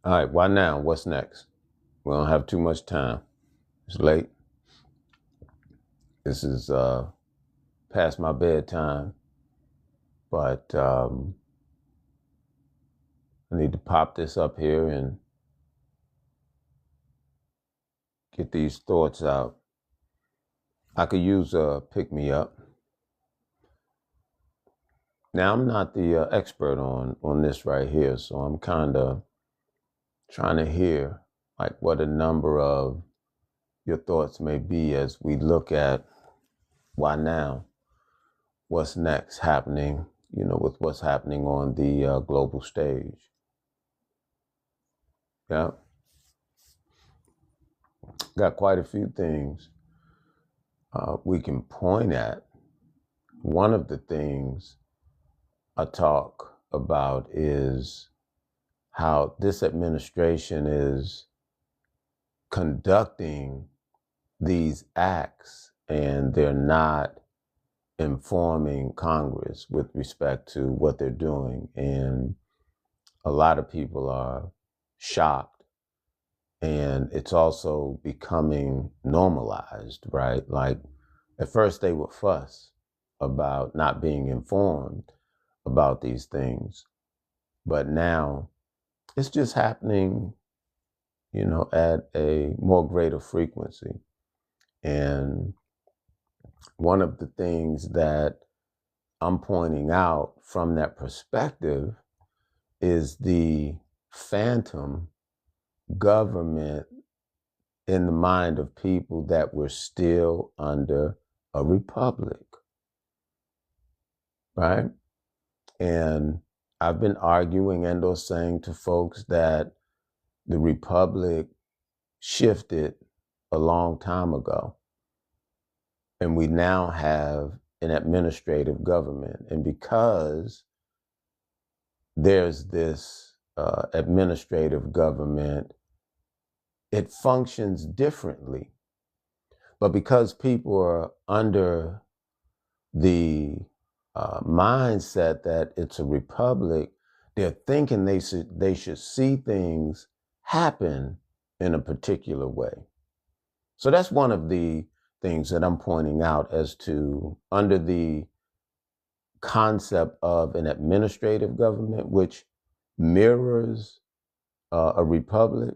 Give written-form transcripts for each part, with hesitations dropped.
All right, why now? What's next? We don't have too much time. It's late. This is past my bedtime, but I need to pop this up here and get these thoughts out. I could use a pick me up. Now I'm not the expert on this right here, so I'm kind of trying to hear like what a number of your thoughts may be as we look at why now, what's next happening, with what's happening on the global stage. Yeah, got quite a few things we can point at. One of the things I talk about is how this administration is conducting these acts and they're not informing Congress with respect to what they're doing. And a lot of people are shocked. And it's also becoming normalized, right? Like at first they would fuss about not being informed about these things. But now it's just happening, at a more greater frequency. And one of the things that I'm pointing out from that perspective is the phantom government in the mind of people that we're still under a republic, right? And I've been arguing and or saying to folks that the republic shifted a long time ago. And we now have an administrative government. And because there's this administrative government, it functions differently. But because people are under the mindset that it's a republic, they're thinking they should see things happen in a particular way. So that's one of the things that I'm pointing out as to under the concept of an administrative government, which mirrors a republic,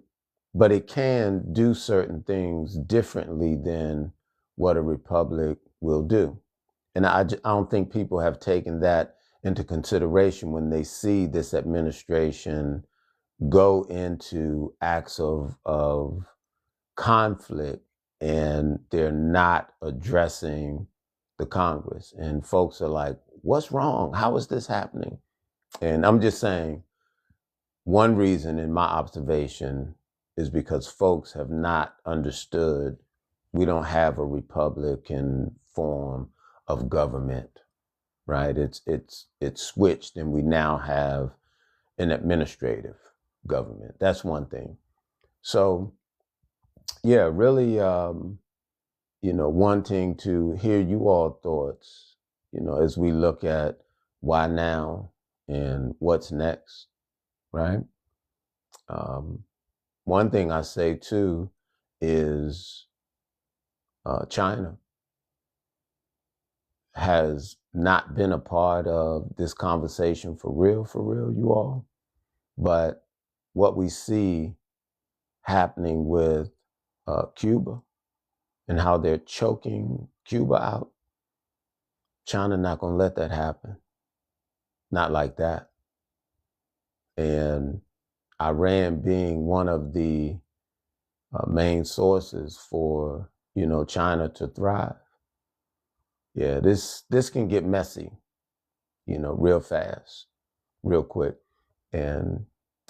but it can do certain things differently than what a republic will do. And I don't think people have taken that into consideration when they see this administration go into acts of conflict and they're not addressing the Congress. And folks are like, what's wrong? How is this happening? And I'm just saying, one reason in my observation is because folks have not understood we don't have a Republican form of government, right? It's switched and we now have an administrative government. That's one thing. So yeah, really wanting to hear you all thoughts, as we look at why now and what's next, right? One thing I say too is China has not been a part of this conversation for real, you all. But what we see happening with Cuba and how they're choking Cuba out, China not gonna let that happen. Not like that. And Iran being one of the main sources for, China to thrive. Yeah, this can get messy, real fast, real quick. And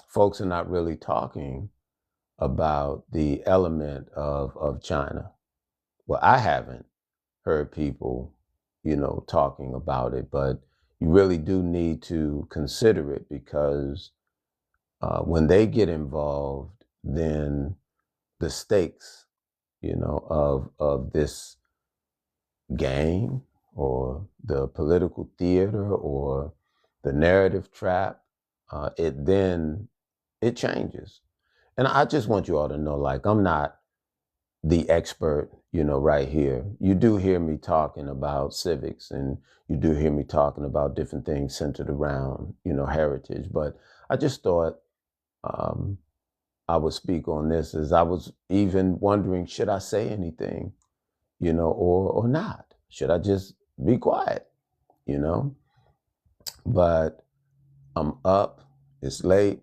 folks are not really talking about the element of China. Well, I haven't heard people, talking about it, but you really do need to consider it because when they get involved, then the stakes, of this game or the political theater or the narrative trap, it changes. And I just want you all to know, like, I'm not the expert, right here. You do hear me talking about civics, and you do hear me talking about different things centered around, heritage. But I just thought um, I would speak on this, as I was even wondering, should I say anything, or not? Should I just be quiet, you know? But I'm up, it's late,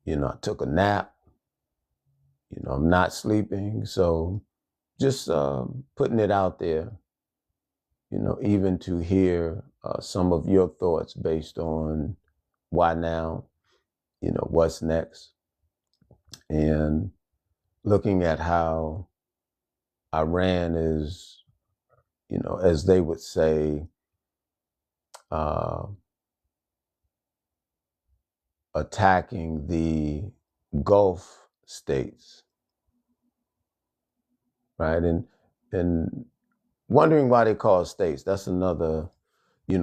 I took a nap, I'm not sleeping. So just putting it out there, even to hear some of your thoughts based on why now, what's next, and looking at how Iran is, as they would say, uh, attacking the Gulf states, right? And wondering why they call it states. That's another,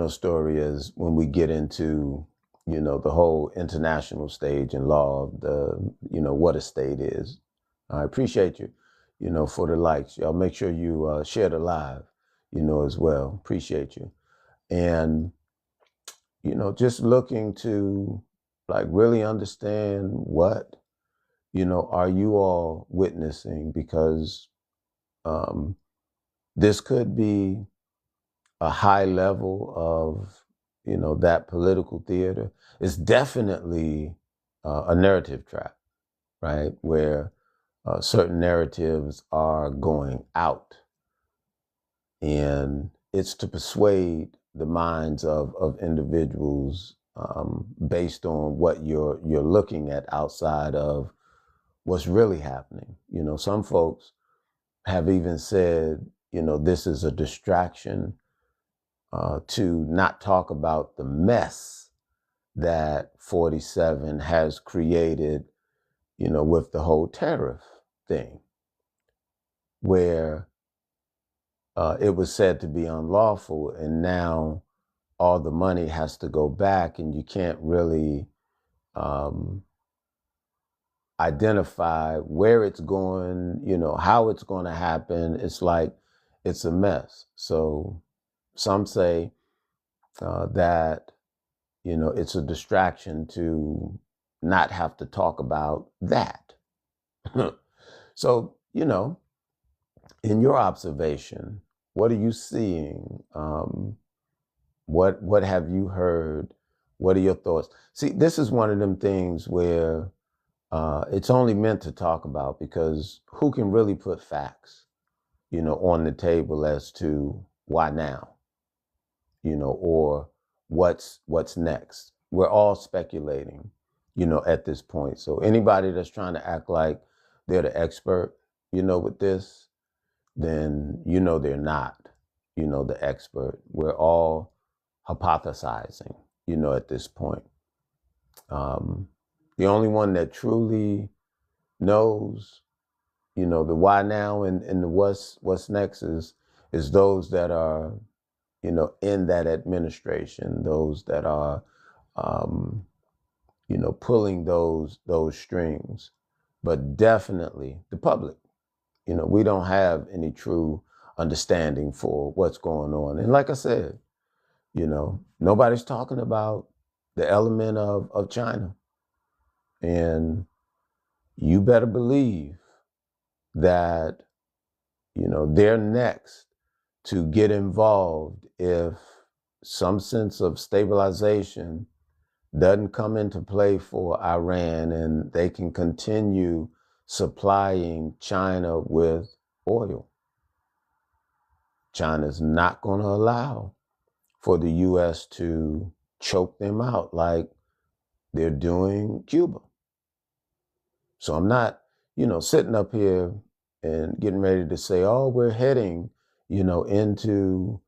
story, is when we get into, the whole international stage and law of the, what a state is. I appreciate you, for the likes. Y'all make sure you share the live, as well. Appreciate you. And, just looking to like really understand what, are you all witnessing? Because this could be a high level of, that political theater. It's definitely a narrative trap, right? Where certain narratives are going out, and it's to persuade the minds of individuals based on what you're looking at outside of what's really happening. Some folks have even said, this is a distraction to not talk about the mess that 47 has created, with the whole tariff thing, where it was said to be unlawful, and now all the money has to go back, and you can't really um, identify where it's going, how it's going to happen. It's like it's a mess. So some say that, it's a distraction to not have to talk about that. So, in your observation, what are you seeing? What have you heard? What are your thoughts? See, this is one of them things where it's only meant to talk about, because who can really put facts, on the table as to why now, or what's next. We're all speculating, at this point. So anybody that's trying to act like they're the expert, with this, then they're not, the expert. We're all hypothesizing, at this point. The only one that truly knows, the why now and the what's next is those that are, in that administration, those that are, pulling those strings. But definitely the public, we don't have any true understanding for what's going on. And like I said, nobody's talking about the element of China. And you better believe that, they're next to get involved if some sense of stabilization doesn't come into play for Iran, and they can continue supplying China with oil. China's not going to allow for the U.S. to choke them out like they're doing Cuba. So I'm not, sitting up here and getting ready to say, oh, we're heading, into,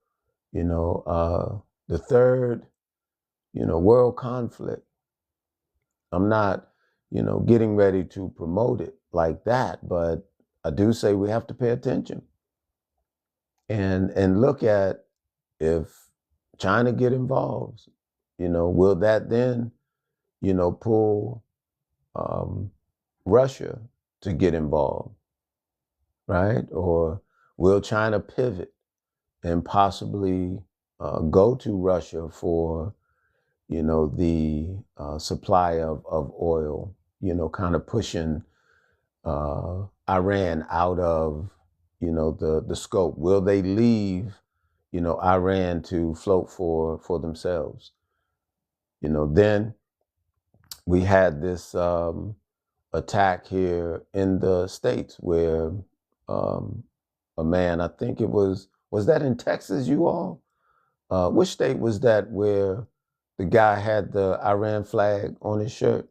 the third, world conflict. I'm not, getting ready to promote it like that, but I do say we have to pay attention and look at, if China get involved, will that then, pull Russia to get involved, right? Or will China pivot and possibly go to Russia for, the supply of oil, kind of pushing Iran out of, the scope? Will they leave, Iran to float for themselves? Then we had this attack here in the States where a man, I think it was that in Texas, you all? Which state was that where the guy had the Iran flag on his shirt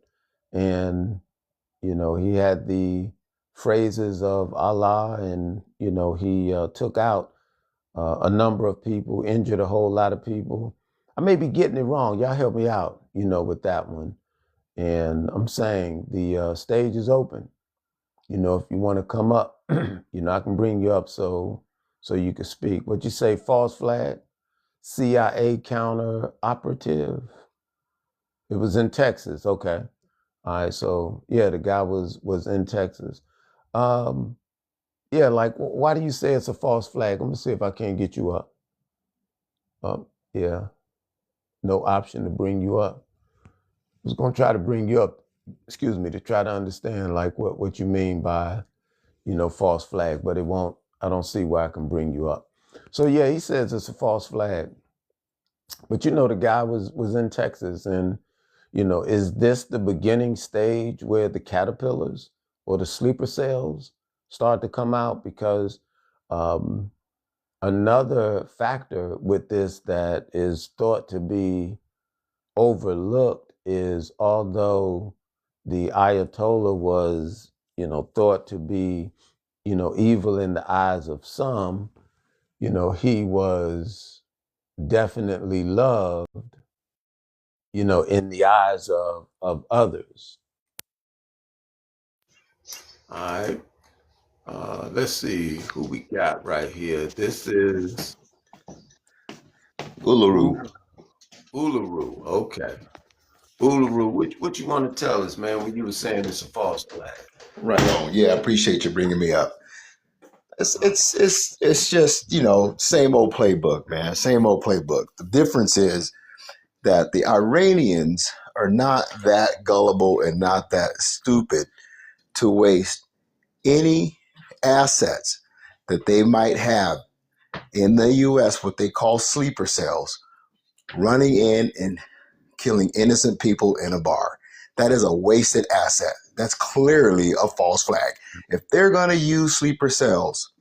and, he had the phrases of Allah and, he took out a number of people, injured a whole lot of people. I may be getting it wrong. Y'all help me out, with that one. And I'm saying the stage is open. If you want to come up, I can bring you up so you can speak. What you say, false flag? CIA counter operative? It was in Texas. Okay. All right. So yeah, the guy was in Texas. Yeah, like why do you say it's a false flag? Let me see if I can't get you up. Yeah. No option to bring you up. I was gonna try to bring you up, excuse me, to try to understand like what you mean by, false flag, but it won't, I don't see where I can bring you up. So yeah, he says it's a false flag. But the guy was in Texas, and is this the beginning stage where the caterpillars or the sleeper cells start to come out? Because another factor with this that is thought to be overlooked is, although the Ayatollah was, thought to be, evil in the eyes of some, he was definitely loved, in the eyes of others. All right. Let's see who we got right here. This is Uluru. Uluru. Okay. Uluru, what you want to tell us, man, when you were saying it's a false flag? Right on. Yeah, I appreciate you bringing me up. It's just, same old playbook, man. Same old playbook. The difference is that the Iranians are not that gullible and not that stupid to waste any assets that they might have in the US, what they call sleeper cells, running in and killing innocent people in a bar. That is a wasted asset. That's clearly a false flag. If they're going to use sleeper cells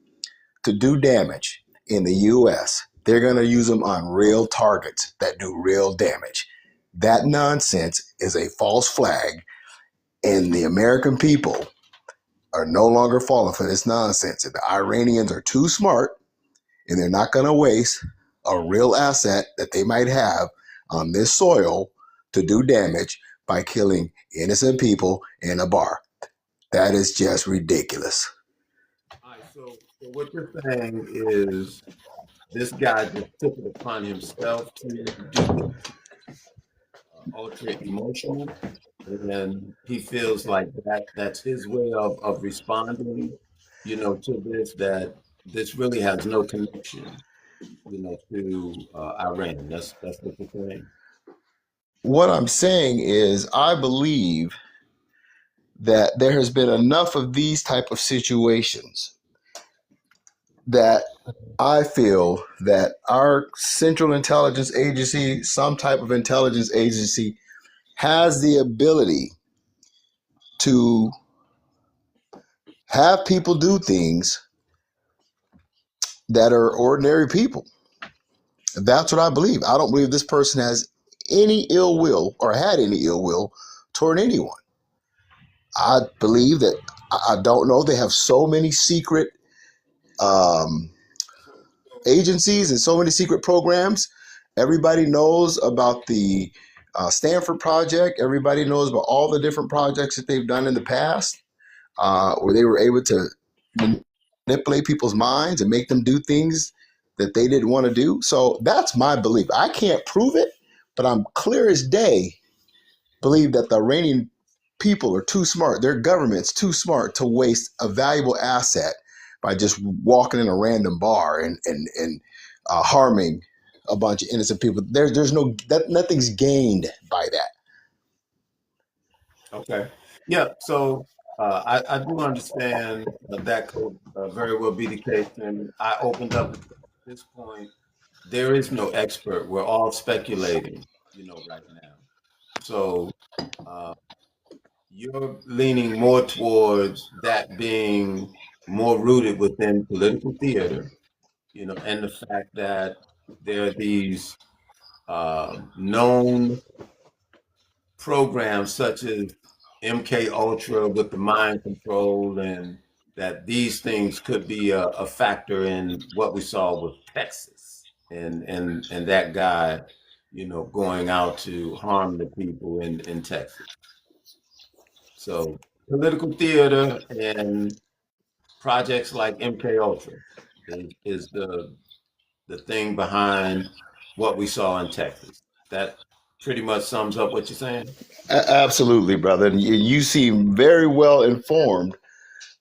to do damage in the US, they're going to use them on real targets that do real damage. That nonsense is a false flag, and the American people are no longer falling for this nonsense. The Iranians are too smart, and they're not going to waste a real asset that they might have on this soil to do damage by killing innocent people in a bar. That is just ridiculous. All right, so what you're saying is this guy just took it upon himself to do this, ultra emotional, and he feels like that's his way of responding, to this, that this really has no connection, to Iran. That's what you're saying. What I'm saying is I believe that there has been enough of these type of situations that I feel that our Central Intelligence Agency, some type of intelligence agency, has the ability to have people do things that are ordinary people. That's what I believe. I don't believe this person has any ill will or had any ill will toward anyone. I believe that, I don't know, they have so many secret agencies and so many secret programs. Everybody knows about the Stanford Project. Everybody knows about all the different projects that they've done in the past, where they were able to manipulate people's minds and make them do things that they didn't want to do. So that's my belief. I can't prove it, but I'm clear as day believe that the Iranian people are too smart, their government's too smart to waste a valuable asset by just walking in a random bar and harming a bunch of innocent people. There's no that nothing's gained by that. Okay. Yeah. So I do understand that could very well be the case. And I opened up and said, at this point, there is no expert. We're all speculating, right now. So uh, you're leaning more towards that being more rooted within political theater, and the fact that there are these known programs such as MK Ultra with the mind control, and that these things could be a factor in what we saw with Texas and that guy, going out to harm the people in Texas. So political theater and projects like MK Ultra is the thing behind what we saw in Texas. That pretty much sums up what you're saying. Absolutely, brother. And you seem very well informed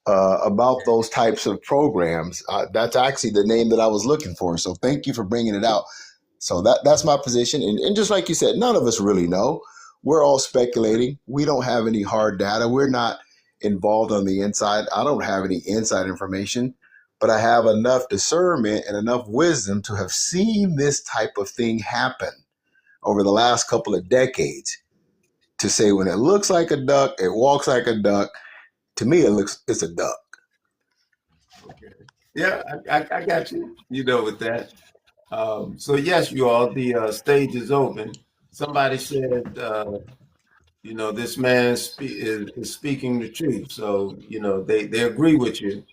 about those types of programs. That's actually the name that I was looking for. So thank you for bringing it out. So that's my position. And just like you said, none of us really know. We're all speculating. We don't have any hard data. We're not involved on the inside. I don't have any inside information, but I have enough discernment and enough wisdom to have seen this type of thing happen over the last couple of decades to say when it looks like a duck, it walks like a duck. To me, it's a duck. Okay. Yeah, I got you. With that. So yes, you all, the stage is open. Somebody said, this man is speaking the truth. So, they agree with you,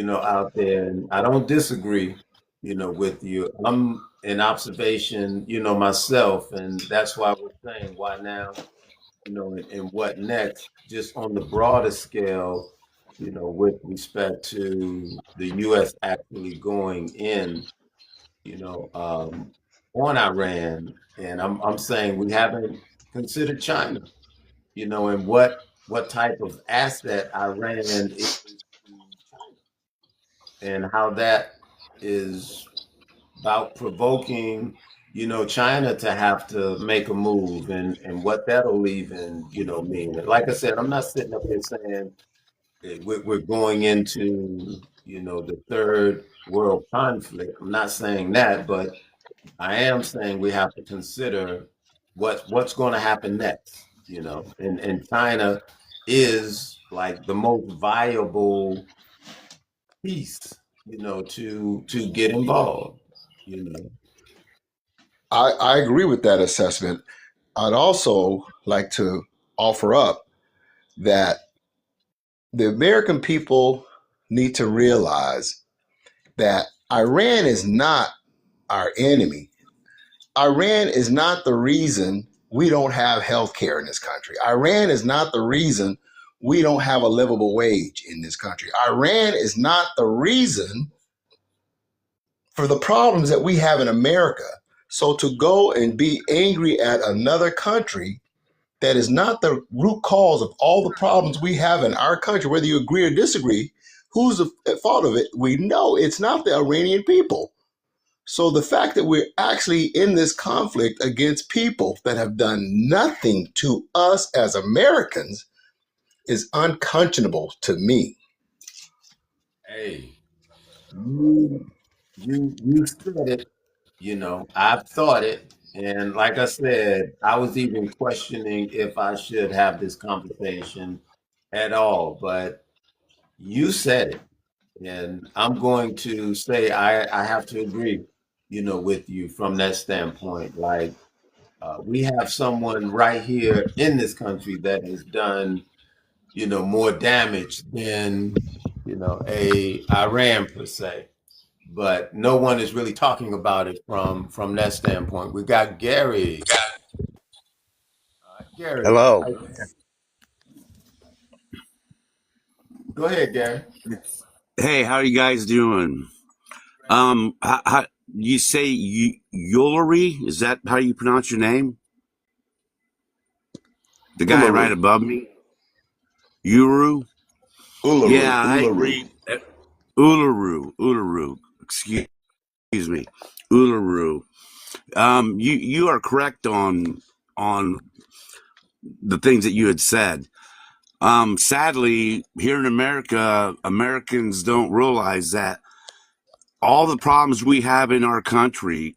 out there. And I don't disagree, with you. I'm an observation, myself. And that's why we're saying why now, and what next, just on the broader scale, with respect to the U.S. actually going in, on Iran. And I'm saying we haven't considered China, and what type of asset Iran is to China, and how that is about provoking, China to have to make a move, and what that'll even, mean. And like I said, I'm not sitting up here saying that we're going into, the third world conflict. I'm not saying that, but I am saying we have to consider what's going to happen next, and China is like the most viable piece, to get involved, you know. I agree with that assessment. I'd also like to offer up that the American people need to realize that Iran is not our enemy. Iran is not the reason we don't have health care in this country. Iran is not the reason we don't have a livable wage in this country. Iran is not the reason for the problems that we have in America. So to go and be angry at another country that is not the root cause of all the problems we have in our country, whether you agree or disagree, who's at fault of it? We know it's not the Iranian people. So the fact that we're actually in this conflict against people that have done nothing to us as Americans is unconscionable to me. Hey, you you said it, I've thought it. And like I said, I was even questioning if I should have this conversation at all, but you said it. And I'm going to say I have to agree, with you from that standpoint. Like, we have someone right here in this country that has done, more damage than, a Iran per se. But no one is really talking about it from that standpoint. We got Gary. Gary, Hello. go ahead, Gary. Hey, how are you guys doing? You say Ullery? Is that how you pronounce your name? The guy right Hillary. above me? Uru. Uluru, Yeah, I Uluru. agree. Uluru. Excuse me, Uluru. You are correct on the things that you had said. Sadly, here in America, Americans don't realize that all the problems we have in our country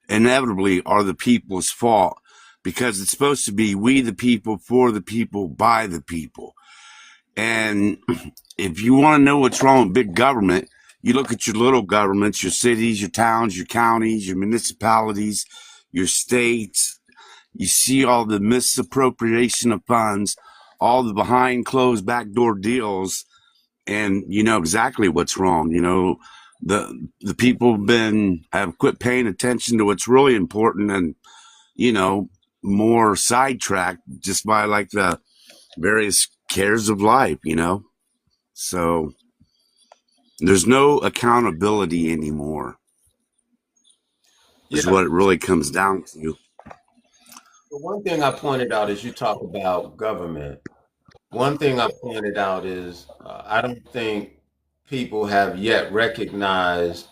inevitably are the people's fault, because it's supposed to be we the people, for the people, by the people. And if you want to know what's wrong with big government, you look at your little governments, your cities, your towns, your counties, your municipalities, your states. You see all the misappropriation of funds, all the behind closed backdoor deals, and you know exactly what's wrong. You know, the people have quit paying attention to what's really important, and you know, more sidetracked just by like the various cares of life, you know. So there's no accountability anymore, is Yeah. what it really comes down to. The one thing I pointed out is you talk about government. One thing I pointed out is I don't think people have yet recognized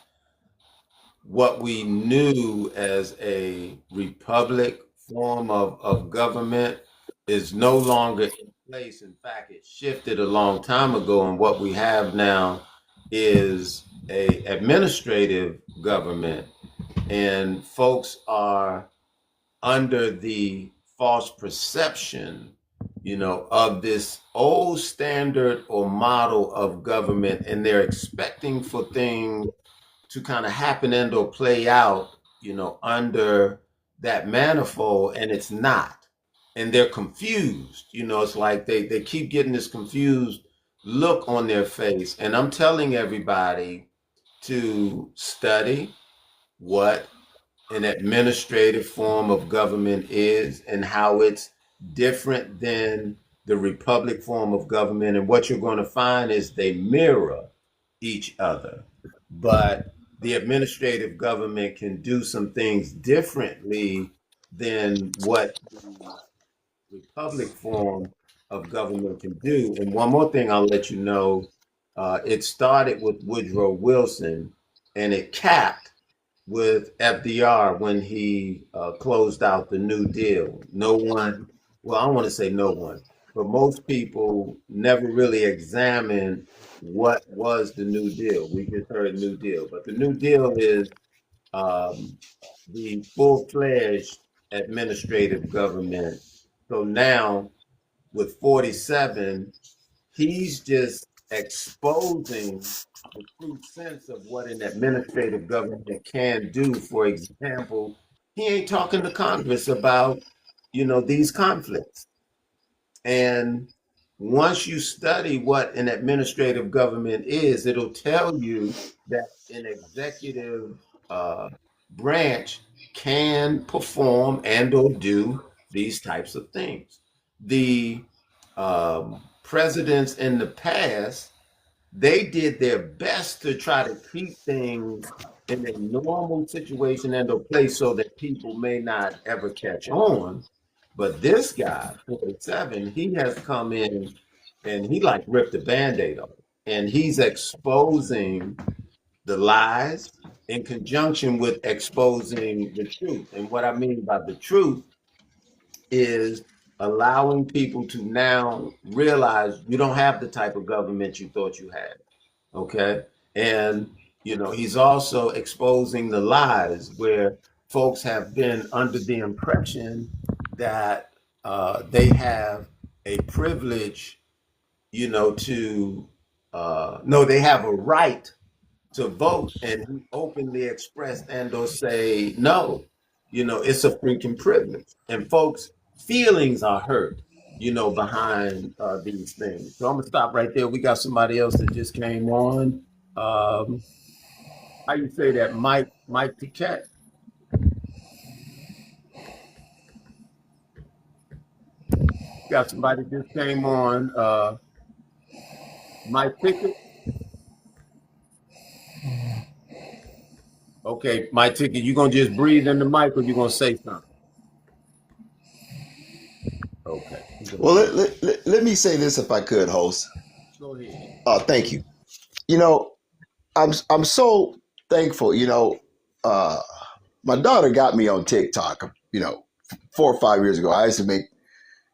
what we knew as a republic form of government is no longer in place. In fact, it shifted a long time ago, and what we have now is a administrative government, and folks are under the false perception, of this old standard or model of government, and they're expecting for things to kind of happen and or play out, under that manifold, and it's not. And they're confused. It's like they keep getting this confused look on their face. And I'm telling everybody to study what an administrative form of government is and how it's different than the republic form of government. And what you're going to find is they mirror each other. But the administrative government can do some things differently than what the republic form of government can do. And one more thing I'll let you know, it started with Woodrow Wilson and it capped with FDR when he closed out the New Deal. No one, well, I don't want to say no one, but most people never really examined what was the New Deal. We just heard New Deal, but the New Deal is um, the full-fledged administrative government. So now with 47, he's just exposing the true sense of what an administrative government can do. For example, he ain't talking to Congress about, these conflicts. And once you study what an administrative government is, it'll tell you that an executive uh, branch can perform and or do these types of things. The presidents in the past, they did their best to try to keep things in a normal situation and a place so that people may not ever catch on. But this guy, 47, he has come in and he like ripped the band-aid off. And he's exposing the lies in conjunction with exposing the truth. And what I mean by the truth is allowing people to now realize you don't have the type of government you thought you had. Okay. And, he's also exposing the lies where folks have been under the impression that they have a privilege, to, no, they have a right to vote, and he openly expressed and or say no, it's a freaking privilege, and folks feelings are hurt, behind these things. So I'm gonna stop right there. We got somebody else that just came on. How you say that? Mike Piquet. Got somebody just came on. Mike Pickett. Okay, Mike Pickett, you gonna just breathe in the mic or you gonna say something? Okay. Well, let me say this if I could, host. Go ahead. Thank you. You know, I'm so thankful. Uh, my daughter got me on TikTok. 4 or 5 years ago, I used to make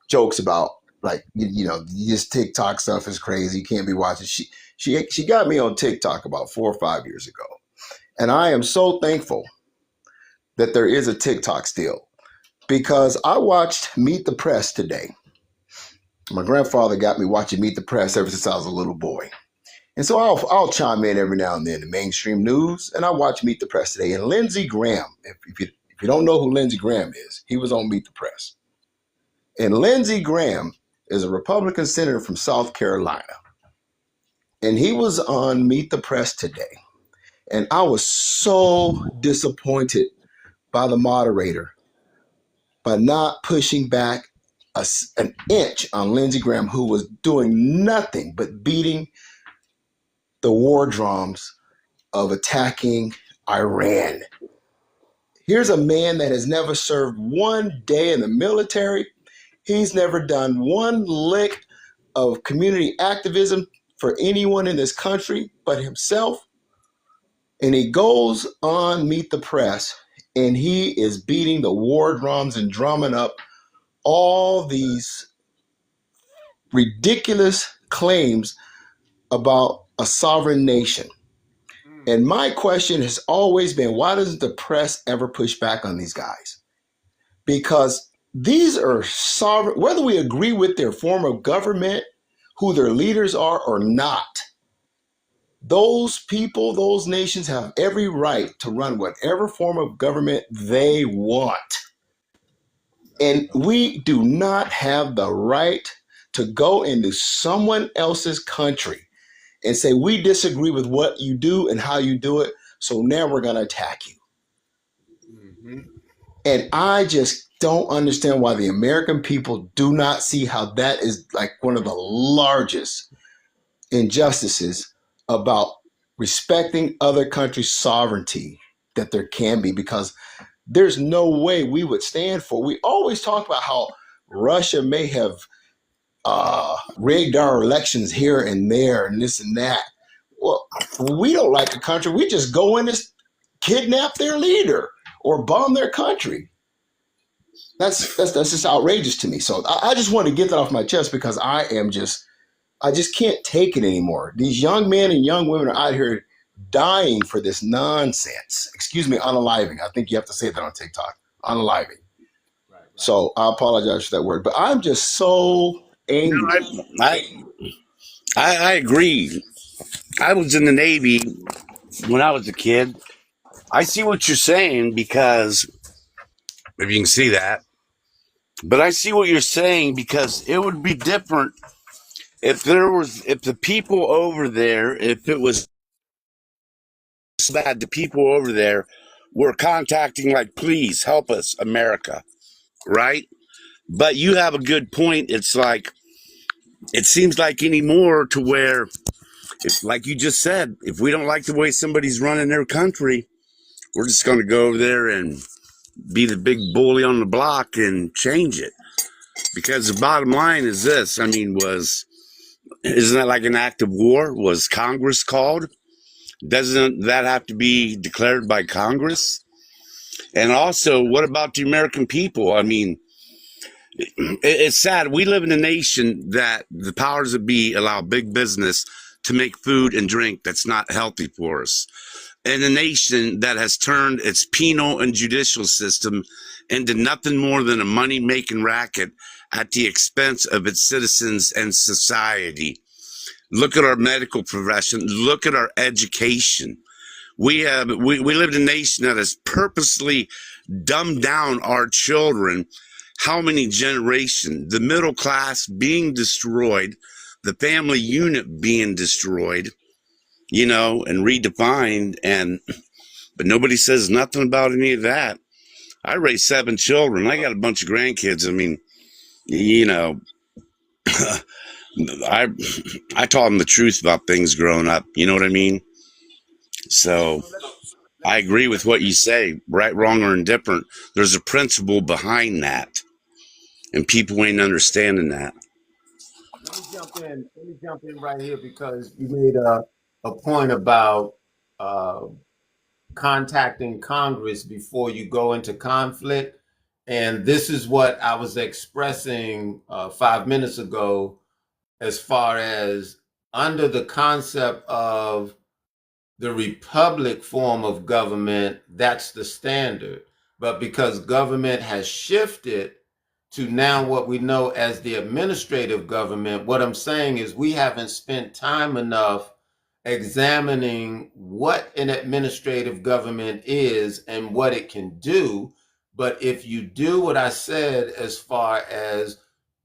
jokes about like this TikTok stuff is crazy. You can't be watching. She got me on TikTok about 4 or 5 years ago, and I am so thankful that there is a TikTok still because I watched Meet the Press today. My grandfather got me watching Meet the Press ever since I was a little boy. And so I'll chime in every now and then in mainstream news, and I watch Meet the Press today. And Lindsey Graham, if you don't know who Lindsey Graham is, he was on Meet the Press. And Lindsey Graham is a Republican senator from South Carolina. And he was on Meet the Press today. And I was so disappointed by the moderator by not pushing back an inch on Lindsey Graham, who was doing nothing but beating the war drums of attacking Iran. Here's a man that has never served one day in the military. He's never done one lick of community activism for anyone in this country but himself. And he goes on Meet the Press and he is beating the war drums and drumming up all these ridiculous claims about a sovereign nation. And my question has always been, why doesn't the press ever push back on these guys? Because these are sovereign, whether we agree with their form of government, who their leaders are or not, those people, those nations have every right to run whatever form of government they want. And we do not have the right to go into someone else's country and say, we disagree with what you do and how you do it, so now we're going to attack you. Mm-hmm. And I just don't understand why the American people do not see how that is like one of the largest injustices about respecting other countries' sovereignty that there can be, because there's no way we would stand for. We always talk about how Russia may have rigged our elections here and there and this and that. Well, we don't like a country. We just go in and kidnap their leader or bomb their country. That's just outrageous to me. So I just want to get that off my chest because I just can't take it anymore. These young men and young women are out here dying for this nonsense. Excuse me, unaliving. I think you have to say that on TikTok. Unaliving. Right. So I apologize for that word, but I'm just so angry. I agree. I was in the Navy when I was a kid. I see what you're saying because, if you can see that, but I see what you're saying because it would be different if the people over there, if it was bad, the people over there were contacting like, please help us, America, right? But you have a good point. It's like, it seems like anymore to where, if, like you just said, if we don't like the way somebody's running their country, we're just going to go over there and be the big bully on the block and change it. Because the bottom line is this, I mean, isn't that like an act of war? Was Congress called? Doesn't that have to be declared by Congress? And also, what about the American people? I mean, it's sad. We live in a nation that the powers that be allow big business to make food and drink that's not healthy for us. And a nation that has turned its penal and judicial system into nothing more than a money-making racket at the expense of its citizens and society. Look at our medical profession. Look at our education. We live in a nation that has purposely dumbed down our children. How many generations? The middle class being destroyed, the family unit being destroyed, and redefined, but nobody says nothing about any of that. I raised 7 children. I got a bunch of grandkids. I mean, I taught them the truth about things growing up. You know what I mean? So I agree with what you say, right, wrong, or indifferent. There's a principle behind that. and people ain't understanding that. Let me jump in. Let me jump in right here because you made a point about uh, contacting Congress before you go into conflict. And this is what I was expressing 5 minutes ago, as far as under the concept of the republic form of government, that's the standard. But because government has shifted to now what we know as the administrative government, what I'm saying is we haven't spent time enough examining what an administrative government is and what it can do. But if you do what I said, as far as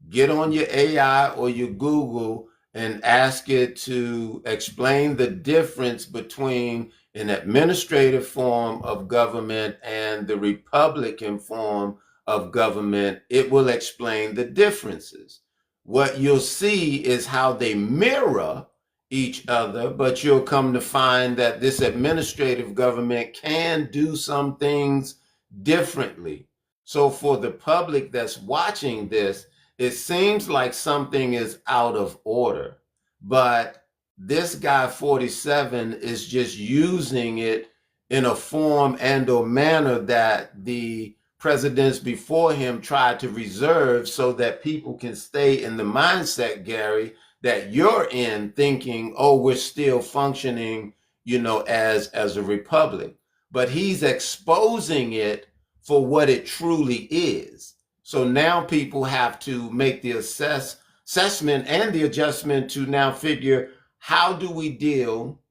get on your AI or your Google and ask it to explain the difference between an administrative form of government and the Republican form of government, it will explain the differences. What you'll see is how they mirror each other, but you'll come to find that this administrative government can do some things differently. So, for the public that's watching this, it seems like something is out of order, but this guy 47 is just using it in a form and or manner that the presidents before him tried to reserve so that people can stay in the mindset, Gary, that you're in, thinking, oh, we're still functioning, as a republic. But he's exposing it for what it truly is. So now people have to make the assessment and the adjustment to now figure, how do we deal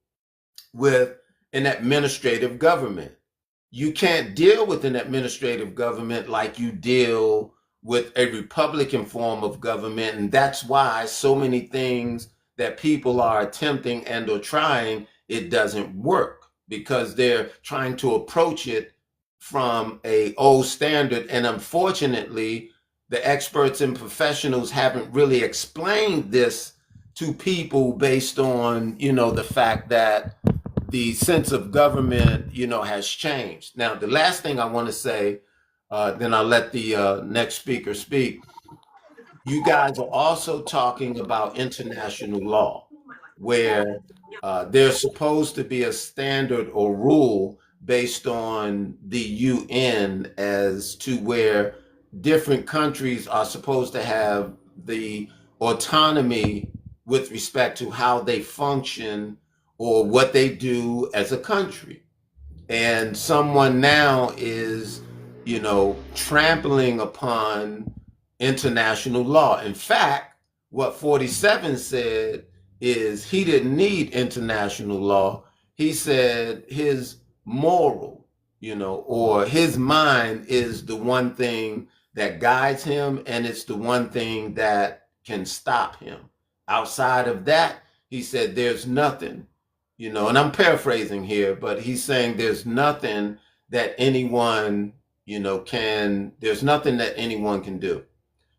with an administrative government? You can't deal with an administrative government like you deal with a Republican form of government. And that's why so many things that people are attempting and or trying, it doesn't work, because they're trying to approach it from a old standard. And unfortunately, the experts and professionals haven't really explained this to people based on, the fact that the sense of government, has changed. Now, the last thing I want to say, then I'll let the next speaker speak. You guys are also talking about international law, where there's supposed to be a standard or rule based on the UN as to where different countries are supposed to have the autonomy with respect to how they function or what they do as a country. And someone now is, trampling upon international law. In fact, what 47 said is he didn't need international law. He said his moral, or his mind is the one thing that guides him, and it's the one thing that can stop him. Outside of that, he said there's nothing, and I'm paraphrasing here, but he's saying there's nothing that anyone, there's nothing that anyone can do.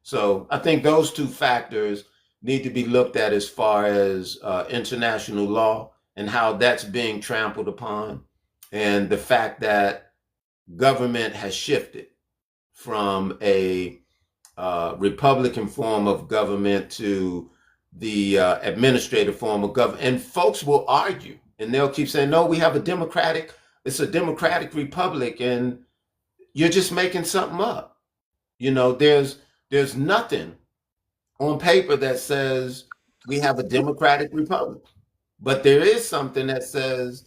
So I think those two factors need to be looked at as far as international law and how that's being trampled upon, and the fact that government has shifted from a Republican form of government to the administrative form of government. And folks will argue and they'll keep saying, no, we have it's a democratic republic, and you're just making something up. There's nothing on paper that says we have a democratic republic, but there is something that says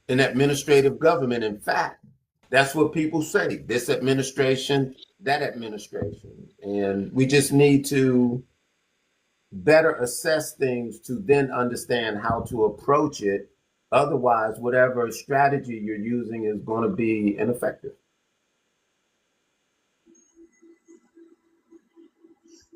an administrative government. In fact, that's what people say, this administration, that administration. And we just need to better assess things to then understand how to approach it. Otherwise, whatever strategy you're using is going to be ineffective.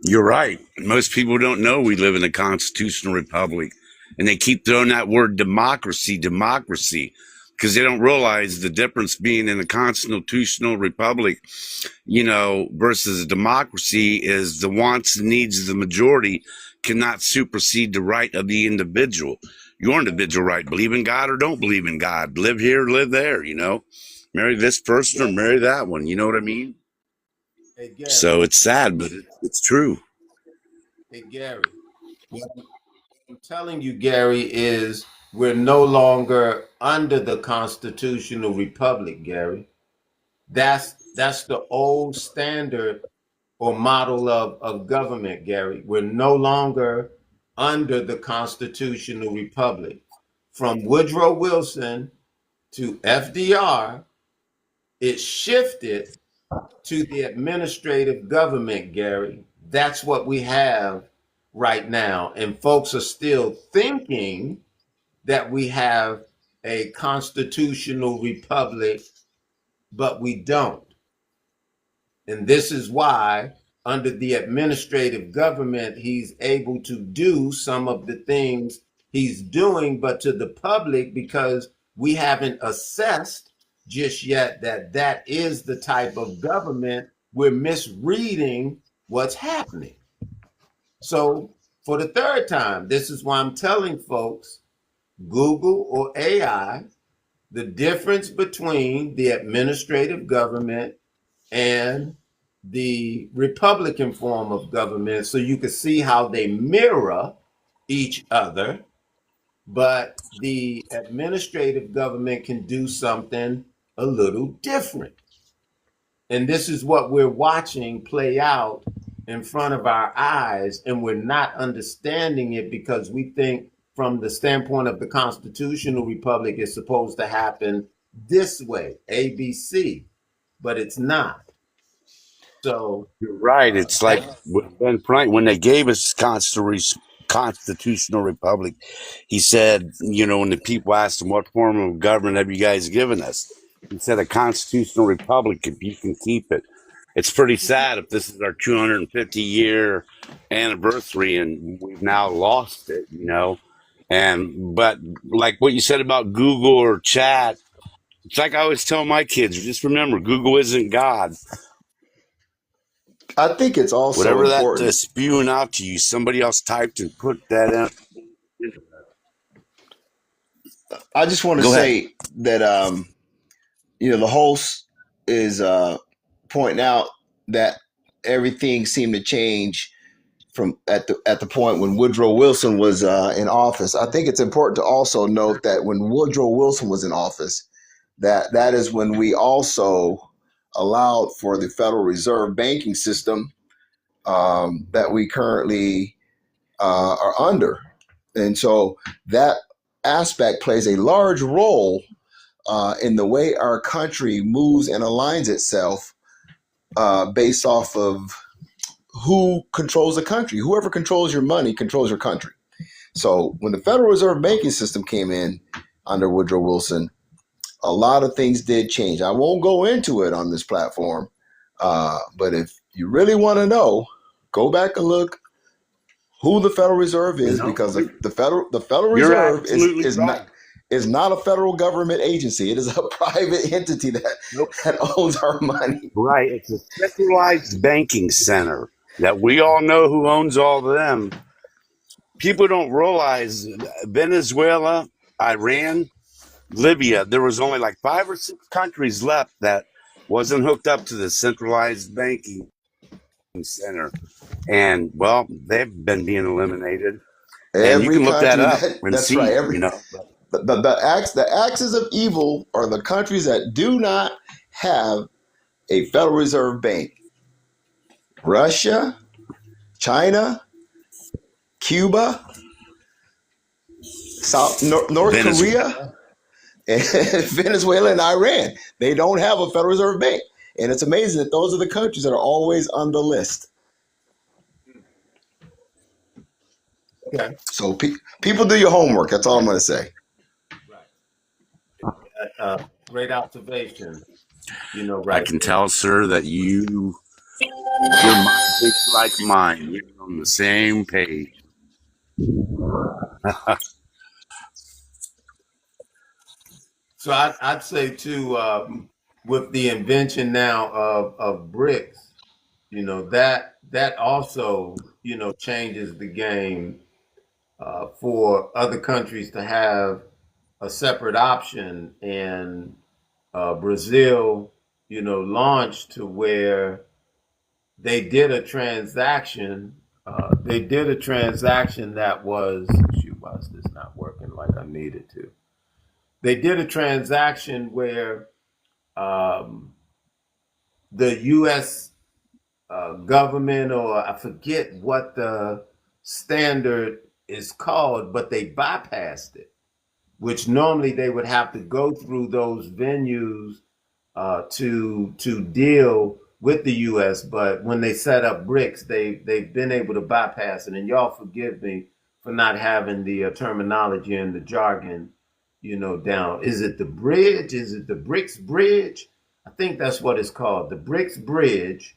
You're right. Most people don't know we live in a constitutional republic, and they keep throwing that word democracy, because they don't realize the difference being in a constitutional republic, versus a democracy is the wants and needs of the majority cannot supersede the right of the individual. Your individual right, believe in God or don't believe in God, live here, live there, marry this person or marry that one. You know what I mean? Hey Gary, So it's sad, but it's true. hey Gary, what I'm telling you, Gary, is we're no longer under the constitutional republic, Gary. That's the old standard or model of government, Gary. We're no longer under the constitutional republic. From Woodrow Wilson to FDR, it shifted to the administrative government, Gary. That's what we have right now. And folks are still thinking that we have a constitutional republic, but we don't. And this is why, under the administrative government, he's able to do some of the things he's doing, but to the public, because we haven't assessed just yet that that is the type of government, we're misreading what's happening. So, for the third time, this is why I'm telling folks Google or AI the difference between the administrative government and the Republican form of government so you can see how they mirror each other, but the administrative government can do something a little different. And this is what we're watching play out in front of our eyes, and we're not understanding it because we think, from the standpoint of the constitutional republic, it's supposed to happen this way, ABC, but it's not. So, You're right. It's like Ben Franklin, when they gave us constitutional republic, he said, when the people asked him, what form of government have you guys given us? He said, a constitutional republic, if you can keep it. It's pretty sad if this is our 250-year anniversary and we've now lost it. But like what you said about Google or chat, it's like I always tell my kids, just remember, Google isn't God. I think it's also Whatever that important. spewing out to you, somebody else typed and put that in. I just want to Go ahead. say that the host is pointing out that everything seemed to change from at the point when Woodrow Wilson was in office. I think it's important to also note that when Woodrow Wilson was in office, that is when we also allowed for the Federal Reserve banking system that we currently are under, and so that aspect plays a large role in the way our country moves and aligns itself based off of who controls the country. Whoever controls your money controls your country. So when the Federal Reserve banking system came in under Woodrow Wilson, a lot of things did change. I won't go into it on this platform, but if you really want to know, go back and look who the Federal Reserve is, because the Federal You're Reserve absolutely is right. not a federal government agency. It is a private entity Nope. that owns our money. Right. It's a centralized banking center that we all know who owns all of them. People don't realize Venezuela, Iran, Libya, there was only like 5 or 6 countries left that wasn't hooked up to the centralized banking center. And, well, they've been being eliminated. And you Every can look that country up and that's see, right. The axis of evil are the countries that do not have a Federal Reserve bank. Russia, China, Cuba, North Venezuela. Korea, and Venezuela and Iran. They don't have a Federal Reserve bank. And it's amazing that those are the countries that are always on the list. okay. So people do your homework. That's all I'm going to say. Right. Great observation. I Right can there. tell, sir, that your mind thinks like mine. We're on the same page. So I'd say too, with the invention now of bricks, that also changes the game for other countries to have a separate option. And Brazil, launched to where they did a transaction. They did a transaction that was, shoot, why is this not working like I needed to? They did a transaction where um, the U.S. Government, or I forget what the standard is called, but they bypassed it, which normally they would have to go through those venues to deal with the U.S. But when they set up BRICS, they've been able to bypass it. And y'all forgive me for not having the terminology and the jargon, down. Is it the bridge? Is it the BRICS bridge? I think that's what it's called, the BRICS bridge.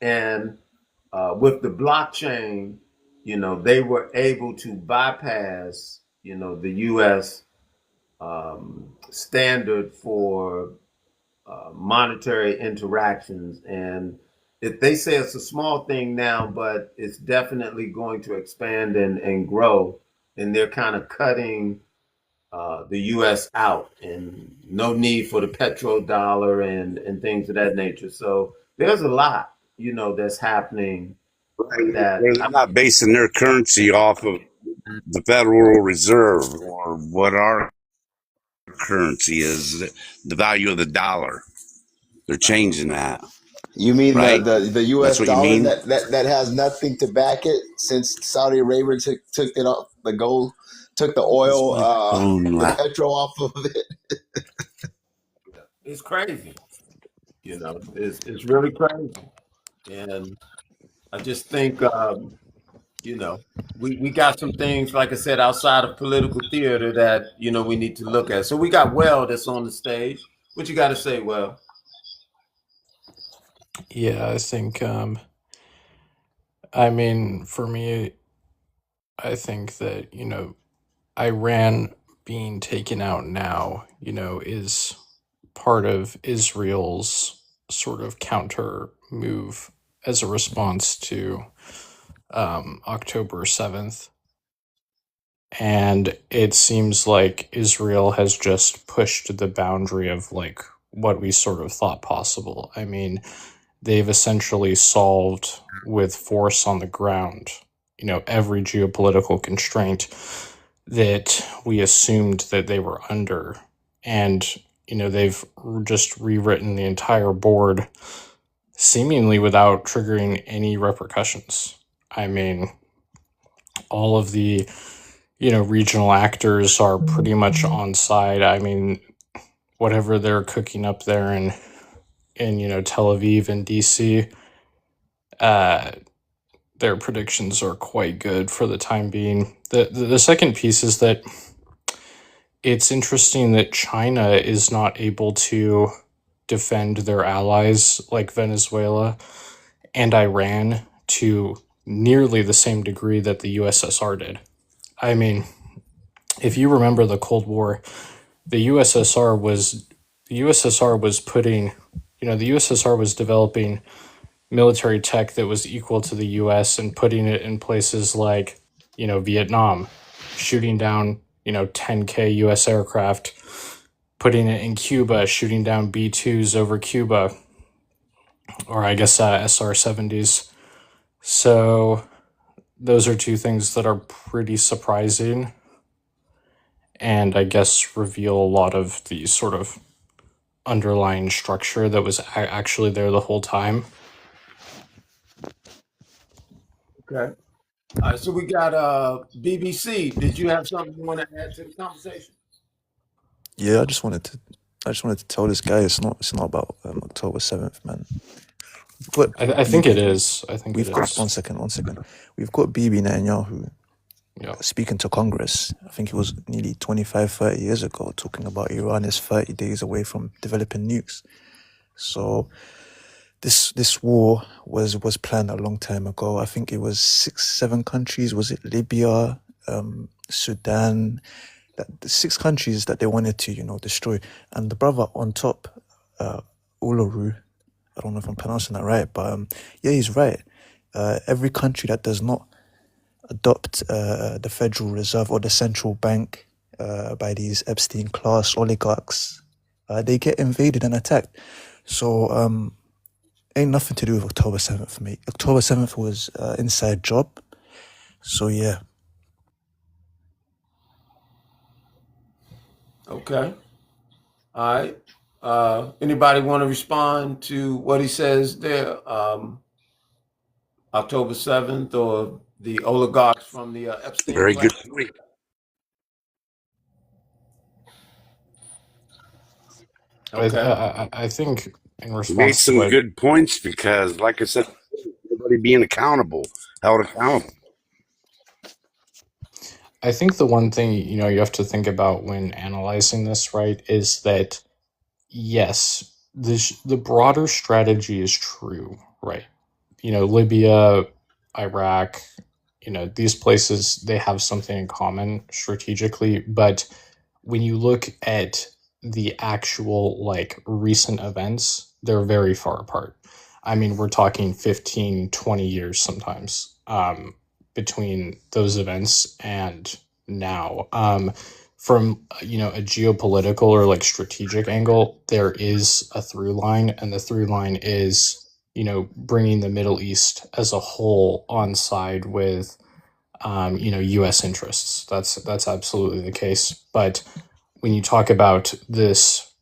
And with the blockchain, they were able to bypass, the U.S. Standard for monetary interactions. And if they say it's a small thing now, but it's definitely going to expand and grow. And they're kind of cutting the U.S. out, and no need for the petrodollar and things of that nature. So there's a lot, that's happening that They're not basing their currency off of the Federal Reserve or what our currency is, the value of the dollar. They're changing that, You mean right? the That's U.S. what you dollar mean? that has nothing to back it since Saudi Arabia took it off the gold, took the Is oil, my phone the loud? petrol off of it. it's crazy. It's really crazy. And I just think, you know, we got some things, like I said, outside of political theater that, we need to look at. So we got Well that's on the stage. What you got to say, Well? Yeah, I think, I mean, for me, I think that, Iran being taken out now, is part of Israel's sort of counter move as a response to October 7th. And it seems like Israel has just pushed the boundary of like what we sort of thought possible. I mean, they've essentially solved with force on the ground, every geopolitical constraint that we assumed that they were under. And, they've just rewritten the entire board seemingly without triggering any repercussions. I mean, all of the, regional actors are pretty much on side. I mean, whatever they're cooking up there in Tel Aviv and DC, their predictions are quite good for the time being. The second piece is that it's interesting that China is not able to defend their allies like Venezuela and Iran to nearly the same degree that the USSR did. I mean, if you remember the Cold War, the USSR was putting, the USSR was developing military tech that was equal to the US and putting it in places like, Vietnam, shooting down, 10K US aircraft, putting it in Cuba, shooting down B-2s over Cuba, or I guess SR-70s. So those are two things that are pretty surprising and I guess reveal a lot of the sort of underlying structure that was actually there the whole time. Okay. All right. So we got BBC. Did you have something you want to add to the conversation? Yeah, I just wanted to tell this guy it's not about October 7th, man. I think it is. I think it We've got is. one second. We've got Bibi Netanyahu Yeah. speaking to Congress. I think it was nearly 25, 30 years ago, talking about Iran is 30 days away from developing nukes. So this war was planned a long time ago. I think it was 6, 7 countries. Was it Libya, Sudan? The 6 countries that they wanted to, destroy. And the brother on top, Uluru, I don't know if I'm pronouncing that right, but yeah, he's right. Every country that does not adopt the Federal Reserve or the central bank by these Epstein class oligarchs, they get invaded and attacked. So ain't nothing to do with October 7th, mate. October 7th was inside job. So yeah. Okay. All right. Anybody want to respond to what he says there? October 7th or the oligarchs from the Epstein Very good collection? point. Okay. I think in He made response to some what good points because, like I said, everybody being accountable, held accountable. I think the one thing you have to think about when analyzing this, right, is that yes, the broader strategy is true, right? Libya, Iraq, these places, they have something in common strategically, but when you look at the actual like recent events, they're very far apart. I mean, we're talking 15, 20 years sometimes between those events and now. From a geopolitical or like strategic angle, there is a through line, and the through line is bringing the Middle East as a whole on side with U.S. interests. That's absolutely the case. But when you talk about this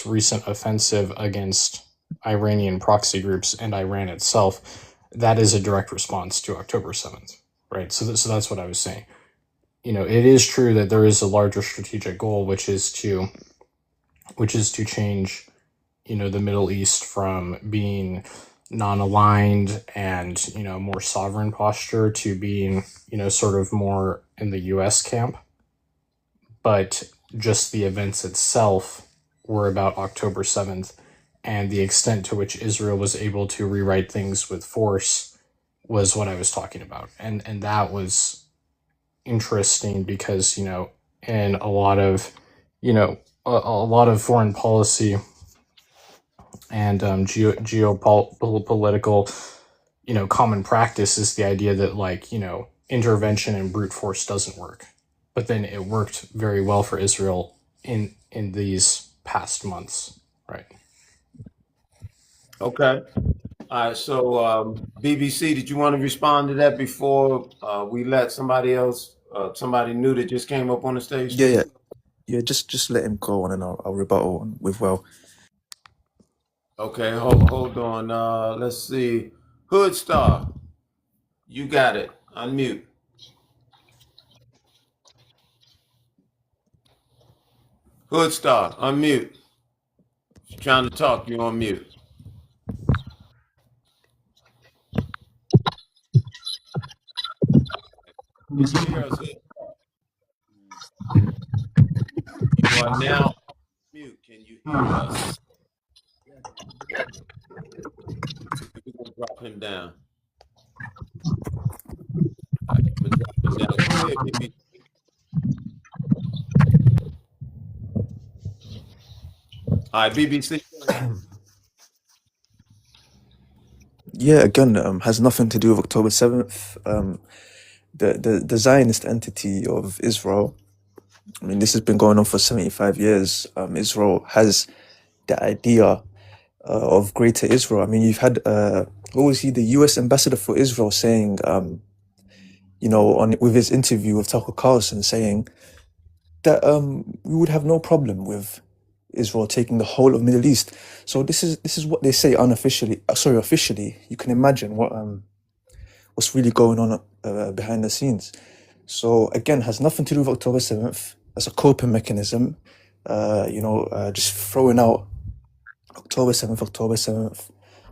recent offensive against Iranian proxy groups and Iran itself, that is a direct response to October 7th, right? So that's what I was saying. It is true that there is a larger strategic goal, which is to change, the Middle East from being non-aligned and more sovereign posture to being sort of more in the U.S. camp. But just the events itself were about October 7th, and the extent to which Israel was able to rewrite things with force was what I was talking about. And that was interesting because, in a lot of, a lot of foreign policy and geopolitical, common practice is the idea that like, intervention and brute force doesn't work. But then it worked very well for Israel in these past months, right? Okay. All right. So, BBC, did you want to respond to that before we let somebody else, somebody new that just came up on the stage Yeah, speak? yeah. Just let him go on, and I'll rebuttal with well. Okay. Hold on. Let's see. Hood Star, you got it. Unmute. Hood Star, unmute. If you're trying to talk, you're on mute. You can hear us. You are now mute. Can you hear us? We're gonna drop him down. All right, I'm gonna drop him down. Go ahead, baby. All right, BBC. Yeah, again, has nothing to do with October 7th. The Zionist entity of Israel, I mean, this has been going on for 75 years. Israel has the idea of Greater Israel. I mean, you've had, what was he, the US ambassador for Israel saying, with his interview with Tucker Carlson, saying that we would have no problem with Israel taking the whole of Middle East. So this is what they say unofficially. Officially, you can imagine what's really going on behind the scenes. So again, has nothing to do with October 7th. As a coping mechanism, just throwing out October 7th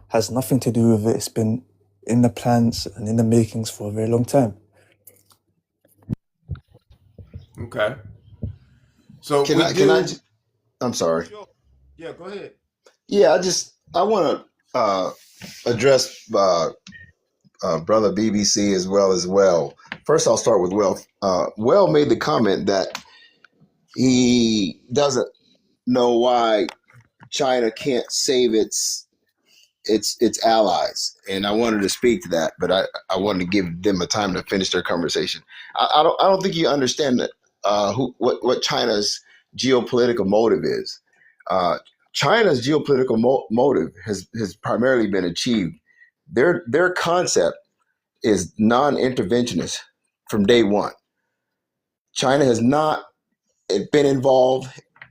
has nothing to do with it. It's been in the plans and in the makings for a very long time. Okay. So I'm sorry. Sure. Yeah, go ahead. Yeah, I want to address brother BBC as well. First, I'll start with Well. Well made the comment that he doesn't know why China can't save its allies, and I wanted to speak to that, but I wanted to give them a time to finish their conversation. I don't think you understand that what China's geopolitical motive is. China's geopolitical motive has primarily been achieved. Their concept is non-interventionist from day one. China has not been involved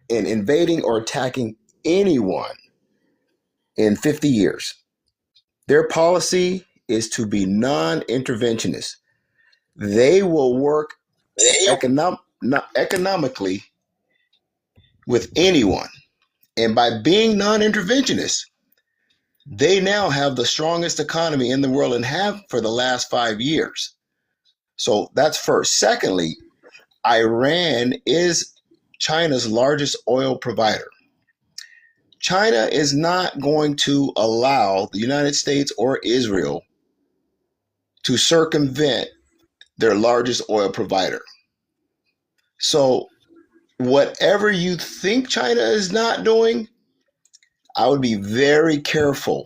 in invading or attacking anyone in 50 years. Their policy is to be non-interventionist. They will work economically with anyone. And by being non-interventionist, they now have the strongest economy in the world and have for the last 5 years. So that's first. Secondly, Iran is China's largest oil provider. China is not going to allow the United States or Israel to circumvent their largest oil provider. So whatever you think China is not doing, I would be very careful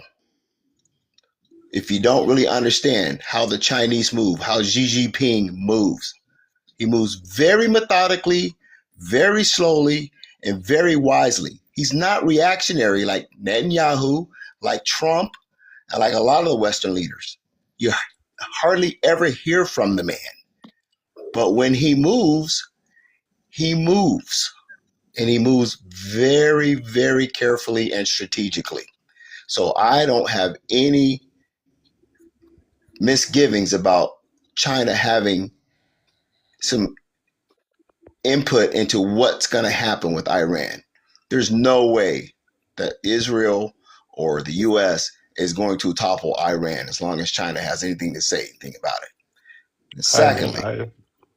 if you don't really understand how the Chinese move, how Xi Jinping moves. He moves very methodically, very slowly, and very wisely. He's not reactionary like Netanyahu, like Trump, and like a lot of the Western leaders. You hardly ever hear from the man. But when he moves, and he moves very, very carefully and strategically. So I don't have any misgivings about China having some input into what's going to happen with Iran. There's no way that Israel or the U.S. is going to topple Iran as long as China has anything to say about it. And secondly,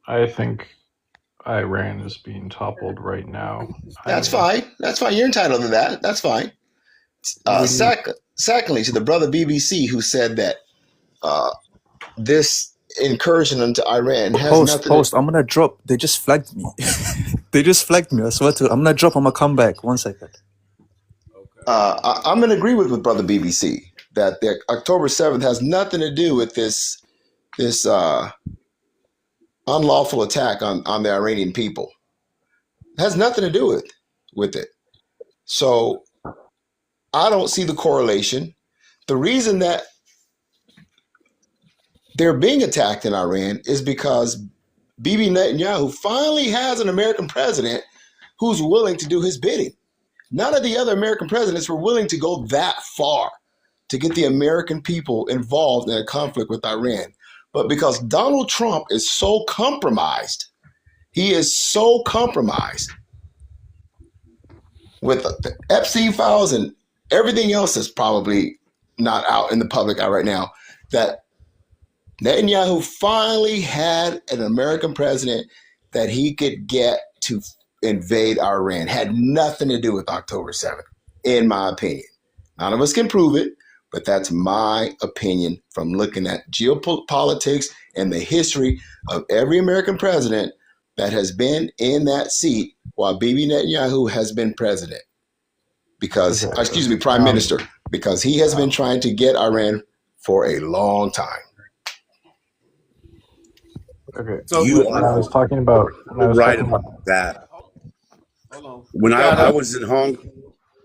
I think Iran is being toppled right now. That's fine. You're entitled to that. That's fine. Secondly, to the brother BBC who said that this incursion into Iran has Post, I'm gonna drop. They just flagged me. They just flagged me. I swear to. I'm gonna drop. I'm gonna come back. 1 second. I'm gonna agree with brother BBC that the October 7th has nothing to do with this unlawful attack on the Iranian people. It has nothing to do with it. So I don't see the correlation. The reason that they're being attacked in Iran is because Bibi Netanyahu finally has an American president who's willing to do his bidding. None of the other American presidents were willing to go that far to get the American people involved in a conflict with Iran. But because Donald Trump is so compromised, he is so compromised with the Epstein files and everything else that's probably not out in the public eye right now, that Netanyahu finally had an American president that he could get to invade Iran. Had nothing to do with October 7th, in my opinion. None of us can prove it, but that's my opinion from looking at geopolitics and the history of every American president that has been in that seat while Bibi Netanyahu has been president. Because, prime minister, because he has been trying to get Iran for a long time. Okay. So when I was talking about that. Hold on. When I was at home,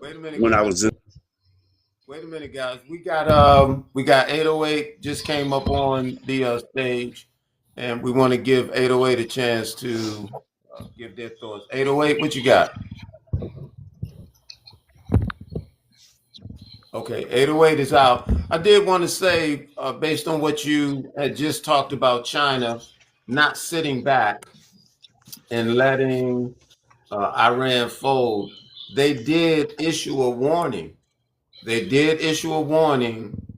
Wait a minute. when I was in, Wait a minute, guys. We got 808 just came up on the stage, and we want to give 808 a chance to give their thoughts. 808, what you got? Okay, 808 is out. I did want to say, based on what you had just talked about China not sitting back and letting Iran fold, they did issue a warning.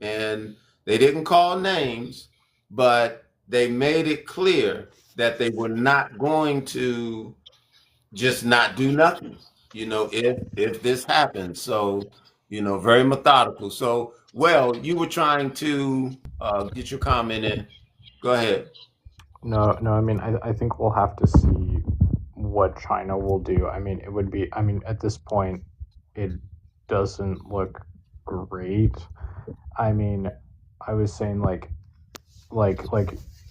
And they didn't call names, but they made it clear that they were not going to just not do nothing, if this happens. So, very methodical. So, you were trying to get your comment in. Go ahead. No, I mean, I think we'll have to see what China will do. I mean, at this point, it doesn't look great. I mean, I was saying like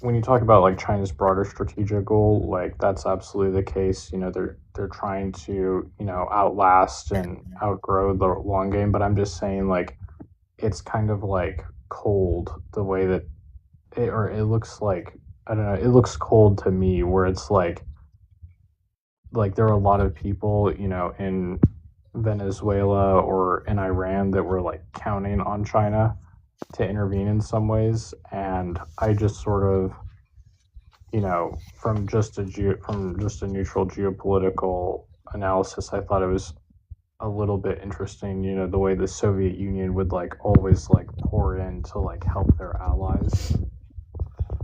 when you talk about like China's broader strategic goal, like that's absolutely the case. They're trying to outlast and outgrow the long game. But I'm just saying, like, it's kind of like cold the way that it looks like. I don't know. It looks cold to me, where it's like there are a lot of people, in Venezuela or in Iran that were like counting on China to intervene in some ways, and I just sort of, from just a neutral geopolitical analysis, I thought it was a little bit interesting, the way the Soviet Union would like always like pour in to like help their allies.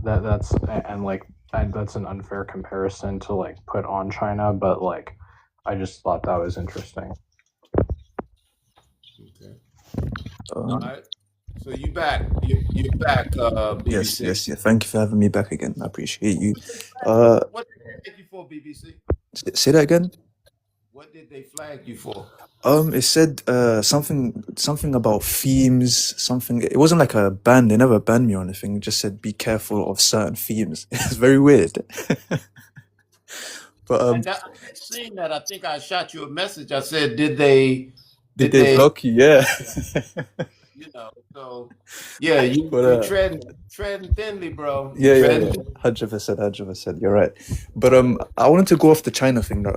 That's and like that's an unfair comparison to like put on China, but like I just thought that was interesting. Okay. All Um, right. So you back. You back, yes, BBC. yes, yeah. Thank you for having me back again. I appreciate you. What did they flag you for, BBC? Say that again. What did they flag you for? It said something about themes. Something. It wasn't like a ban. They never banned me or anything. It just said be careful of certain themes. It's very weird. But I seen that. I think I shot you a message. I said, did they did they block you? Yeah. so yeah, you But treading thinly, bro. yeah, yeah, Treading yeah. 100%, 100%. You're right. But I wanted to go off the China thing that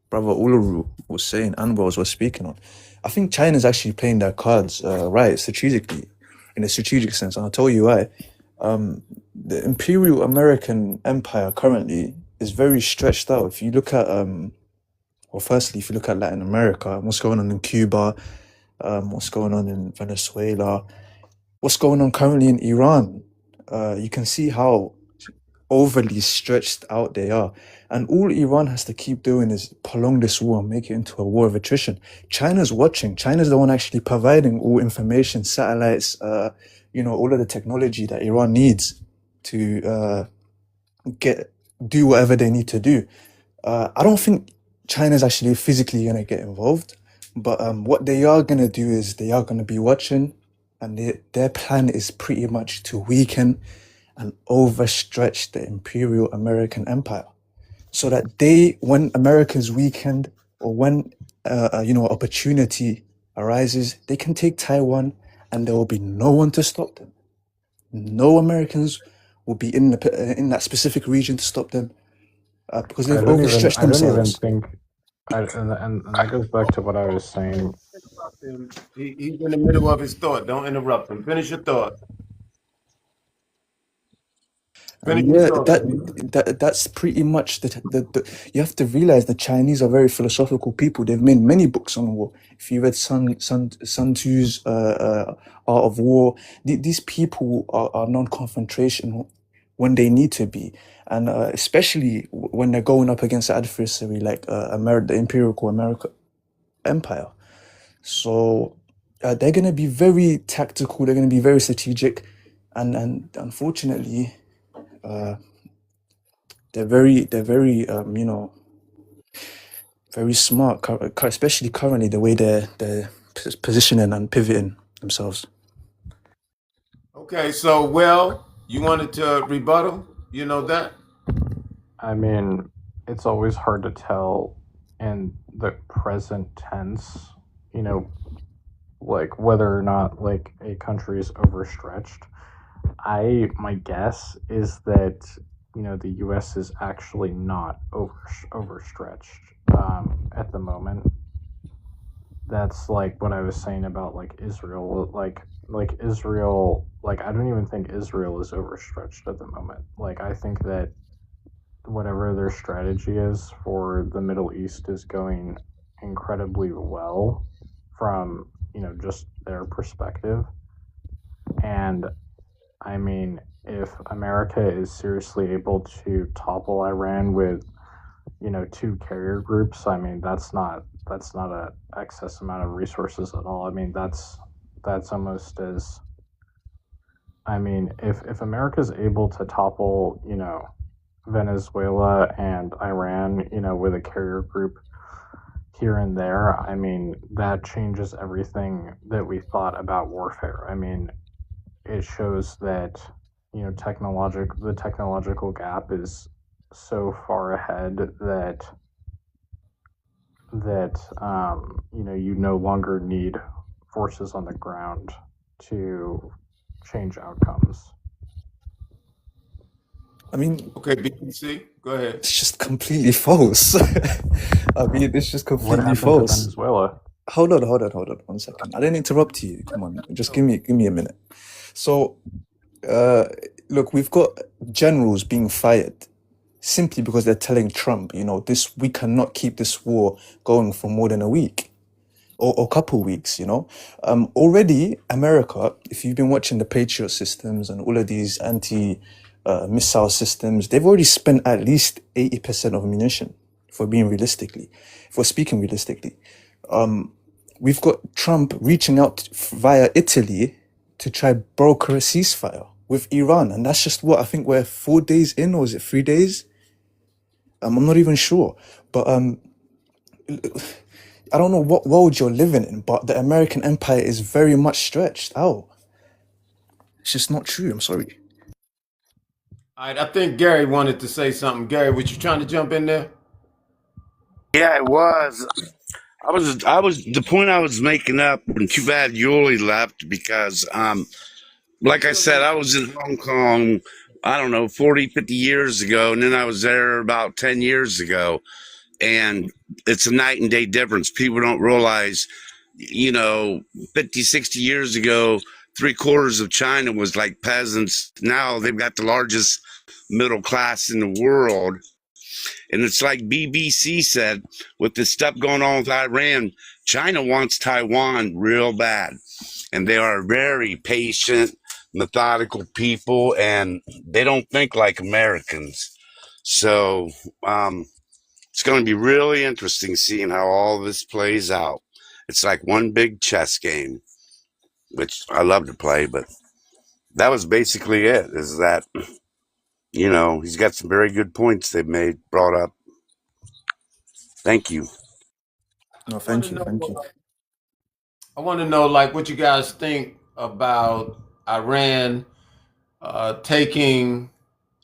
brother Uluru was saying and Wells was speaking on. I think China's actually playing their cards right strategically, in a strategic sense, and I'll tell you why. The Imperial American Empire currently is very stretched out. If you look at firstly, if you look at Latin America, what's going on in Cuba, what's going on in Venezuela, what's going on currently in Iran, you can see how overly stretched out they are. And all Iran has to keep doing is prolong this war and make it into a war of attrition. China's watching. China's the one actually providing all information, satellites, all of the technology that Iran needs to do whatever they need to do. I don't think China's actually physically going to get involved, but what they are going to do is they are going to be watching, and their plan is pretty much to weaken and overstretch the Imperial American Empire, so that when America's weakened, or when opportunity arises, they can take Taiwan, and there will be no one to stop them. No Americans will be in that specific region to stop them, because they've overstretched I don't even themselves. think. And that goes back to what I was saying. He's in the middle of his thought. Don't interrupt him. Finish your thought. Yeah, that's pretty much the you have to realize the Chinese are very philosophical people. They've made many books on war. If you read Sun Tzu's Art of War, these people are non-confrontational when they need to be, and especially when they're going up against an adversary like the Imperial American Empire. So they're going to be very tactical. They're going to be very strategic, and unfortunately, they're very very smart, especially currently the way they're positioning and pivoting themselves. Okay, so you wanted to rebuttal? You know that? I mean, it's always hard to tell in the present tense, like whether or not like a country is overstretched. My guess is that the U.S. is actually not overstretched at the moment. That's like what I was saying about like Israel, like Israel, like I don't even think Israel is overstretched at the moment. Like I think that whatever their strategy is for the Middle East is going incredibly well from just their perspective. And I mean, if America is seriously able to topple Iran with, two carrier groups, I mean, that's not a excess amount of resources at all. I mean, that's almost as, I mean, if America is able to topple, Venezuela and Iran, with a carrier group here and there, I mean, that changes everything that we thought about warfare. I mean, it shows that the technological gap is so far ahead that you no longer need forces on the ground to change outcomes. I mean, Okay, BTC, go ahead. it's just completely false. I mean, it's just What completely happened to false. Venezuela? Hold on 1 second. I didn't interrupt you. Come on, just give me a minute. So, look, we've got generals being fired simply because they're telling Trump, we cannot keep this war going for more than a week or a couple weeks. Already America, if you've been watching the Patriot systems and all of these anti-missile systems, they've already spent at least 80% of ammunition. If we're speaking realistically. We've got Trump reaching out via Italy to try broker a ceasefire with Iran. And that's just what I think we're 4 days in, or is it 3 days? I'm not even sure. But I don't know what world you're living in, but the American empire is very much stretched out. It's just not true. I'm sorry. All right, I think Gary wanted to say something. Gary, was you trying to jump in there? Yeah, it was. I was the point I was making up, and too bad Yuli left because, like I said, I was in Hong Kong, I don't know, 40, 50 years ago, and then I was there about 10 years ago. And it's a night and day difference. People don't realize, 50, 60 years ago, 3/4 of China was like peasants. Now they've got the largest middle class in the world. And it's like BBC said, with the stuff going on with Iran, China wants Taiwan real bad. And they are very patient, methodical people, and they don't think like Americans. So it's going to be really interesting seeing how all this plays out. It's like one big chess game, which I love to play, but that was basically it, is that he's got some very good points they've brought up. Thank you. No, thank you. I want to know, like, what you guys think about Iran taking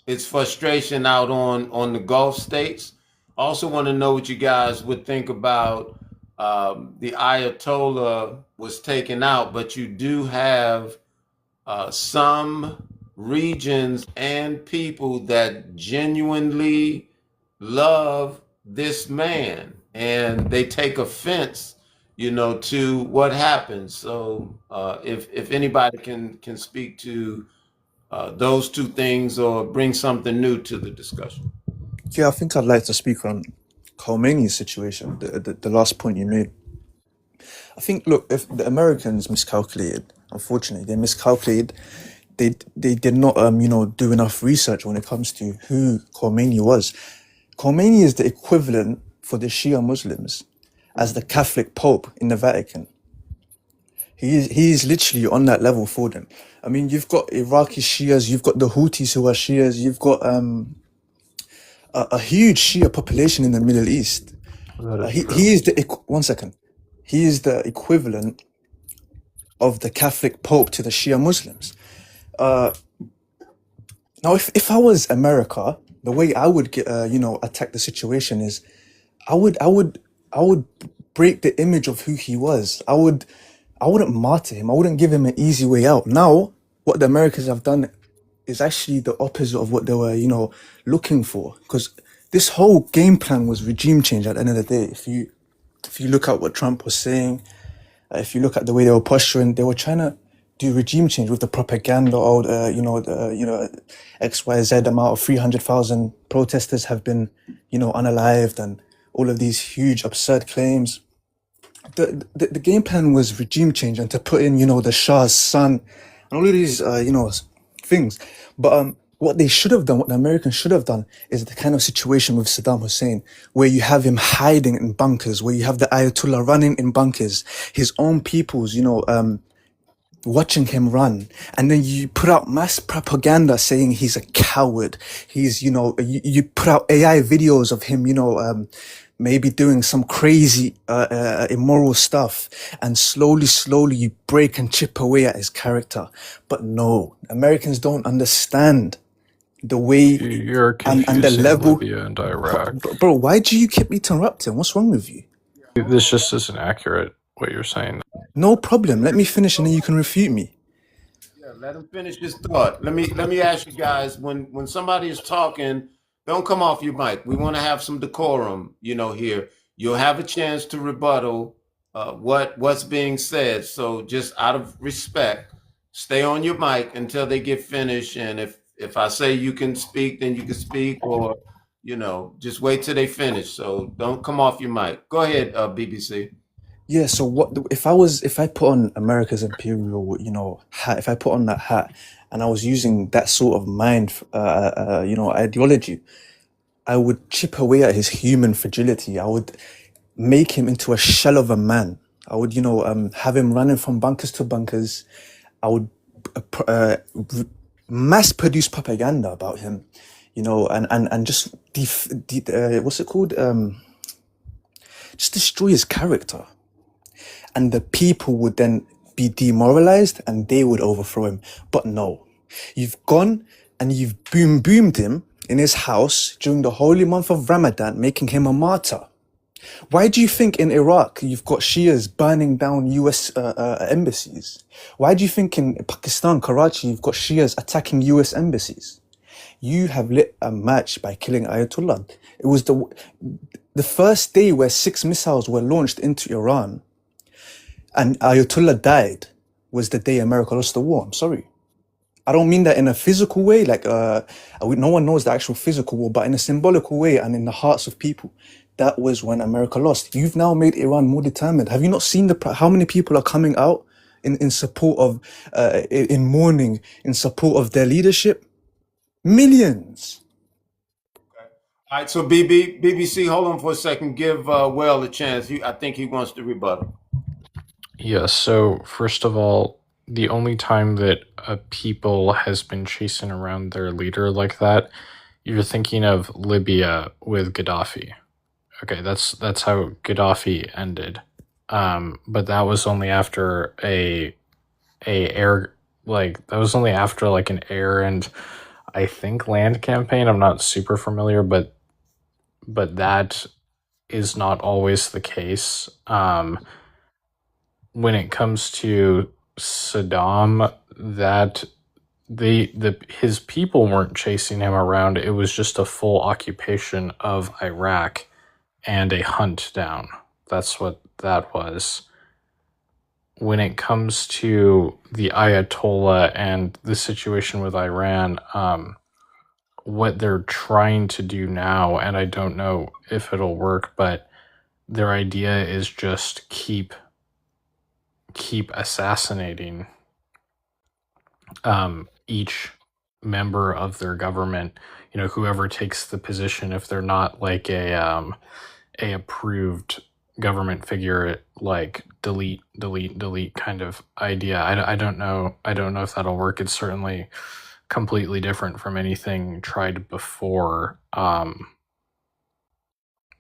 its frustration out on the Gulf states. I also want to know what you guys would think about the Ayatollah was taken out, but you do have some regions and people that genuinely love this man, and they take offense, to what happens. So if anybody can speak to those two things or bring something new to the discussion. Yeah, I think I'd like to speak on Khomeini's situation, the last point you made. I think, look, if the Americans miscalculated, unfortunately, they miscalculated. They did not, do enough research when it comes to who Khomeini was. Khomeini is the equivalent for the Shia Muslims as the Catholic Pope in the Vatican. He is literally on that level for them. I mean, you've got Iraqi Shias, you've got the Houthis who are Shias, you've got a huge Shia population in the Middle East. He is He is the equivalent of the Catholic Pope to the Shia Muslims. Now, if I was America, the way I would attack the situation is, I would break the image of who he was. I wouldn't martyr him. I wouldn't give him an easy way out. Now, what the Americans have done is actually the opposite of what they were, looking for. Because this whole game plan was regime change at the end of the day. If you look at what Trump was saying, if you look at the way they were posturing, they were trying to do regime change with the propaganda of, XYZ amount of 300,000 protesters have been, unalived, and all of these huge absurd claims. The game plan was regime change and to put in, the Shah's son and all of these, things. But what they should have done, what the Americans should have done, is the kind of situation with Saddam Hussein, where you have him hiding in bunkers, where you have the Ayatollah running in bunkers, his own peoples, watching him run, and then you put out mass propaganda saying he's a coward. He's, you put out AI videos of him, maybe doing some crazy, immoral stuff, and slowly you break and chip away at his character. But no, Americans don't understand the way You're and the confusing level. Libya and Iraq. Bro, why do you keep interrupting? What's wrong with you? This just isn't accurate, what you're saying. No problem. Let me finish and then you can refute me. Yeah, let him finish his thought. Let me ask you guys, when somebody is talking, don't come off your mic. We want to have some decorum, here. You'll have a chance to rebuttal what's being said. So just out of respect, stay on your mic until they get finished. And if I say you can speak, then you can speak, or just wait till they finish. So don't come off your mic. Go ahead, BBC. Yeah, so what if I put on America's imperial, hat, if I put on that hat and I was using that sort of mind, ideology, I would chip away at his human fragility. I would make him into a shell of a man. I would, have him running from bunkers to bunkers. I would mass produce propaganda about him, and just what's it called? Just destroy his character. And the people would then be demoralized and they would overthrow him. But no, you've gone and you've boomed him in his house during the holy month of Ramadan, making him a martyr. Why do you think in Iraq you've got Shias burning down US embassies? Why do you think in Pakistan, Karachi, you've got Shias attacking US embassies? You have lit a match by killing Ayatollah. It was the first day where 6 missiles were launched into Iran and Ayatollah died was the day America lost the war. I'm sorry. I don't mean that in a physical way, like no one knows the actual physical war, but in a symbolical way and in the hearts of people. That was when America lost. You've now made Iran more determined. Have you not seen how many people are coming out in support of, in mourning, in support of their leadership? Millions. All right, so BBC, hold on for a second. Give Well a chance. I think he wants to rebuttal. Yes, so first of all, the only time that a people has been chasing around their leader like that, you're thinking of Libya with Gaddafi. Okay, that's how Gaddafi ended. But that was only after an air and I think land campaign. I'm not super familiar, but that is not always the case. When it comes to Saddam, that his people weren't chasing him around. It was just a full occupation of Iraq and a hunt down. That's what that was. When it comes to the Ayatollah and the situation with Iran, what they're trying to do now, and I don't know if it'll work, but their idea is just keep assassinating each member of their government, whoever takes the position, if they're not like a approved government figure, like delete kind of idea. I don't know if that'll work. It's certainly completely different from anything tried before,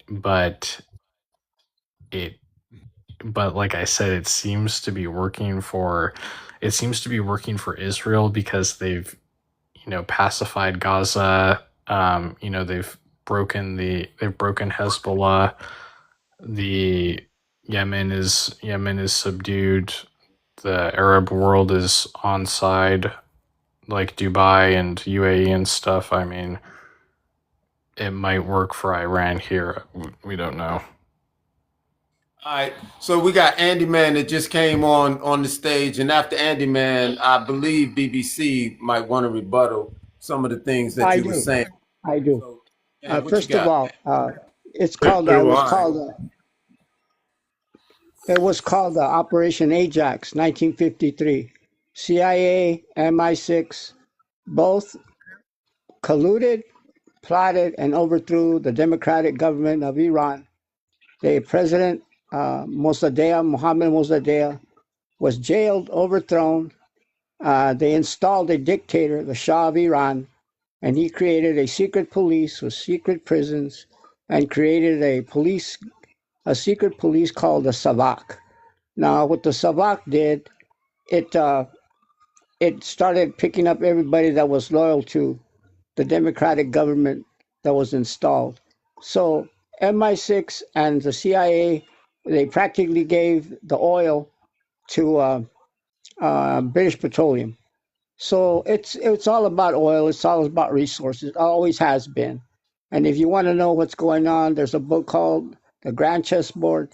but like I said, it seems to be working for Israel because they've pacified Gaza. They've broken Hezbollah. The Yemen is subdued. The Arab world is on side, like Dubai and UAE and stuff. I mean, it might work for Iran here. We don't know. All right, so we got Andy Man that just came on the stage, and after Andy Man, I believe BBC might want to rebuttal some of the things that you were saying. I do. So, yeah, what First you got? of all, it's called. It was called Operation Ajax, 1953. CIA, MI6, both colluded, plotted, and overthrew the democratic government of Iran. The president Mohammad Mossadegh, was jailed, overthrown. They installed a dictator, the Shah of Iran, and he created a secret police with secret prisons, and created a secret police called the Savak. Now, what the Savak did, it started picking up everybody that was loyal to the democratic government that was installed. So MI6 and the CIA, they practically gave the oil to British Petroleum. So it's all about oil. It's all about resources. It always has been. And if you want to know what's going on, there's a book called The Grand Chessboard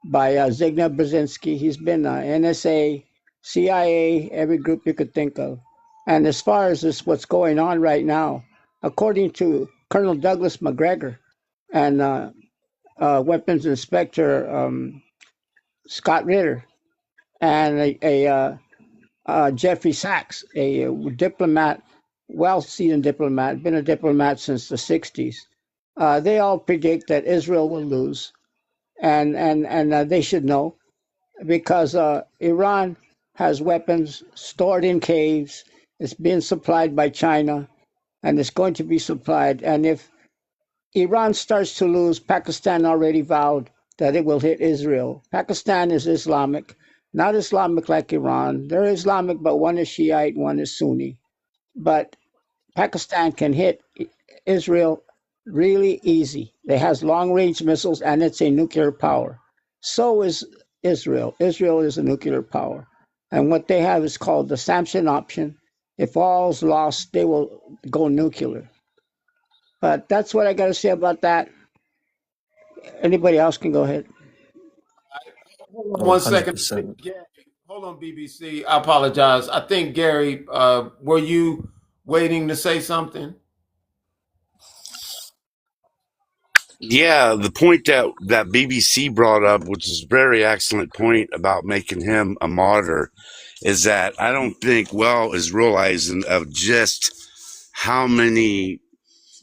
by Zygmunt Brzezinski. He's been NSA, CIA, every group you could think of. And as far as what's going on right now, according to Colonel Douglas Macgregor and Weapons Inspector Scott Ritter and Jeffrey Sachs, a diplomat, well-seasoned diplomat, been a diplomat since the 60s. They all predict that Israel will lose, and they should know, because Iran has weapons stored in caves. It's being supplied by China, and it's going to be supplied. And if Iran starts to lose, Pakistan already vowed that it will hit Israel. Pakistan is Islamic, not Islamic like Iran. They're Islamic, but one is Shiite, one is Sunni. But Pakistan can hit Israel really easy. It has long-range missiles, and it's a nuclear power. So is Israel. Israel is a nuclear power. And what they have is called the Samson option. If all's lost, they will go nuclear. But that's what I got to say about that. Anybody else can go ahead. Hold on Oh, one second. 100%. Gary, hold on, BBC. I apologize. I think, Gary, were you waiting to say something? Yeah, the point that BBC brought up, which is a very excellent point about making him a martyr, is that I don't think well is realizing of just how many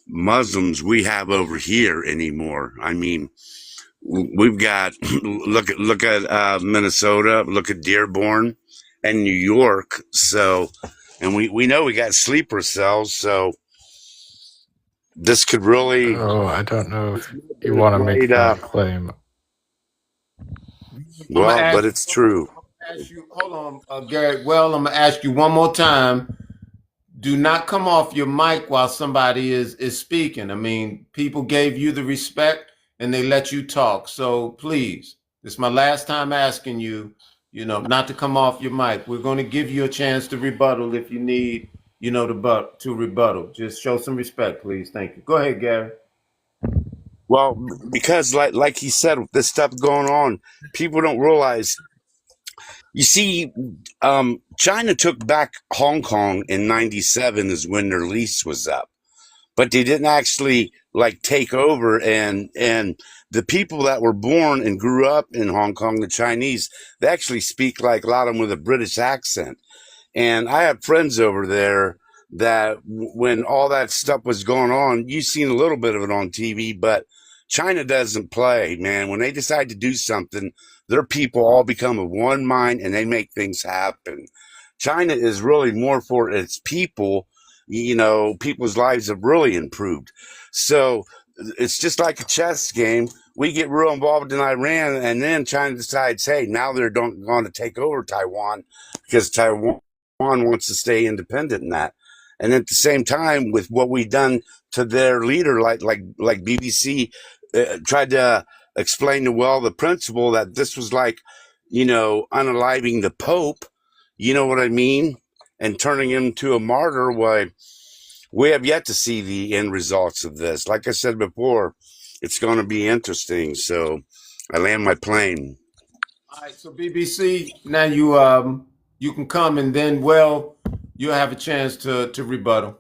Muslims we have over here anymore. I mean, we've got look at Minnesota, look at Dearborn, and New York. So, and we know we got sleeper cells. So this could really Oh, I don't know if you want to make that claim. well, but it's true. Hold on, Gary. Well, I'm gonna ask you one more time. Do not come off your mic while somebody is speaking. I mean, people gave you the respect and they let you talk. So please, this is my last time asking you, not to come off your mic. We're going to give you a chance to rebuttal if you need, to rebuttal. Just show some respect, please. Thank you. Go ahead, Gary. Well, because like he said, with this stuff going on, people don't realize. You see, China took back Hong Kong in '97 is when their lease was up, but they didn't actually like take over. And the people that were born and grew up in Hong Kong, the Chinese, they actually speak like a lot of them with a British accent. And I have friends over there that when all that stuff was going on, you've seen a little bit of it on TV, but China doesn't play, man. When they decide to do something, their people all become of one mind and they make things happen. China is really more for its people. People's lives have really improved. So it's just like a chess game. We get real involved in Iran, and then China decides, hey, now they're going to take over Taiwan because Taiwan wants to stay independent in that. And at the same time, with what we've done to their leader, like BBC tried to explain the principle that this was like, unaliving the Pope, you know what I mean? And turning him to a martyr. Why, we have yet to see the end results of this. Like I said before, it's going to be interesting. So I land my plane. All right, so BBC, now you can come, and then you'll have a chance to rebuttal.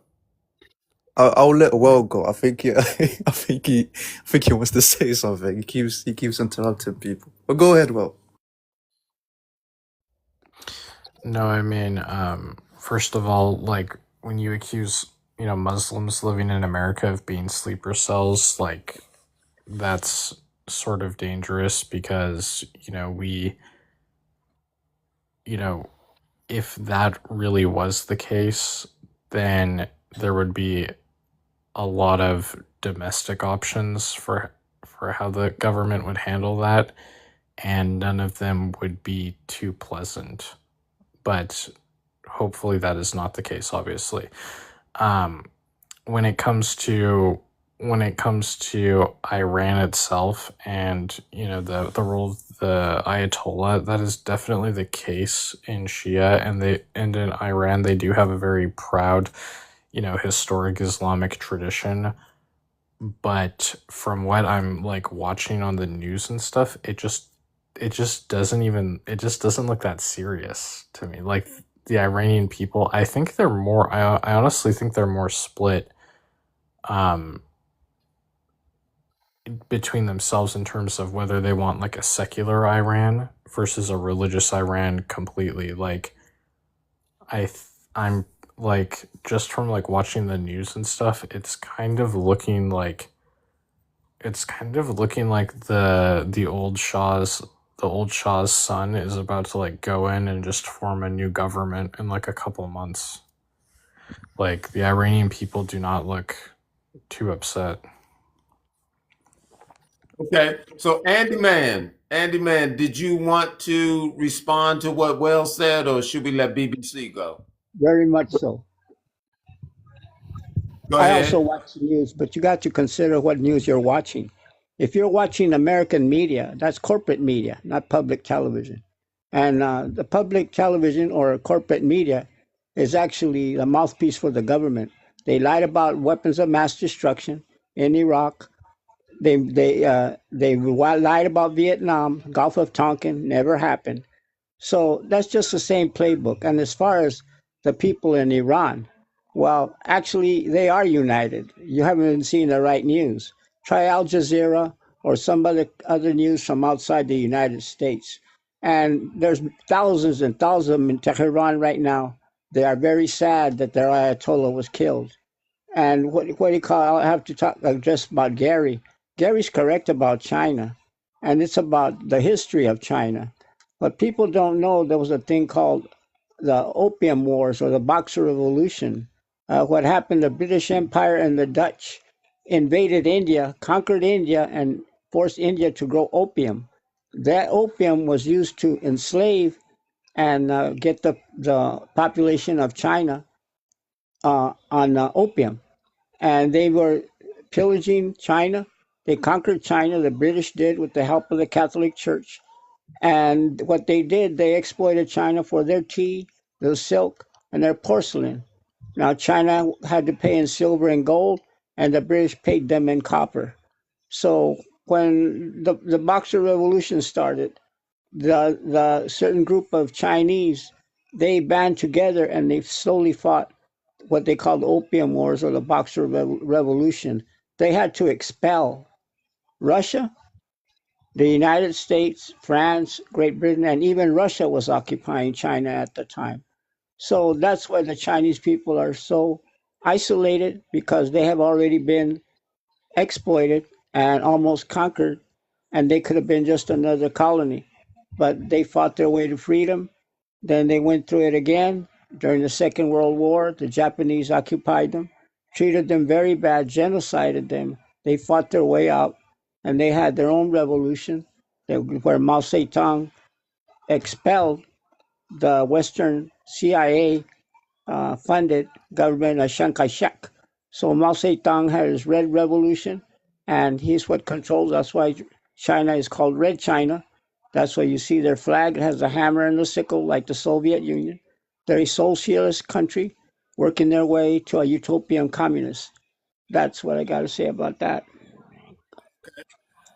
I'll let Well go. I think he wants to say something. He keeps interrupting people. But go ahead, Well. No, I mean, first of all, like when you accuse, Muslims living in America of being sleeper cells, like that's sort of dangerous because, if that really was the case, then there would be a lot of domestic options for for how the government would handle that, and none of them would be too pleasant. But hopefully that is not the case, obviously. When it comes to Iran itself, and the role of the Ayatollah, that is definitely the case in Shia, and in Iran they do have a very proud, historic Islamic tradition. But from what I'm like watching on the news and stuff, it just doesn't look that serious to me. Like, the Iranian people, I think they're more. I honestly think they're more split between themselves in terms of whether they want like a secular Iran versus a religious Iran completely. Like, I'm like, just from like watching the news and stuff, it's kind of looking like the old Shah's son is about to like go in and just form a new government in like a couple months. Like, the Iranian people do not look too upset. Okay, so Andy Man, did you want to respond to what Will said, or should we let BBC go? Very much so. Go I ahead. also watch the news, but you got to consider what news you're watching. If you're watching American media, that's corporate media, not public television. And the public television or corporate media is actually the mouthpiece for the government. They lied about weapons of mass destruction in Iraq. They lied about Vietnam, Gulf of Tonkin, never happened. So that's just the same playbook. And as far as the people in Iran, well, actually, they are united. You haven't seen the right news. Try Al Jazeera or some other news from outside the United States. And there's thousands and thousands of them in Tehran right now. They are very sad that their Ayatollah was killed. And what do you call? I have to talk just about Gary. Gary's correct about China, and it's about the history of China. But people don't know there was a thing called the Opium Wars or the Boxer Revolution. What happened? The British Empire and the Dutch invaded India, conquered India, and forced India to grow opium. That opium was used to enslave and get the population of China on opium. And they were pillaging China. They conquered China, the British did, with the help of the Catholic Church. And what they did, they exploited China for their tea, their silk, and their porcelain. Now, China had to pay in silver and gold, and the British paid them in copper. So when the Boxer Revolution started, the certain group of Chinese, they band together and they slowly fought what they called Opium Wars or the Boxer Revolution. They had to expel Russia, the United States, France, Great Britain, and even Russia was occupying China at the time. So that's why the Chinese people are so isolated, because they have already been exploited and almost conquered, and they could have been just another colony. But they fought their way to freedom. Then they went through it again. During the Second World War, the Japanese occupied them, treated them very bad, genocided them. They fought their way out, and they had their own revolution where Mao Zedong expelled the Western CIA funded government of Chiang Kai-shek. So Mao Zedong had his Red Revolution, and he's what controls. That's why China is called Red China. That's why you see their flag. It has a hammer and a sickle like the Soviet Union. They're a socialist country working their way to a utopian communist. That's what I got to say about that.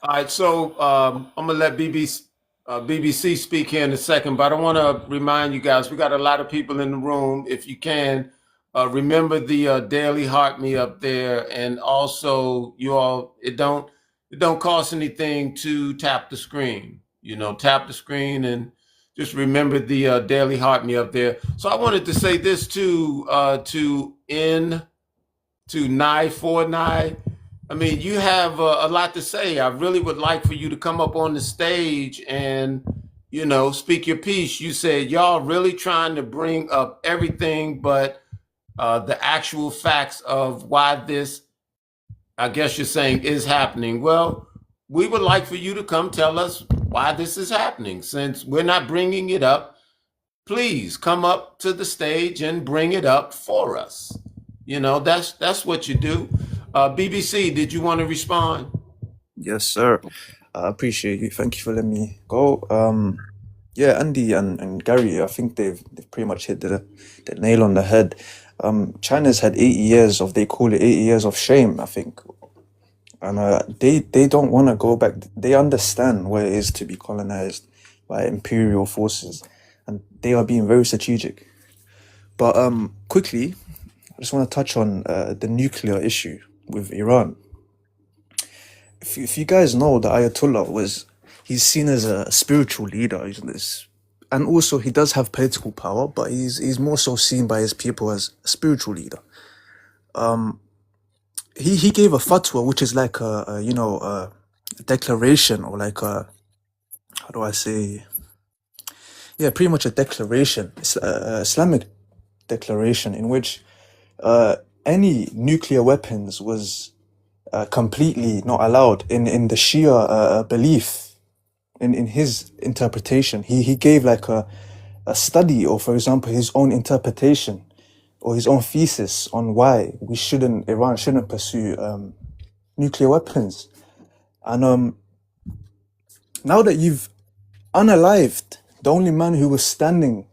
All right, so I'm gonna let BBC speak here in a second, but I want to remind you guys, we got a lot of people in the room. If you can, remember the Daily Heart Me up there, and also you all, it don't cost anything to tap the screen. Tap the screen and just remember the Daily Heart Me up there. So I wanted to say this to Nye for Nye. I mean, you have a lot to say. I really would like for you to come up on the stage and, speak your piece. You said y'all really trying to bring up everything but the actual facts of why this, I guess you're saying, is happening. Well, we would like for you to come tell us why this is happening. Since we're not bringing it up, please come up to the stage and bring it up for us. That's what you do. BBC, did you want to respond? Yes, sir. I appreciate you. Thank you for letting me go. Yeah, Andy and Gary, I think they've pretty much hit the nail on the head. China's had 80 years of, they call it 80 years of shame, I think. And they don't want to go back. They understand what it is to be colonized by imperial forces, and they are being very strategic. But quickly, I just want to touch on the nuclear issue with Iran. If you guys know, the Ayatollah he's seen as a spiritual leader. And also he does have political power, but he's more so seen by his people as a spiritual leader. He gave a fatwa, which is like a declaration, or like a, how do I say? Yeah, pretty much a declaration, Islamic declaration, in which any nuclear weapons was completely not allowed in the Shia belief. In his interpretation, he gave like a study, or for example his own interpretation or his own thesis on why Iran shouldn't pursue nuclear weapons. And now that you've unalived the only man who was standing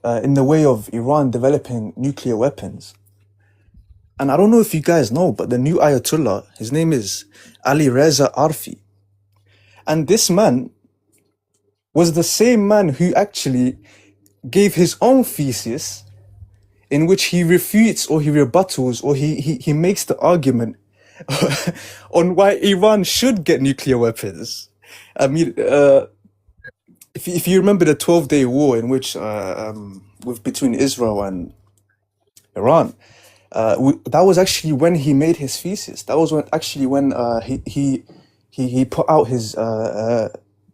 in the way of Iran developing nuclear weapons, and I don't know if you guys know, but the new Ayatollah, his name is Ali Reza Arfi, and this man was the same man who actually gave his own thesis, in which he refutes or he rebuttals or he makes the argument on why Iran should get nuclear weapons. I mean, if you remember the 12-day war in which between Israel and Iran, that was actually when he made his thesis. That was when he put out his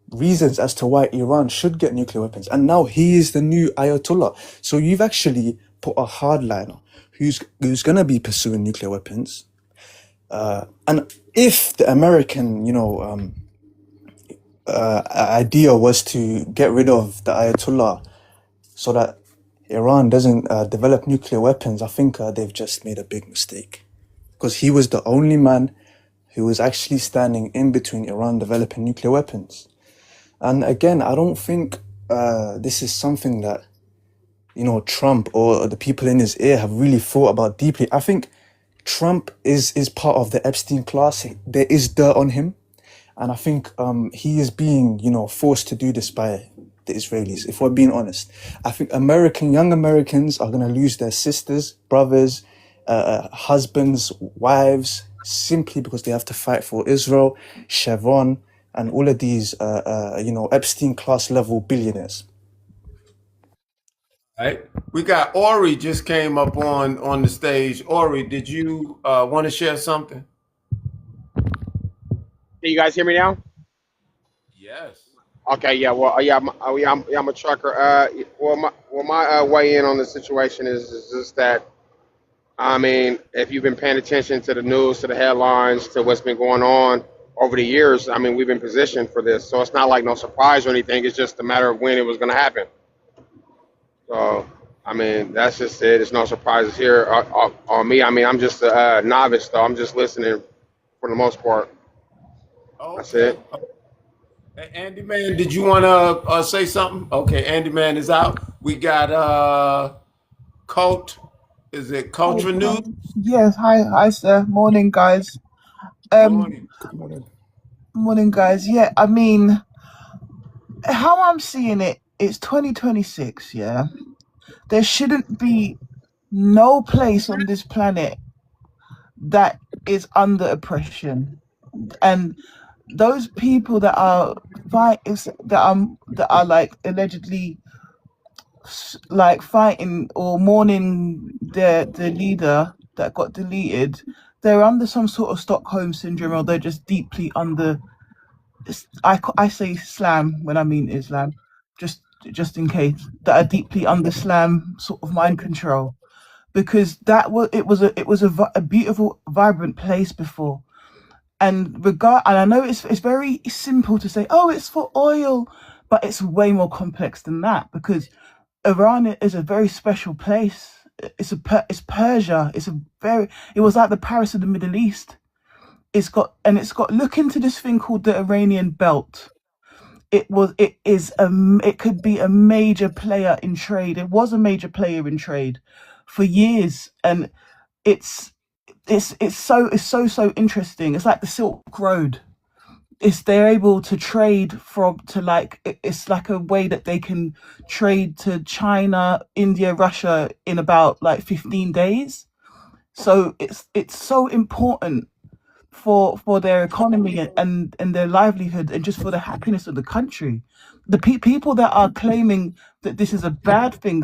reasons as to why Iran should get nuclear weapons. And now he is the new Ayatollah. So you've actually put a hardliner who's going to be pursuing nuclear weapons. And if the American, idea was to get rid of the Ayatollah so that Iran doesn't develop nuclear weapons, I think they've just made a big mistake. Because he was the only man who was actually standing in between Iran developing nuclear weapons. And again, I don't think this is something that, Trump or the people in his ear have really thought about deeply. I think Trump is part of the Epstein class. There is dirt on him. And I think he is being, forced to do this by the Israelis, if we're being honest. I think young Americans are going to lose their sisters, brothers, husbands, wives, simply because they have to fight for Israel, Chevron, and all of these, Epstein class level billionaires. All right. We got Ori just came up on the stage. Ori, did you want to share something? Can you guys hear me now? Yes. Okay, yeah. Well, I'm a trucker. My way in on the situation is just that. I mean, if you've been paying attention to the news, to the headlines, to what's been going on over the years, I mean, we've been positioned for this, so it's not like no surprise or anything. It's just a matter of when it was going to happen. So, I mean, that's just it. There's no surprises here on me. I mean, I'm just a novice, though. I'm just listening for the most part. That's it. Andy Man, did you want to say something? Okay, Andy Man is out. We got Cult. Is it Culture News? Yes. Hi, sir. Morning, guys. Morning. Morning, guys. Yeah, I mean, how I'm seeing it, it's 2026. Yeah, there shouldn't be no place on this planet that is under oppression, and those people that are like allegedly like fighting or mourning their leader that got deleted, they're under some sort of Stockholm syndrome, or they're just deeply under. I say Islam when I mean Islam, just in case, that are deeply under Islam sort of mind control, because it was a beautiful, vibrant place before. And I know it's very simple to say, oh, it's for oil, but it's way more complex than that, because Iran is a very special place. It's Persia. It was like the Paris of the Middle East. It's got look into this thing called the Iranian Belt. It could be a major player in trade. It was a major player in trade for years, and it's so interesting. It's like the Silk Road. They're able to trade it's like a way that they can trade to China, India, Russia in about like 15 days. So it's so important for their economy and their livelihood, and just for the happiness of the country. The people that are claiming that this is a bad thing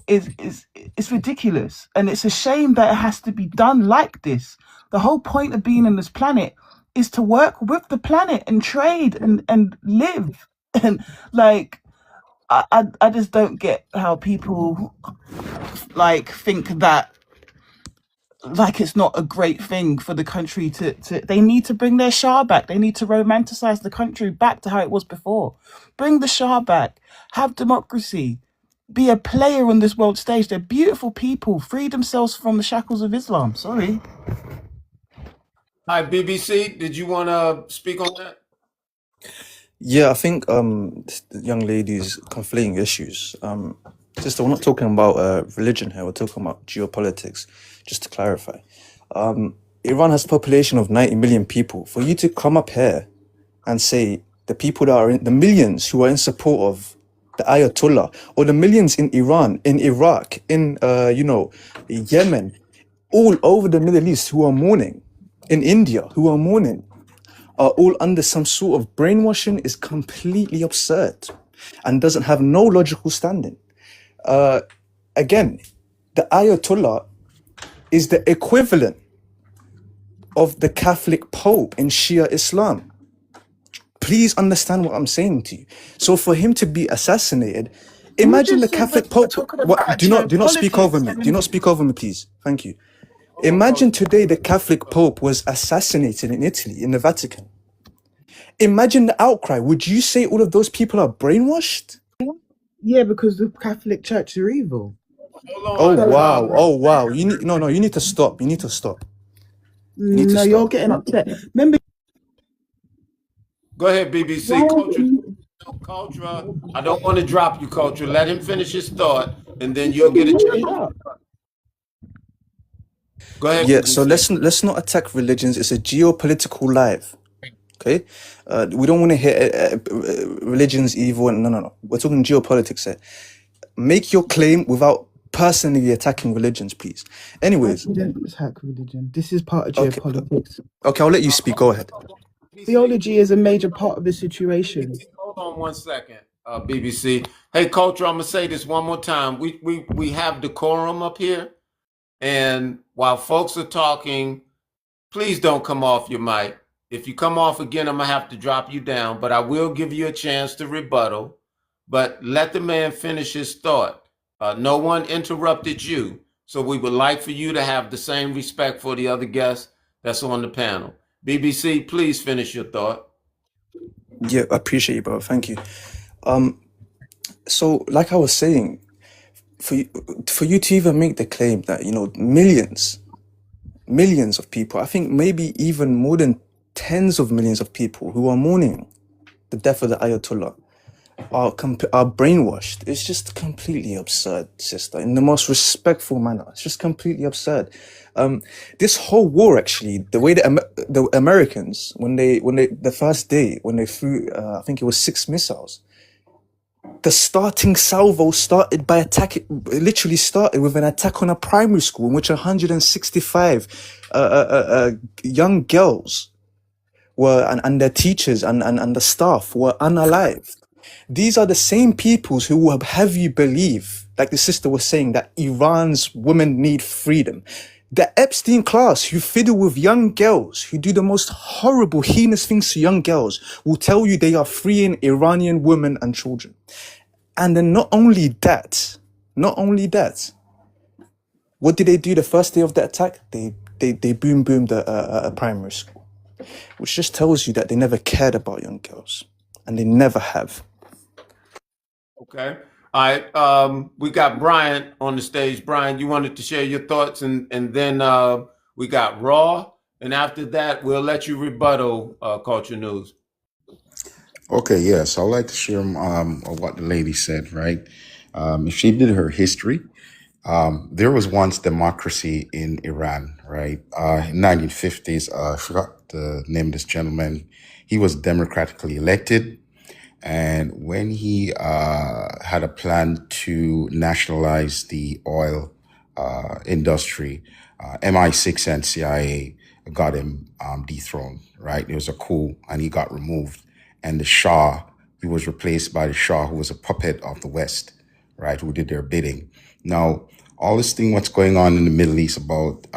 it's ridiculous, and it's a shame that it has to be done like this. The whole point of being on this planet is to work with the planet and trade and live. And like I just don't get how people like think that like it's not a great thing for the country to they need to bring their Shah back. They need to romanticize the country back to how it was before. Bring the Shah back, have democracy, be a player on this world stage. They're beautiful people, free themselves from the shackles of Islam. Sorry. Hi, BBC. Did you want to speak on that? Yeah, I think the young lady's conflating issues. Sister, we're not talking about religion here. We're talking about geopolitics. Just to clarify, Iran has a population of 90 million people. For you to come up here and say the people that are the millions who are in support of the Ayatollah, or the millions in Iran, in Iraq, in Yemen, all over the Middle East who are mourning, in India who are mourning, are all under some sort of brainwashing is completely absurd and doesn't have no logical standing. Again, the Ayatollah is the equivalent of the Catholic Pope in Shia Islam. Please understand what I'm saying to you. So for him to be assassinated, imagine the Catholic Pope. Do not speak over me. Do not speak over me, please. Thank you. Imagine today the Catholic Pope was assassinated in Italy, in the Vatican. Imagine the outcry. Would you say all of those people are brainwashed? Yeah, because the Catholic Church are evil. Oh wow. You need to stop. You need to stop. You're getting upset. Remember. Go ahead, BBC. Culture. I don't want to drop you, Culture. Let him finish his thought, and then you'll get a chance. Go ahead. Yeah. BBC. So let's not attack religions. It's a geopolitical life. Okay. We don't want to hear religion's evil. No. We're talking geopolitics here. Make your claim without personally attacking religions, please. Anyways. We don't attack religion. This is part of geopolitics. Okay, I'll let you speak. Go ahead. Theology is a major part of the situation. Hold on 1 second, BBC. Hey, Culture, I'm gonna say this one more time. We have decorum up here, and while folks are talking, please don't come off your mic. If you come off again, I'm gonna have to drop you down, but I will give you a chance to rebuttal. But let the man finish his thought. No one interrupted you, so we would like for you to have the same respect for the other guests that's on the panel. BBC, please finish your thought. Yeah, I appreciate you, bro. Thank you. So like I was saying, for you to even make the claim that, millions of people, I think maybe even more than tens of millions of people who are mourning the death of the Ayatollah are brainwashed. It's just completely absurd, sister, in the most respectful manner. It's just completely absurd. This whole war, actually, the way the Americans, when they the first day when they flew, I think it was 6 missiles. The starting salvo started with an attack on a primary school in which 165 young girls were and their teachers and the staff were unalived. These are the same peoples who will have you believe, like the sister was saying, that Iran's women need freedom. The Epstein class who fiddle with young girls, who do the most horrible, heinous things to young girls, will tell you they are freeing Iranian women and children. And then not only that, what did they do the first day of the attack? They boomed a primary school. which just tells you that they never cared about young girls, and they never have. Okay. All right. We got Brian on the stage. Brian, you wanted to share your thoughts, and then we got Raw, and after that, we'll let you rebuttal Culture News. Okay, yes, I'd like to share what the lady said, right? If she did her history, there was once democracy in Iran, right? In 1950s, I forgot the name of this gentleman. He was democratically elected. And when he had a plan to nationalize the oil industry, MI6 and CIA got him dethroned, right? There was a coup and he got removed. And the Shah, he was replaced by the Shah, who was a puppet of the West, right? Who did their bidding. Now, all this thing, what's going on in the Middle East about,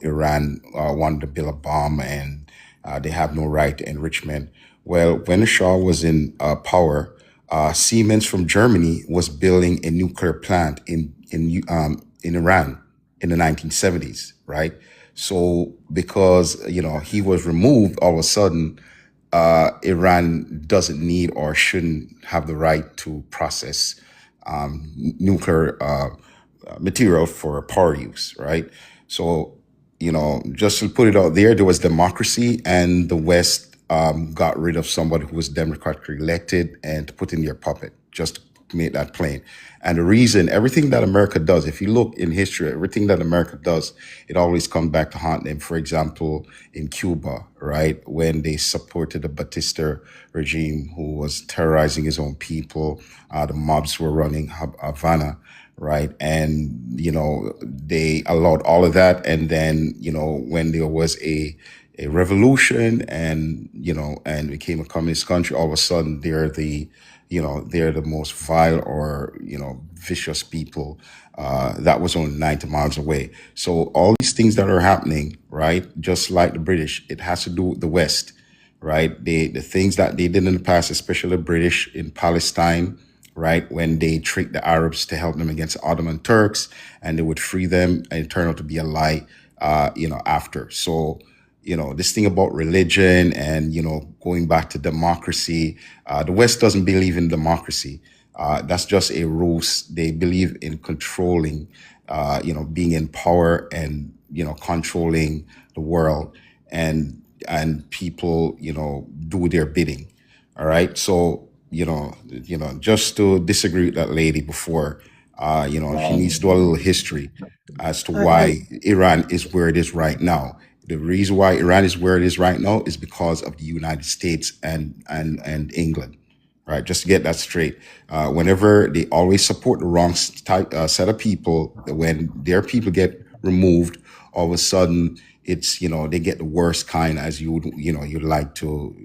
Iran wanted to build a bomb and they have no right to enrichment. Well, when the Shah was in power, Siemens from Germany was building a nuclear plant in Iran in the 1970s, right? So because he was removed, all of a sudden, Iran doesn't need or shouldn't have the right to process nuclear material for power use, right? So, just to put it out there was democracy, and the West got rid of somebody who was democratically elected and to put in their puppet, just to make that plain. And the reason, everything that America does, if you look in history, everything that America does, it always comes back to haunt them. For example, in Cuba, right, when they supported the Batista regime, who was terrorizing his own people, the mobs were running Havana, right? And, they allowed all of that. And then, when there was a revolution and, and became a communist country, all of a sudden they're the most vile or, vicious people. That was only 90 miles away. So all these things that are happening, right? Just like the British, it has to do with the West, right? The things that they did in the past, especially the British in Palestine, right? When they tricked the Arabs to help them against the Ottoman Turks, and they would free them, and it turned out to be a lie, after. So, this thing about religion and, going back to democracy, the West doesn't believe in democracy. That's just a ruse. They believe in controlling, being in power and, controlling the world, and people, do their bidding. All right. So, just to disagree with that lady before, she needs to do a little history as to why Iran is where it is right now. The reason why Iran is where it is right now is because of the United States and England, right? Just to get that straight. Whenever they always support the wrong set of people, when their people get removed, all of a sudden it's, they get the worst kind, as you'd like to,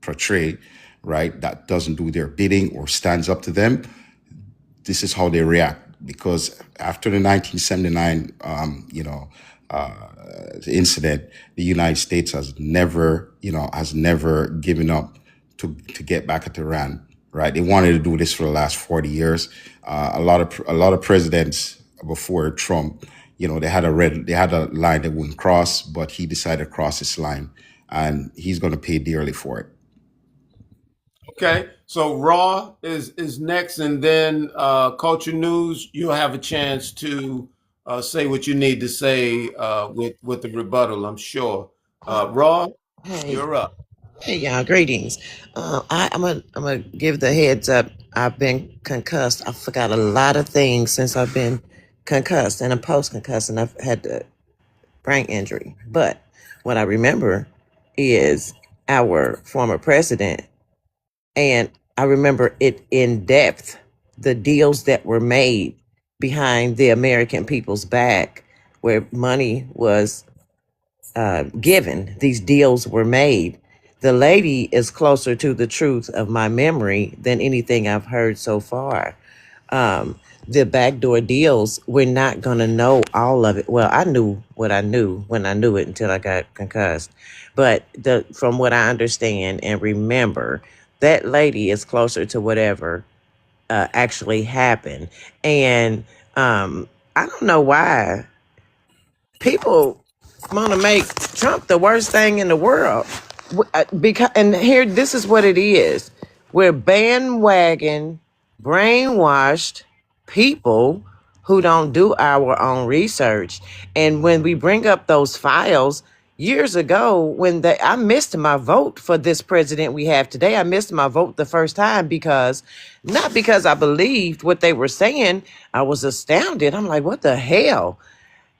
portray, right? That doesn't do their bidding or stands up to them. This is how they react, because after the 1979, incident, the United States has never given up to get back at Iran. Right? They wanted to do this for the last 40 years. A lot of presidents before Trump, they had a line they wouldn't cross, but he decided to cross this line, and he's going to pay dearly for it. Okay, so Raw is next, and then Culture News. You'll have a chance to say what you need to say with the rebuttal, I'm sure. Raw, Hey, you're up. hey, y'all. Greetings. I'm gonna give the heads up. I've been concussed. I forgot a lot of things since I've been concussed and a post concussed, and I've had the brain injury. But what I remember is our former president, and I remember it in depth. The deals that were made behind the American people's back, where money was given, these deals were made. The lady is closer to the truth of my memory than anything I've heard so far. The backdoor deals, we're not going to know all of it. Well, I knew what I knew when I knew it until I got concussed. But from what I understand and remember, that lady is closer to whatever actually happened. And I don't know why people want to make Trump the worst thing in the world. Because, and here, this is what it is. We're bandwagon, brainwashed people who don't do our own research. And when we bring up those files years ago, I missed my vote for this president we have today. I missed my vote the first time not because I believed what they were saying. I was astounded. I'm like, what the hell?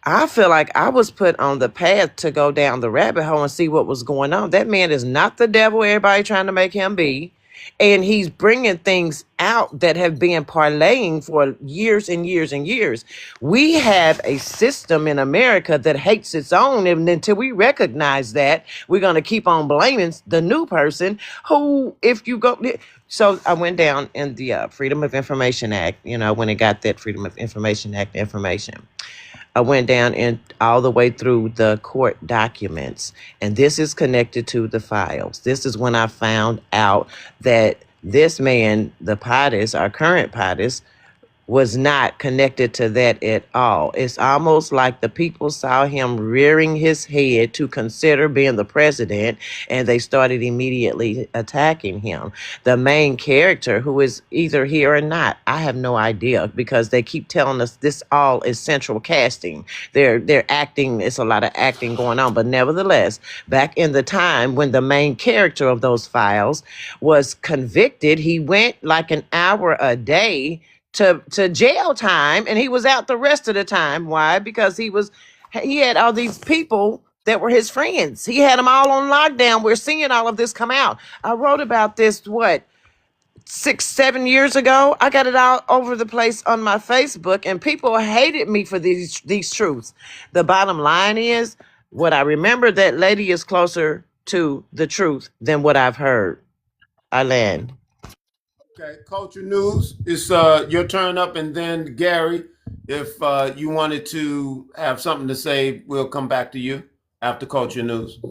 I feel like I was put on the path to go down the rabbit hole and see what was going on. That man is not the devil everybody trying to make him be. And he's bringing things out that have been parlaying for years and years and years. We have a system in America that hates its own. And until we recognize that, we're going to keep on blaming the new person who, if you go... So I went down in the Freedom of Information Act, when it got that Freedom of Information Act information. I went down and all the way through the court documents, and this is connected to the files. This is when I found out that this man, the POTUS, our current POTUS, was not connected to that at all. It's almost like the people saw him rearing his head to consider being the president, and they started immediately attacking him. The main character, who is either here or not, I have no idea, because they keep telling us this all is central casting. They're acting, it's a lot of acting going on, but nevertheless, back in the time when the main character of those files was convicted, he went like an hour a day to jail time, and he was out the rest of the time. Why? Because he had all these people that were his friends. He had them all on lockdown. We're seeing all of this come out. I wrote about this 6-7 years ago. I got it all over the place on my Facebook, and people hated me for these truths. The bottom line is, what I remember, that lady is closer to the truth than what I've heard. I land. Okay, Culture News, it's your turn up, and then Gary, if you wanted to have something to say, we'll come back to you after Culture News.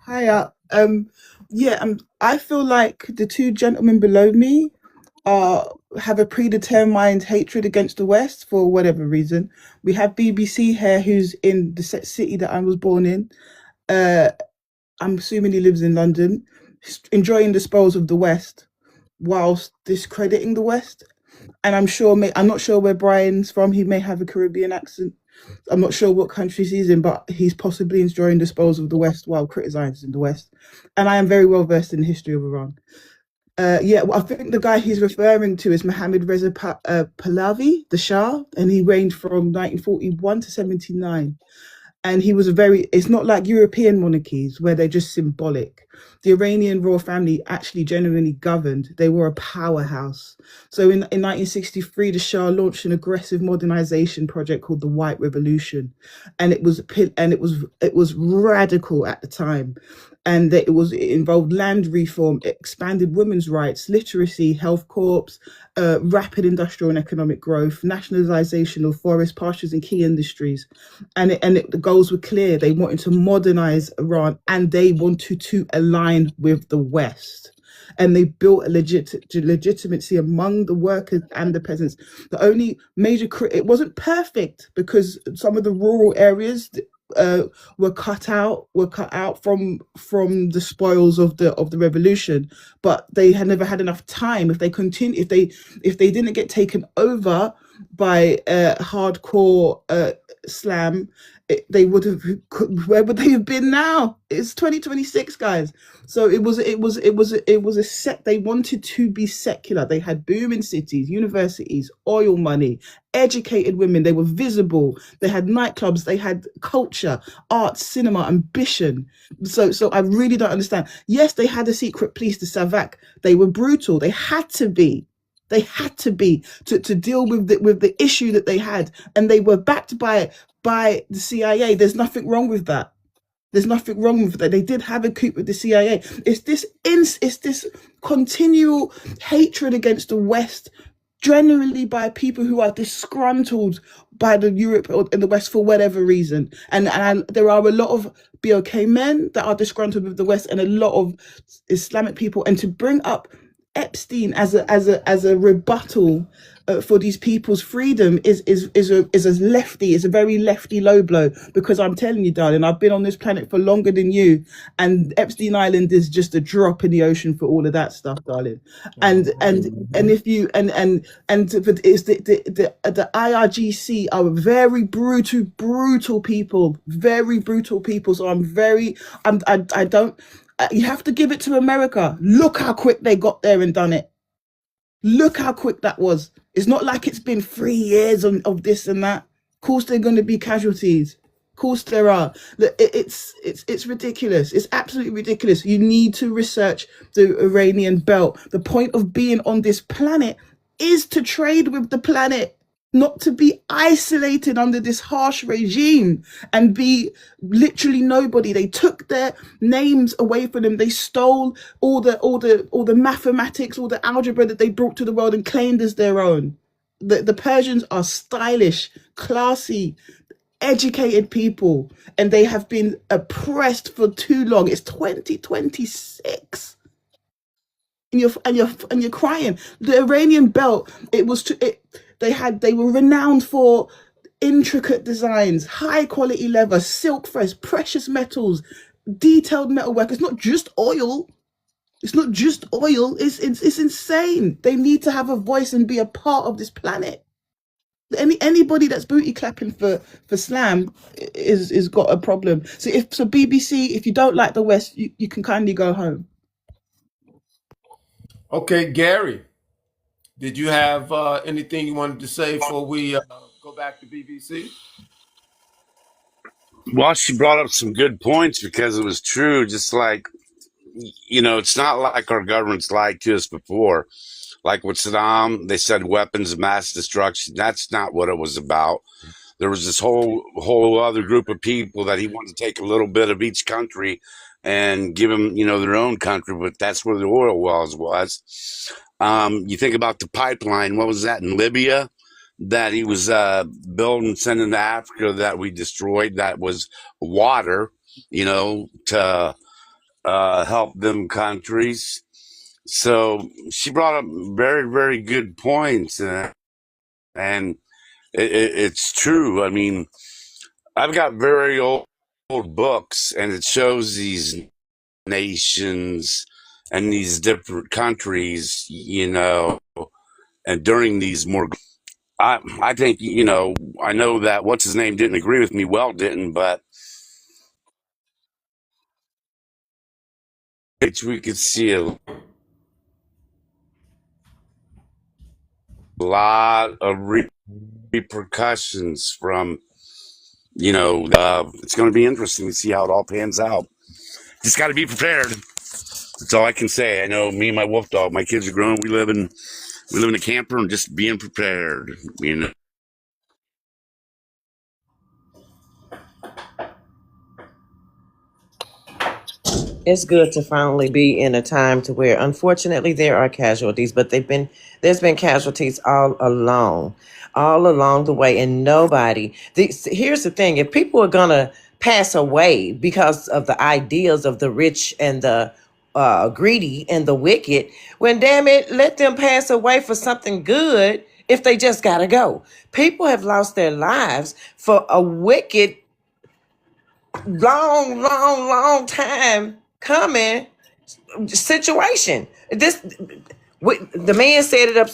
Hiya. I feel like the two gentlemen below me have a predetermined hatred against the West for whatever reason. We have BBC here, who's in the city that I was born in. I'm assuming he lives in London, enjoying the spoils of the West whilst discrediting the West. And I'm not sure where Brian's from. He may have a Caribbean accent. I'm not sure what countries he's in, but he's possibly enjoying the spoils of the West while criticizing the West. And I am very well versed in the history of Iran. I think the guy he's referring to is Mohammad Reza Pahlavi, the Shah, and he reigned from 1941 to 79. And he was it's not like European monarchies where they're just symbolic. The Iranian royal family actually genuinely governed. They were a powerhouse. So in 1963, the Shah launched an aggressive modernization project called the White Revolution. And it was radical at the time. And it involved land reform, expanded women's rights, literacy, health corps, rapid industrial and economic growth, nationalization of forests, pastures, and key industries. And the goals were clear. They wanted to modernize Iran, and they wanted to align with the West. And they built a legitimacy among the workers and the peasants. The only major it wasn't perfect, because some of the rural areas were cut out from the spoils of the revolution, but they had never had enough time. If they didn't get taken over by hardcore Islam, they would have. Where would they have been now? It's 2026, guys. So it was a set. They wanted to be secular. They had booming cities, universities, oil money, educated women. They were visible. They had nightclubs. They had culture, art, cinema, ambition. So I really don't understand. Yes, they had a secret police, the Savak. They were brutal. They had to be. They had to be to deal with the issue that they had, and they were backed by the CIA. There's nothing wrong with that. There's nothing wrong with that. They did have a coup with the CIA. It's this continual hatred against the West, generally by people who are disgruntled by the Europe and the West for whatever reason. And there are a lot of BOK men that are disgruntled with the West, and a lot of Islamic people. And to bring up Epstein as a rebuttal for these people's freedom is a lefty, is a very lefty low blow. Because I'm telling you, darling, I've been on this planet for longer than you, and Epstein Island is just a drop in the ocean for all of that stuff, darling. And if you it's the IRGC are very brutal people, very brutal people. So I don't. You have to give it to America. Look how quick they got there and done it. Look how quick that was. It's not like it's been 3 years of this and that. Of course, there are going to be casualties. Of course, there are. It's ridiculous. It's absolutely ridiculous. You need to research the Iranian belt. The point of being on this planet is to trade with the planet, not to be isolated under this harsh regime and be literally nobody. They took their names away from them. They stole all the mathematics, all the algebra that they brought to the world and claimed as their own. The Persians are stylish, classy, educated people, and they have been oppressed for too long. It's 2026. And you're crying. The Iranian belt, they were renowned for intricate designs, high quality leather, silk threads, precious metals, detailed metalwork. It's not just oil. It's not just oil. It's insane. They need to have a voice and be a part of this planet. Anybody that's booty clapping for Slam is got a problem. So BBC, if you don't like the West, you can kindly go home. Okay, Gary, did you have anything you wanted to say before we go back to BBC? Well, she brought up some good points because it was true. Just like, it's not like our government's lied to us before. Like with Saddam, they said weapons of mass destruction. That's not what it was about. There was this whole other group of people that he wanted to take a little bit of each country and give them, their own country. But that's where the oil wells was. You think about the pipeline. What was that in Libya that he was building, sending to Africa that we destroyed? That was water, to help them countries. So she brought up very, very good points, and it's true. I mean, I've got very old books, and it shows these nations and these different countries, and during these more, I think, I know that what's his name didn't agree with me. Well, didn't, but we could see a lot of repercussions from, it's going to be interesting to see how it all pans out. Just got to be prepared. That's all I can say. I know me and my wolf dog, my kids are grown. We live in a camper and just being prepared, It's good to finally be in a time to where, unfortunately, there are casualties, but there's been casualties all along the way, and here's the thing: if people are gonna pass away because of the ideals of the rich and the greedy and the wicked, when damn it, let them pass away for something good. If they just gotta go, people have lost their lives for a wicked, long time coming situation. The man said it up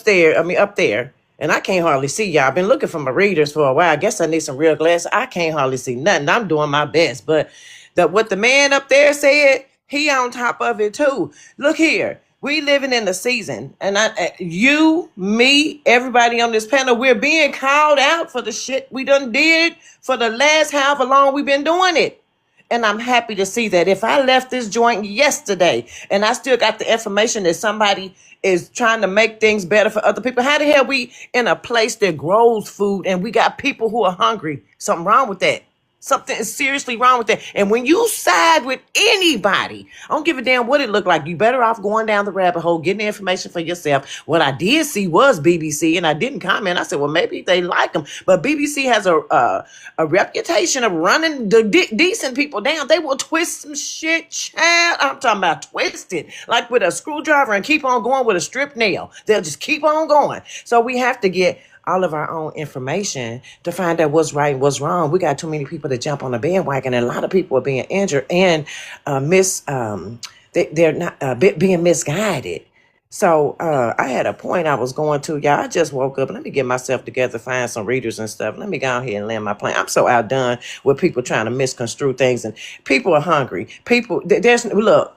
there, and I can't hardly see y'all. I've been looking for my readers for a while. I guess I need some real glasses. I can't hardly see nothing. I'm doing my best, but what the man up there said, he on top of it too. Look here, we living in the season, and you, me, everybody on this panel, we're being called out for the shit we done did for the last however long we've been doing it. And I'm happy to see that. If I left this joint yesterday and I still got the information that somebody is trying to make things better for other people, how the hell we in a place that grows food and we got people who are hungry? Something wrong with that. Something is seriously wrong with that. And when you side with anybody, I don't give a damn what it looked like. You better off going down the rabbit hole, getting the information for yourself. What I did see was BBC, and I didn't comment. I said, well, maybe they like them. But BBC has a reputation of running the decent people down. They will twist some shit, child. I'm talking about twisted, like with a screwdriver, and keep on going with a strip nail. They'll just keep on going. So we have to get all of our own information to find out what's right and what's wrong. We got too many people to jump on the bandwagon, and a lot of people are being injured and they're not being misguided. So I had a point I was going to, y'all. I just woke up. Let me get myself together, find some readers and stuff. Let me go out here and land my plane. I'm so outdone with people trying to misconstrue things, and people are hungry. People, look.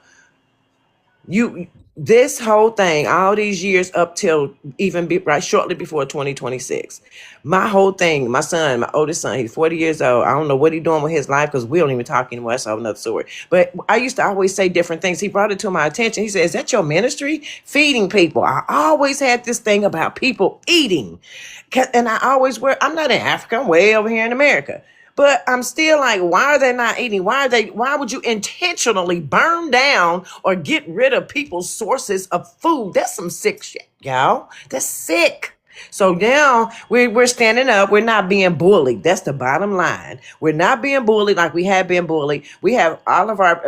This whole thing, all these years up till right shortly before 2026, my whole thing, my son, my oldest son, he's 40 years old. I don't know what he's doing with his life because we don't even talk anymore. That's another story. But I used to always say different things. He brought it to my attention. He said, is that your ministry? Feeding people. I always had this thing about people eating. And I'm not in Africa, I'm way over here in America. But I'm still like, why are they not eating? Why would you intentionally burn down or get rid of people's sources of food? That's some sick shit, y'all. That's sick. So now we're standing up. We're not being bullied. That's the bottom line. We're not being bullied like we have been bullied. We have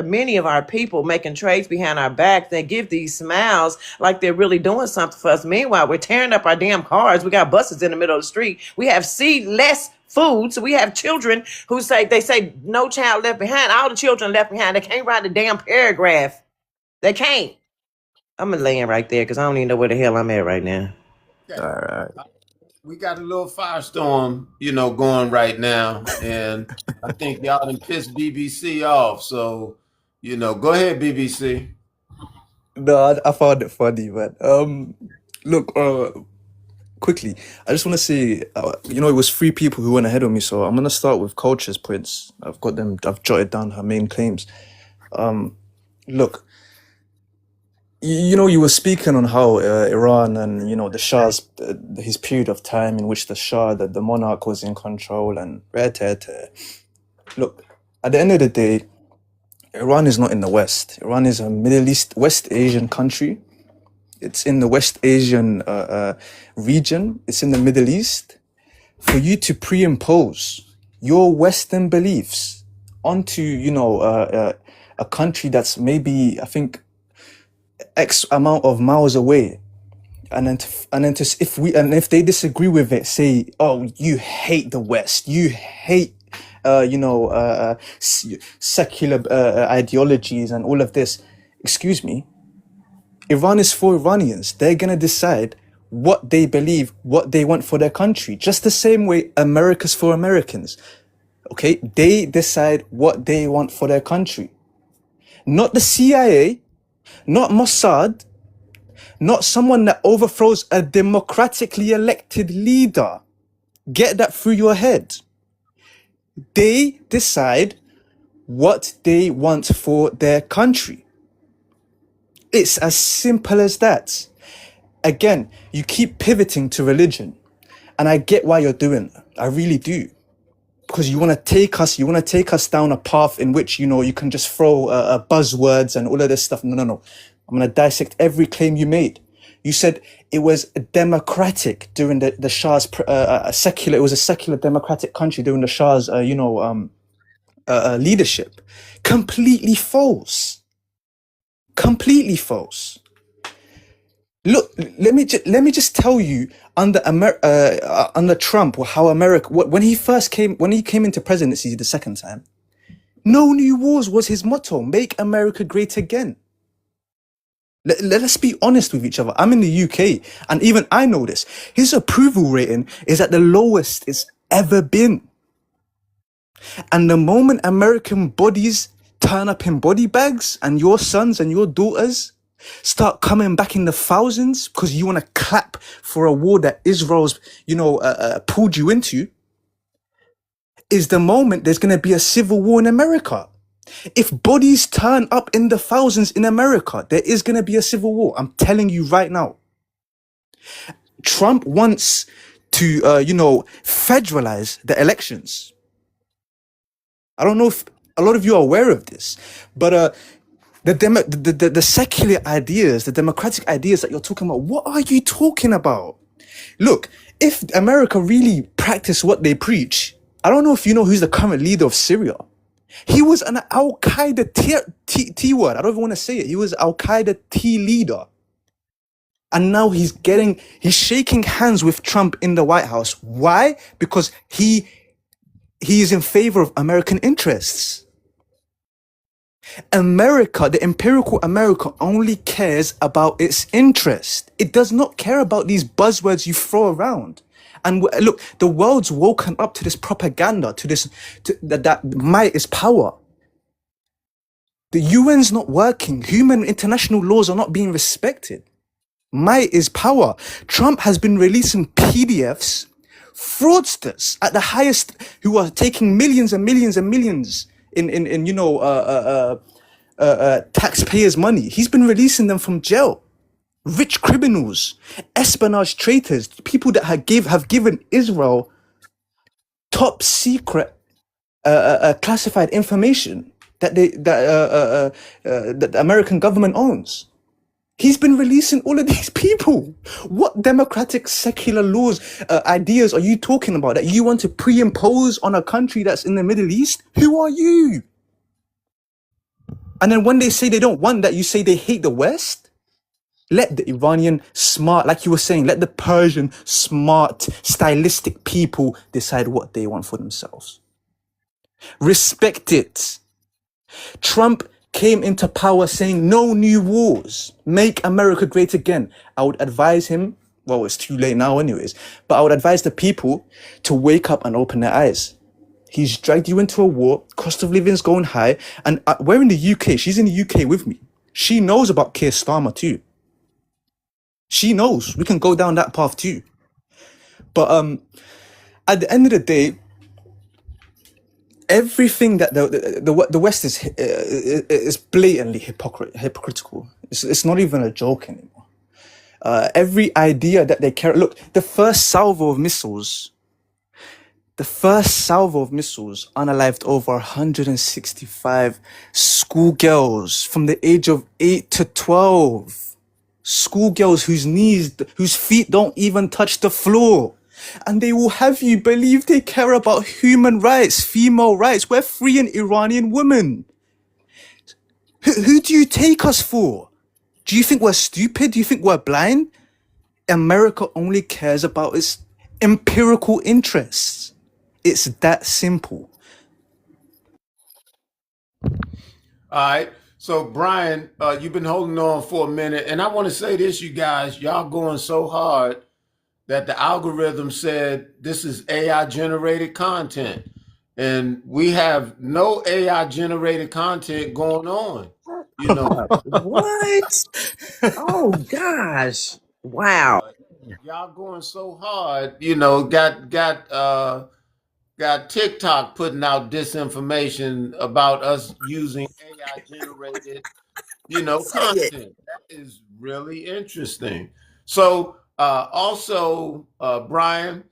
many of our people making trades behind our back. They give these smiles like they're really doing something for us. Meanwhile, we're tearing up our damn cars. We got buses in the middle of the street. We have less food. So we have children who say no child left behind. All the children left behind. They can't write a damn paragraph. They can't. I'm gonna land right there because I don't even know where the hell I'm at right now. All right. We got a little firestorm, going right now, and I think y'all done pissed BBC off. So, go ahead, BBC. No, I found it funny, man. Look, quickly, I just want to say, it was 3 people who went ahead of me, so I'm gonna start with Culture's points. I've jotted down her main claims. Look, you were speaking on how Iran and the Shah's his period of time in which the monarch was in control and look, at the end of the day, Iran is not in the West. Iran is a West Asian country. It's in the West Asian region. It's in the Middle East. For you to pre-impose your Western beliefs onto a country that's maybe, I think, X amount of miles away, and then if they disagree with it, say, oh, you hate the West, you hate secular ideologies and all of this. Excuse me, Iran is for Iranians. They're gonna decide what they believe, what they want for their country, just the same way America's for Americans. Okay, they decide what they want for their country, not the CIA. Not Mossad, not someone that overthrows a democratically elected leader. Get that through your head. They decide what they want for their country. It's as simple as that. Again, you keep pivoting to religion, and I get why you're doing that. I really do. Because you want to take us down a path in which, you can just throw buzzwords and all of this stuff. No. I'm going to dissect every claim you made. You said it was democratic during the Shah's secular. It was a secular democratic country during the Shah's, leadership. Completely false. Completely false. Look, let me just tell you under Trump how America when he came into presidency the second time, no new wars was his motto. Make America great again. Let us be honest with each other. I'm in the UK, and even I know this. His approval rating is at the lowest it's ever been. And the moment American bodies turn up in body bags, and your sons and your daughters start coming back in the thousands because you want to clap for a war that Israel's, pulled you into, is the moment there's going to be a civil war in America. If bodies turn up in the thousands in America, there is going to be a civil war. I'm telling you right now. Trump wants to, federalize the elections. I don't know if a lot of you are aware of this, but the secular ideas, the democratic ideas that you're talking about, what are you talking about? Look, if America really practiced what they preach, I don't know if you know who's the current leader of Syria. He was an Al Qaeda T word. I don't even want to say it. He was Al Qaeda T leader. And now he's shaking hands with Trump in the White House. Why? Because he is in favor of American interests. America, the empirical America, only cares about its interest. It does not care about these buzzwords you throw around. And look, the world's woken up to this propaganda, that might is power. The UN's not working. Human international laws are not being respected. Might is power. Trump has been releasing PDFs, fraudsters at the highest, who are taking millions and millions and millions in taxpayers' money. He's been releasing them from jail. Rich criminals, espionage traitors, people that have given Israel top secret classified information that the American government owns. He's been releasing all of these people. What democratic secular laws, ideas are you talking about that you want to pre-impose on a country that's in the Middle East? Who are you? And then when they say they don't want that, you say they hate the West? Let the Iranian smart, like you were saying, let the Persian smart, stylistic people decide what they want for themselves. Respect it. Trump came into power saying no new wars, make America great again. I would advise him, well, it's too late now anyways, but I would advise the people to wake up and open their eyes. He's dragged you into a war, cost of living is going high, and we're in the UK, she's in the UK with me. She knows about Keir Starmer too. She knows, we can go down that path too. But at the end of the day, everything that the West is blatantly hypocritical. It's not even a joke anymore. Every idea that they carry. Look, the first salvo of missiles unalived over 165 schoolgirls from the age of 8 to 12. Schoolgirls whose feet don't even touch the floor. And they will have you believe they care about human rights, female rights. We're free and Iranian women. Who do you take us for? Do you think we're stupid? Do you think we're blind? America only cares about its empirical interests. It's that simple. All right. So, Brian, you've been holding on for a minute. And I want to say this, you guys, y'all going so hard that the algorithm said this is AI generated content. And we have no AI generated content going on. You know, What? Oh gosh! Wow. y'all going so hard, got TikTok putting out disinformation about us using AI generated, Say it. content. That is really interesting. So, also, Brian,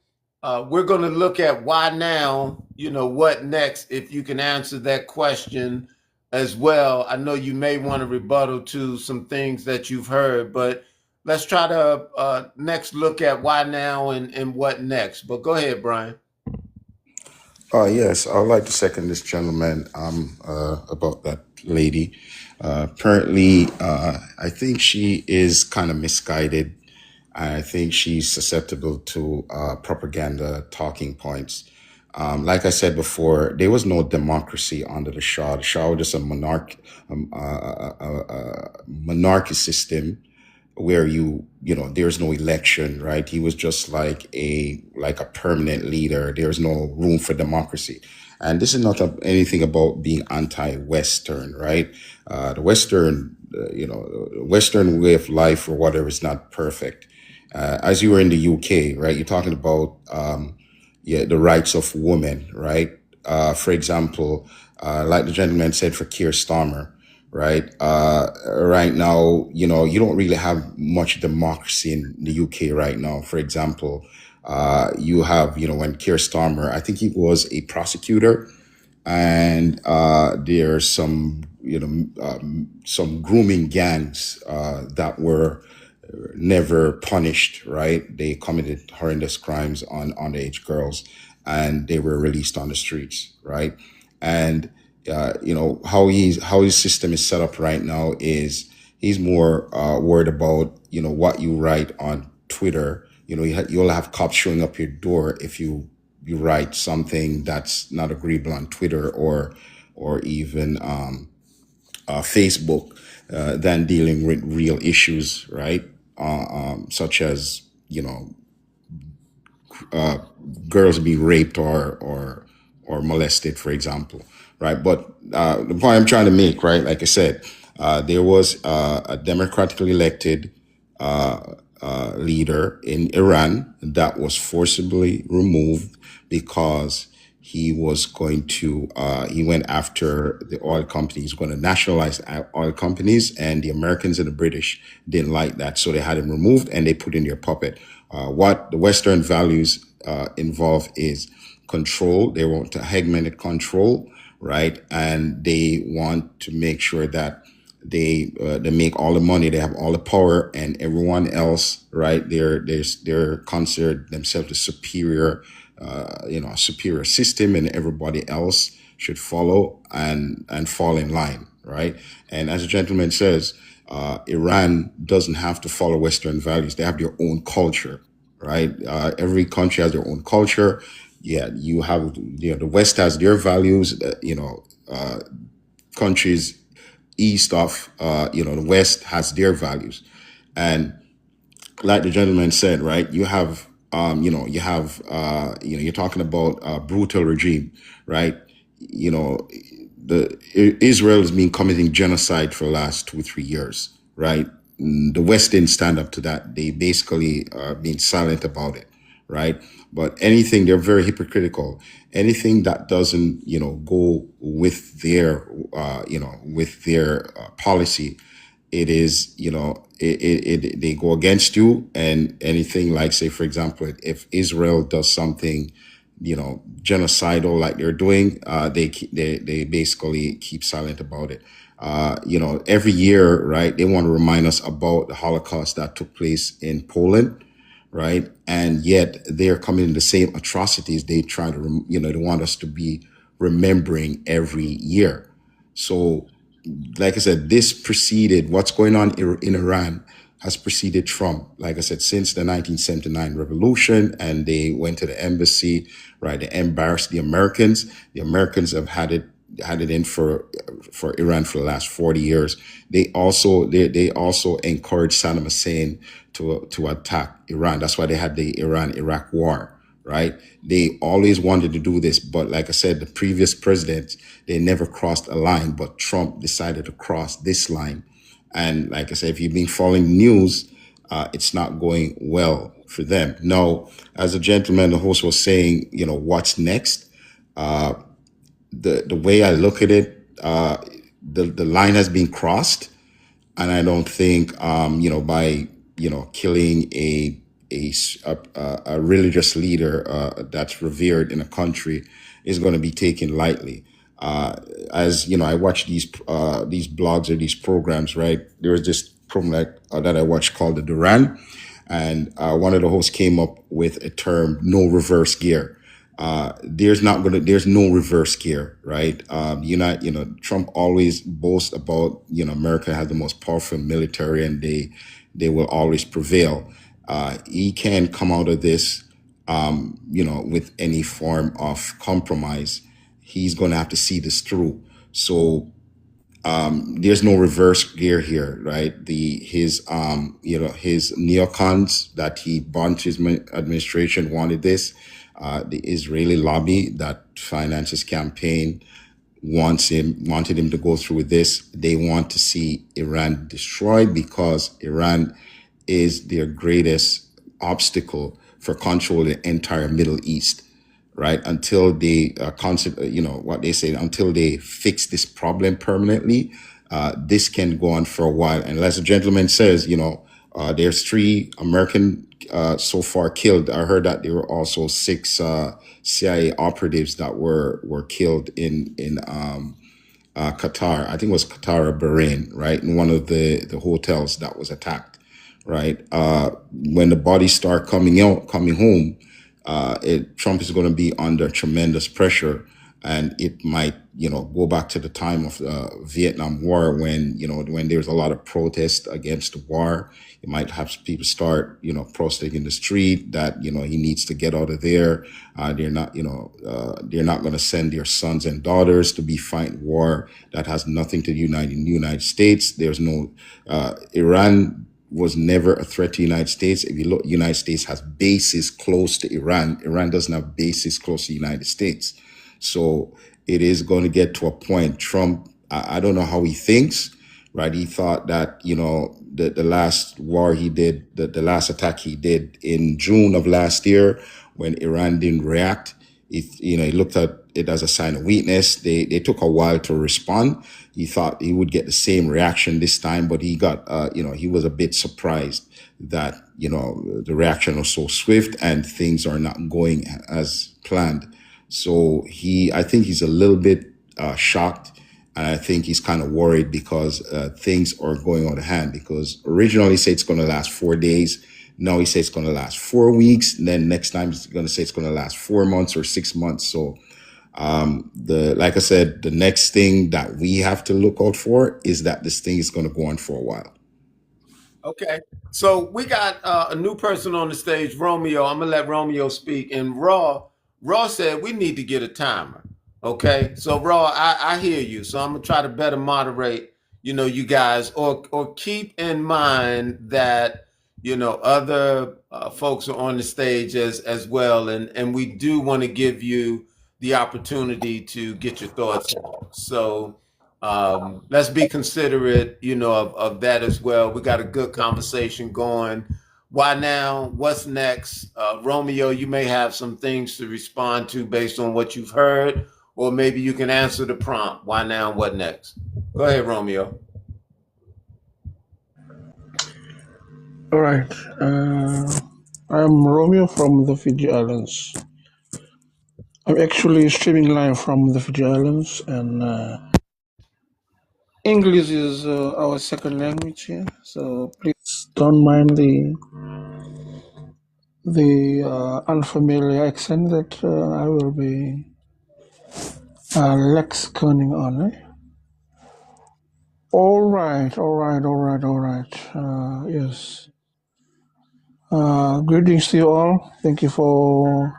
we're going to look at why now, what next, if you can answer that question as well. I know you may want to rebuttal to some things that you've heard, but let's try to next look at why now and what next. But go ahead, Brian. Yes, I would like to second this gentleman about that lady. Apparently, I think she is kind of misguided. I think she's susceptible to propaganda talking points. Like I said before, there was no democracy under the Shah. The Shah was just a monarchy system where there's no election, right? He was just like a permanent leader. There's no room for democracy. And this is not anything about being anti-Western, right? The Western way of life or whatever is not perfect. As you were in the UK, right? You're talking about the rights of women, right? For example, like the gentleman said for Keir Starmer, right? Right now, you don't really have much democracy in the UK right now. For example, you have, when Keir Starmer, I think he was a prosecutor, and there are some, some grooming gangs that were never punished, right? They committed horrendous crimes on underage girls, and they were released on the streets, right? And how his system is set up right now is he's more worried about what you write on Twitter. You'll have cops showing up your door if you write something that's not agreeable on Twitter or even Facebook, than dealing with real issues, right? Such as girls being raped or molested, for example, right? But the point I'm trying to make, right, like I said, there was a democratically elected leader in Iran that was forcibly removed because he was going to he went after the oil companies, going to nationalize oil companies, and the Americans and the British didn't like that, so they had him removed and they put in their puppet. What the Western values involve is control. They want to hegemonic control, right? And they want to make sure that they make all the money, they have all the power, and everyone else, right? They're considered themselves a superior, superior system, and everybody else should follow and fall in line, right? And as the gentleman says, Iran doesn't have to follow Western values; they have their own culture, right? Every country has their own culture. Yeah, you have the West has their values. Countries east of the West has their values, and like the gentleman said, right, you're talking about a brutal regime, right? Israel has been committing genocide for the last 2-3 years, right? The West didn't stand up to that. They basically are being silent about it, right? But anything, they're very hypocritical. Anything that doesn't, go with their, policy, it is, they go against you. And anything like, say, for example, if Israel does something, genocidal like they're doing, they basically keep silent about it. Every year, right, they want to remind us about the Holocaust that took place in Poland, right? And yet they're committing the same atrocities. They try to, they want us to be remembering every year. So, like I said, this preceded what's going on in Iran has preceded Trump. Like I said, since the 1979 revolution, and they went to the embassy, right? They embarrassed the Americans. The Americans have had it in for Iran for the last 40 years. They also encouraged Saddam Hussein to attack Iran. That's why they had the Iran-Iraq war, right? They always wanted to do this, but like I said, the previous presidents, they never crossed a line, but Trump decided to cross this line. And like I said, if you've been following the news, it's not going well for them. Now, as the gentleman, the host was saying, what's next? The way I look at it, the line has been crossed, and I don't think by killing a religious leader that's revered in a country is going to be taken lightly. As I watch these blogs or these programs, right? There was this program that I watched called the Duran, and one of the hosts came up with a term, no reverse gear. There's no reverse gear, right? Trump always boasts about, America has the most powerful military and they will always prevail. He can't come out of this, with any form of compromise. He's going to have to see this through. So there's no reverse gear here, right? His neocons that he bunched his administration wanted this. The Israeli lobby that financed his campaign wanted him to go through with this. They want to see Iran destroyed because Iran is their greatest obstacle for control of the entire Middle East, right? Until they what they say, until they fix this problem permanently, this can go on for a while. And as the gentleman says, There's 3 American so far killed. I heard that there were also 6 CIA operatives that were killed in Qatar. I think it was Qatar or Bahrain, right? In one of the hotels that was attacked, right? When the bodies start coming home, Trump is going to be under tremendous pressure, and it might, go back to the time of the Vietnam War when, when there's a lot of protest against the war. You might have people start, protesting in the street that, he needs to get out of there. They're not going to send their sons and daughters to be fighting war that has nothing to do with the United States. There's no, Iran was never a threat to the United States. If you look, United States has bases close to Iran. Iran doesn't have bases close to the United States. So it is going to get to a point. Trump, I don't know how he thinks, right? He thought that, the last war he did, the last attack he did in June of last year when Iran didn't react, he looked at it as a sign of weakness. They took a while to respond. He thought he would get the same reaction this time, but he got, he was a bit surprised that, the reaction was so swift and things are not going as planned. So I think he's a little bit shocked, and I think he's kind of worried because things are going out of hand. Because originally he said it's going to last 4 days. Now he says it's going to last 4 weeks. And then next time he's going to say it's going to last 4 months or 6 months. So like I said, the next thing that we have to look out for is that this thing is going to go on for a while. Okay. So we got a new person on the stage, Romeo. I'm going to let Romeo speak. And Raw said we need to get a timer. Okay. So Raw, I hear you. So I'm going to try to better moderate, you guys, or keep in mind that, other folks are on the stage as well. And we do want to give you the opportunity to get your thoughts out. So let's be considerate, of that as well. We got a good conversation going. Why now? What's next? Romeo, you may have some things to respond to based on what you've heard, or maybe you can answer the prompt. Why now? What next? Go ahead, Romeo. All right. I'm Romeo from the Fiji Islands. I'm actually streaming live from the Fiji Islands, and English is our second language here. So please don't mind the unfamiliar accent that I will be lexiconing on. All right. Yes. Greetings to you all. Thank you for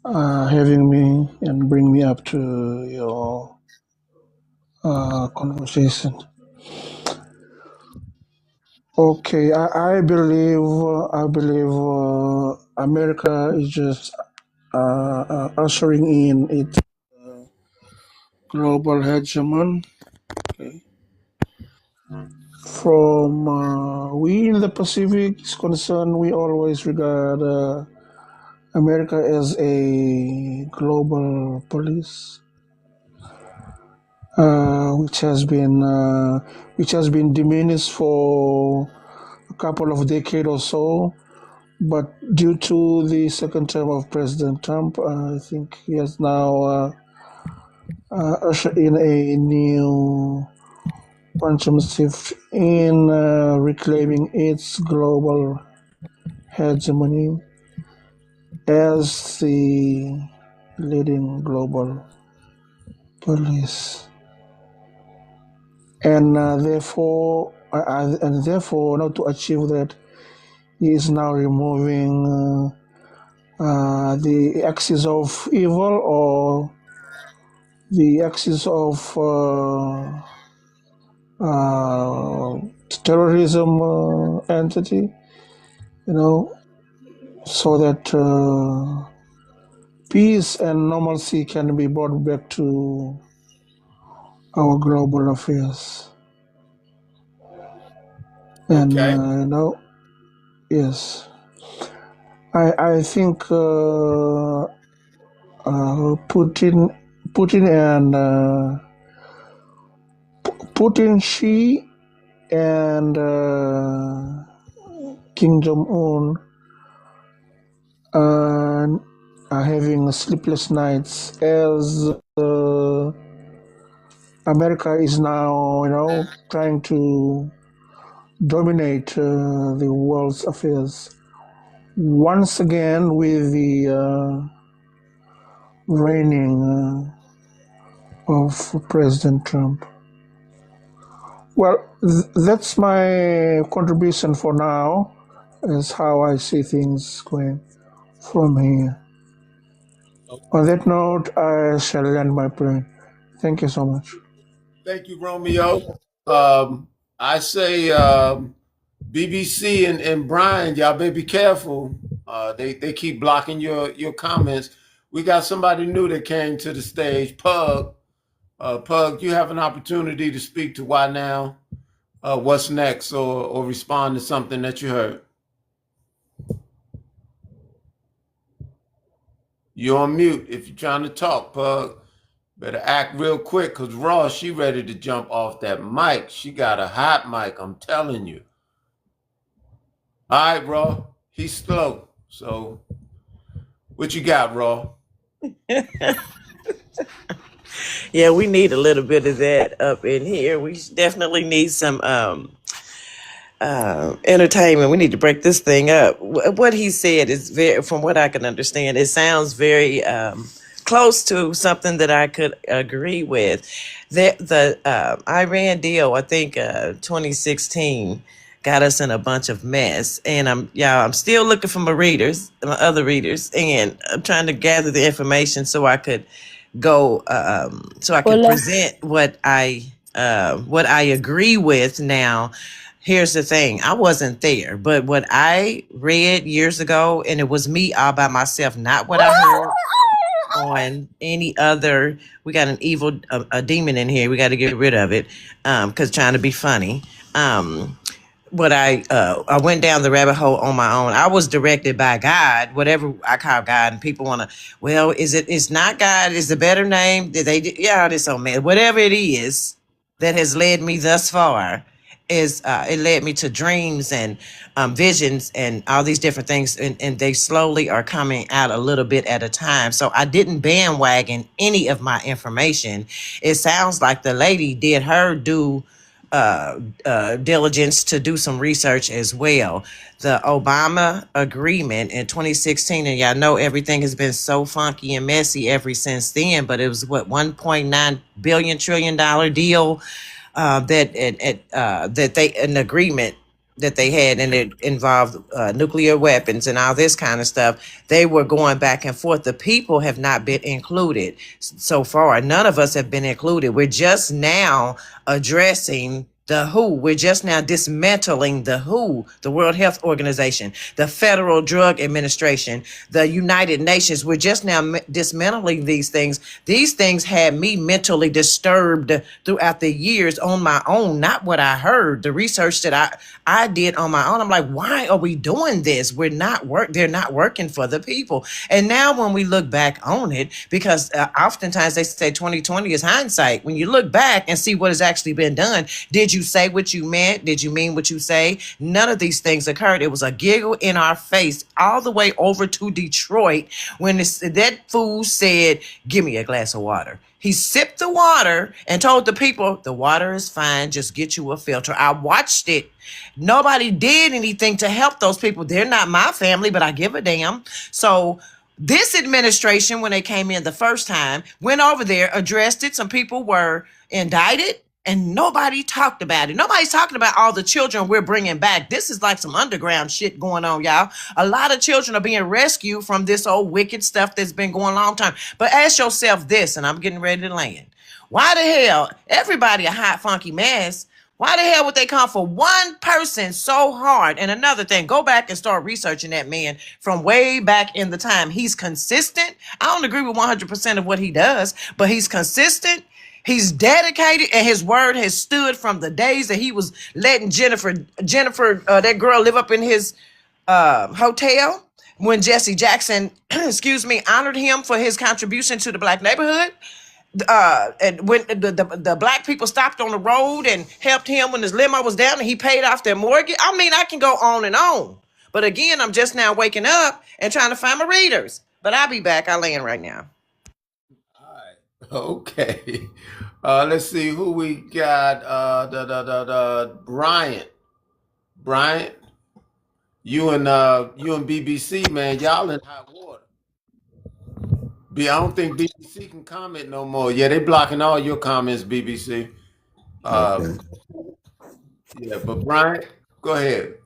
having me and bring me up to your conversation. Okay, I believe America is just ushering in its global hegemon. Okay. From we in the Pacific is concerned, we always regard America as a global police, which has been diminished for a couple of decades or so. But due to the second term of President Trump, I think he has now ushered in a new quantum shift in reclaiming its global hegemony as the leading global police, and therefore, not to achieve that, he is now removing the axis of evil or the axis of terrorism entity, so that peace and normalcy can be brought back to our global affairs. And Okay. Yes, I think Putin, Xi, and Kim Jong Un are having sleepless nights as America is now, trying to dominate the world's affairs once again with the reigning of President Trump. Well, that's my contribution for now, is how I see things going from here. On that note, I shall land my plane. Thank you so much. Thank you, Romeo. I say BBC and Brian, y'all better be careful. They keep blocking your comments. We got somebody new that came to the stage, Pug. Pug, you have an opportunity to speak to Why Now, What's Next, or respond to something that you heard. You're on mute if you're trying to talk, Pug. Better act real quick, because Raw, she ready to jump off that mic. She got a hot mic, I'm telling you. All right, Raw, he's slow. So what you got, Raw? Yeah, we need a little bit of that up in here. We definitely need some entertainment. We need to break this thing up. What he said is very, from what I can understand, it sounds very close to something that I could agree with. The Iran deal, I think 2016, got us in a bunch of mess. And I'm still looking for my other readers, and I'm trying to gather the information so I could go, so I can present what I agree with. Now, here's the thing. I wasn't there, but what I read years ago, and it was me all by myself, not what I heard on any other. We got an evil, a demon in here. We got to get rid of it, because trying to be funny. What I went down the rabbit hole on my own. I was directed by God, whatever I call God, and people want to, well, it's not God, is the better name. This old man, whatever it is that has led me thus far, is it led me to dreams and visions and all these different things, and they slowly are coming out a little bit at a time. So I didn't bandwagon any of my information. It sounds like the lady did her due diligence to do some research as well. The Obama agreement in 2016, and y'all know everything has been so funky and messy ever since then, but it was what, $1.9 trillion deal that they, an agreement that they had, and it involved nuclear weapons and all this kind of stuff. They were going back and forth. The people have not been included so far. None of us have been included. We're just now addressing the WHO. We're just now dismantling the WHO, the World Health Organization, the Federal Drug Administration, the United Nations. We're just now dismantling these things. These things had me mentally disturbed throughout the years on my own, not what I heard, the research that I did on my own. I'm like, why are we doing this? They're not working for the people. And now when we look back on it, because oftentimes they say 2020 is hindsight. When you look back and see what has actually been done, did you say what you meant? Did you mean what you say? None of these things occurred. It was a giggle in our face all the way over to Detroit when that fool said, give me a glass of water. He sipped the water and told the people, the water is fine, just get you a filter. I watched it. Nobody did anything to help those people. They're not my family, but I give a damn. So this administration, when they came in the first time, went over there, addressed it. Some people were indicted, and nobody talked about it. Nobody's talking about all the children we're bringing back. This is like some underground shit going on, y'all. A lot of children are being rescued from this old wicked stuff that's been going on a long time. But ask yourself this, and I'm getting ready to land. Why the hell, everybody a hot, funky mess, why the hell would they come for one person so hard? And another thing, go back and start researching that man from way back in the time. He's consistent. I don't agree with 100% of what he does, but he's consistent. He's dedicated, and his word has stood from the days that he was letting Jennifer, that girl, live up in his hotel when Jesse Jackson, honored him for his contribution to the black neighborhood. And when the black people stopped on the road and helped him when his limo was down and he paid off their mortgage. I mean, I can go on and on. But again, I'm just now waking up and trying to find my readers. But I'll be back. I land right now. All right. Okay. Let's see who we got. Bryant. Bryant, you and BBC, man, y'all in hot water. I don't think BBC can comment no more. Yeah, they blocking all your comments, BBC. Okay. Yeah, but Bryant, go ahead.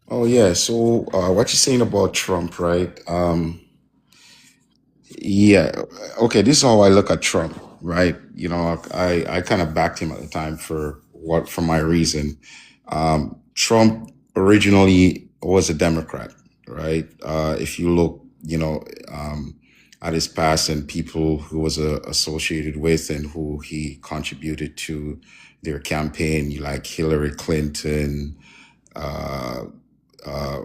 Oh yeah. So what you're saying about Trump, right? Yeah. Okay. This is how I look at Trump, right? You know, I kind of backed him at the time for my reason. Trump originally was a Democrat, right? If you look, at his past and people who was associated with and who he contributed to their campaign, like Hillary Clinton,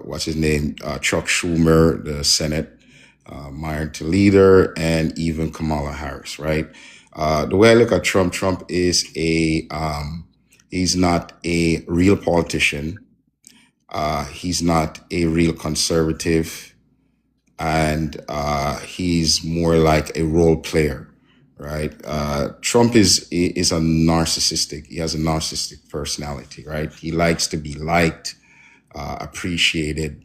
what's his name, Chuck Schumer, the Senate minority leader, and even Kamala Harris, right? The way I look at Trump, Trump is he's not a real politician. He's not a real conservative, and he's more like a role player, right? Trump is a narcissistic. He has a narcissistic personality, right? He likes to be liked, appreciated.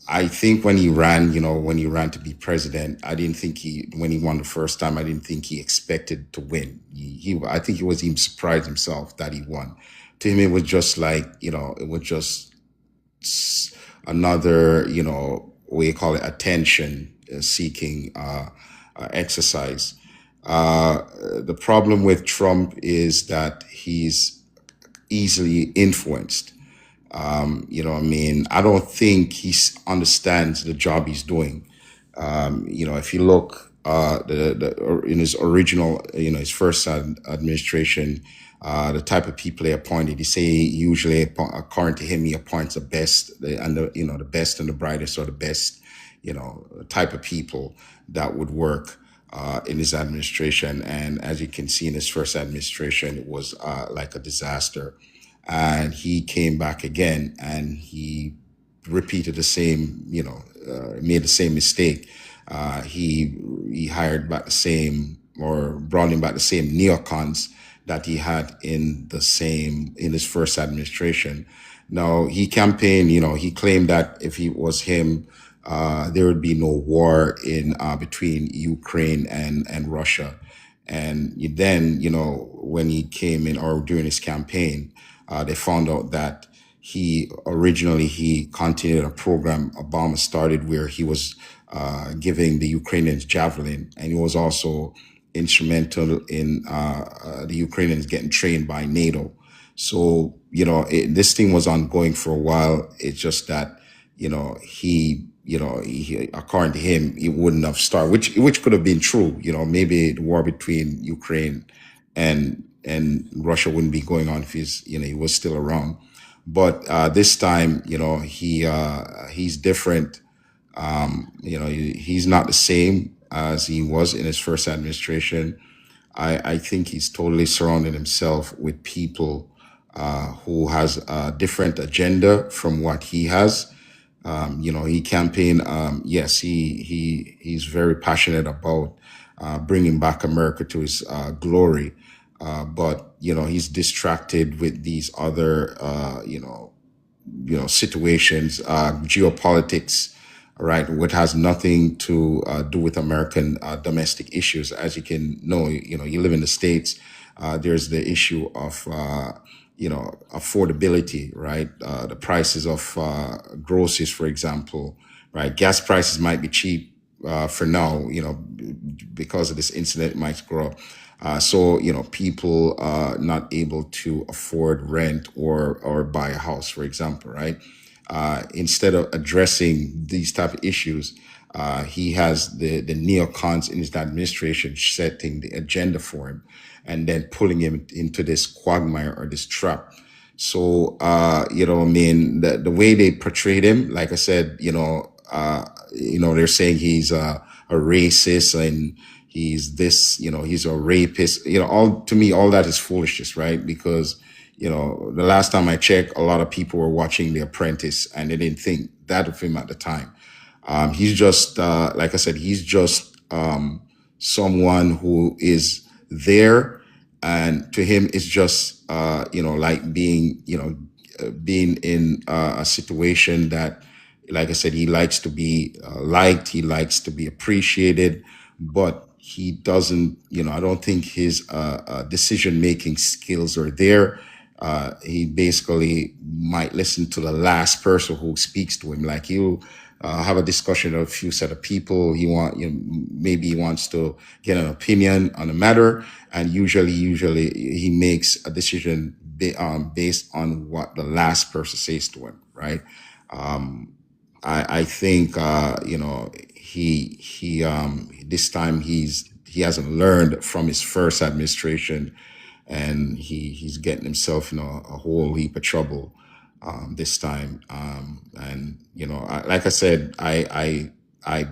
I think when he ran to be president, I didn't think when he won the first time, I didn't think he expected to win. I think he was even surprised himself that he won. To him, it was just like, it was just another, what you call it, attention seeking exercise. The problem with Trump is that he's easily influenced. I don't think he understands the job he's doing. If you look in his original, his first administration, the type of people they appointed, he say usually, according to him, he appoints the best the best and the brightest, or the best, type of people that would work in his administration. And as you can see in his first administration, it was like a disaster. And he came back again and he repeated the same, made the same mistake. He hired back the same, or brought in back the same neocons that he had in his first administration. Now he campaigned, he claimed that if it was him, there would be no war between Ukraine and Russia. And then, when he came in, or during his campaign, they found out that he continued a program Obama started, where he was giving the Ukrainians Javelin, and he was also instrumental in the Ukrainians getting trained by NATO. So, this thing was ongoing for a while. It's just that, he according to him, he wouldn't have started, which could have been true. Maybe the war between Ukraine and Russia wouldn't be going on if he was still around. But this time, he's different. He's not the same as he was in his first administration. I think he's totally surrounded himself with people who has a different agenda from what he has. He campaigned. Yes, he's very passionate about bringing back America to his glory. But he's distracted with these other situations, geopolitics, right, which has nothing to do with American domestic issues. As you can know, you live in the States. There's the issue of affordability, right? The prices of groceries, for example, right? Gas prices might be cheap for now, because of this incident, it might grow. So people are not able to afford rent or buy a house, for example, right? Instead of addressing these type of issues, he has the neocons in his administration setting the agenda for him, and then pulling him into this quagmire or this trap. So, the way they portrayed him, like I said, they're saying he's a racist and he's this, he's a rapist. To me, all that is foolishness, right? Because, the last time I checked, a lot of people were watching The Apprentice and they didn't think that of him at the time. He's just, like I said, he's just someone who is there, and to him, it's just, like being, being in a situation that, like I said, he likes to be liked, he likes to be appreciated, but he doesn't, I don't think his decision-making skills are there. He basically might listen to the last person who speaks to him. Like he'll have a discussion with a few set of people. Maybe he wants to get an opinion on a matter, and usually he makes a decision based on what the last person says to him, right? I think he this time he hasn't learned from his first administration, and he's getting himself in a whole heap of trouble this time. And like I said, I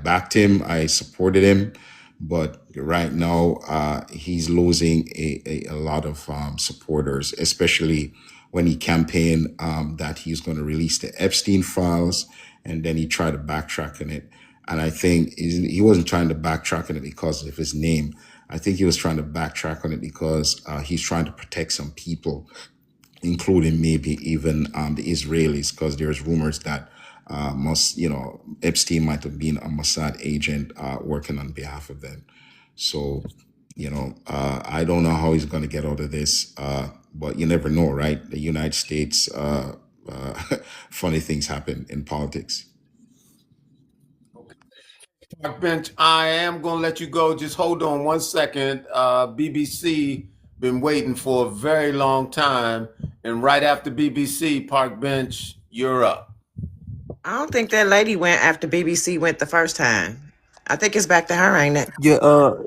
backed him, I supported him, but right now he's losing a lot of supporters, especially when he campaigned that he's going to release the Epstein files, and then he tried to backtrack on it. And I think he wasn't trying to backtrack on it because of his name. I think he was trying to backtrack on it because he's trying to protect some people, including maybe even the Israelis, because there's rumors that Epstein might have been a Mossad agent working on behalf of them. So, I don't know how he's going to get out of this, but you never know, right? The United States, funny things happen in politics. Park Bench, I am going to let you go. Just hold on one second. BBC been waiting for a very long time. And right after BBC, Park Bench, you're up. I don't think that lady went after BBC went the first time. I think it's back to her, ain't it? Yeah. Hold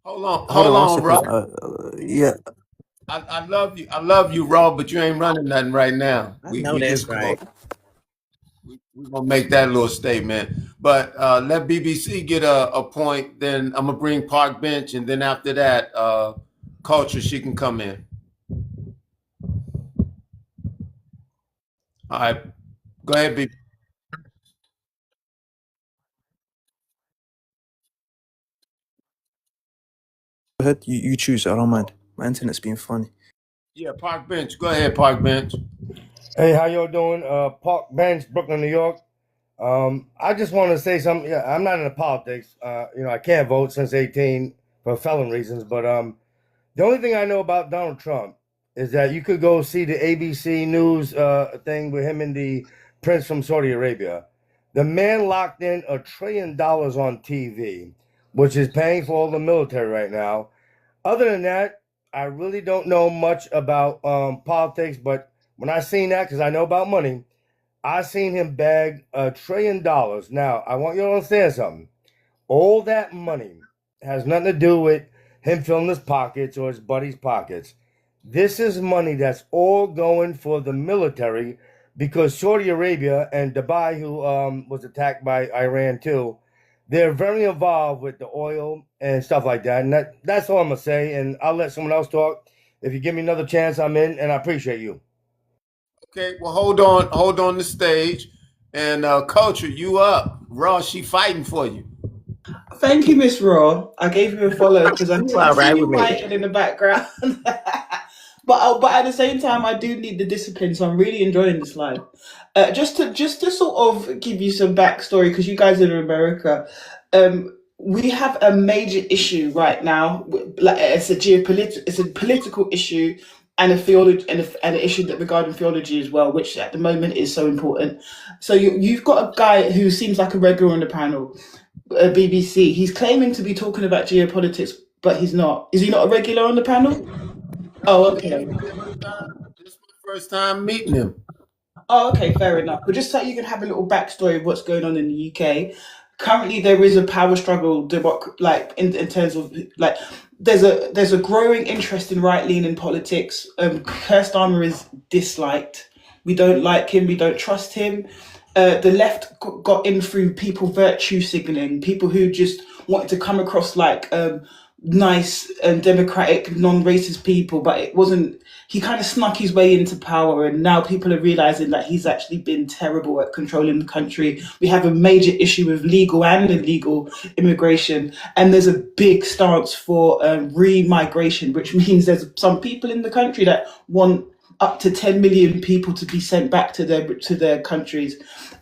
on, Hold on one Rob. second. Yeah. I love you, Rob, but you ain't running nothing right now. I know that's right. We're gonna make that little statement. But let BBC get a point, then I'm gonna bring Park Bench, and then after that, Culture, she can come in. All right, go ahead, BBC. Go ahead, you choose. I don't mind. My internet's been funny. Yeah, Park Bench. Go ahead, Park Bench. Hey, how y'all doing? Park Bench, Brooklyn, New York. I just want to say something. Yeah, I'm not into politics. I can't vote since 18 for felon reasons. But the only thing I know about Donald Trump is that you could go see the ABC News thing with him and the prince from Saudi Arabia. The man locked in $1 trillion on TV, which is paying for all the military right now. Other than that, I really don't know much about politics, but when I seen that, because I know about money, I seen him bag $1 trillion. Now, I want you to understand something. All that money has nothing to do with him filling his pockets or his buddy's pockets. This is money that's all going for the military, because Saudi Arabia and Dubai, who was attacked by Iran too, they're very involved with the oil and stuff like that. And that's all I'm going to say. And I'll let someone else talk. If you give me another chance, I'm in, and I appreciate you. Okay, well, hold on the stage. And Culture, you up. Raw, she fighting for you. Thank you, Miss Raw. I gave you a follow because I see you fighting in the background. But at the same time, I do need the discipline, so I'm really enjoying this live. Just to sort of give you some backstory, because you guys are in America, we have a major issue right now. Like it's a political issue, and a theology and an issue that regarding theology as well, which at the moment is so important. So you've got a guy who seems like a regular on the panel, BBC. He's claiming to be talking about geopolitics, but he's not. Is he not a regular on the panel? Oh, okay. This is my first time meeting him. Oh, okay, fair enough. But just so you can have a little backstory of what's going on in the UK, currently there is a power struggle, in terms of like there's a growing interest in right-leaning politics. Keir Starmer is disliked. We don't like him. We don't trust him. The left got in through people virtue signaling, people who just wanted to come across like nice and democratic, non-racist people, but it wasn't he kind of snuck his way into power, and now people are realizing that he's actually been terrible at controlling the country. We have a major issue with legal and illegal immigration, and there's a big stance for re-migration, which means there's some people in the country that want up to 10 million people to be sent back to their countries,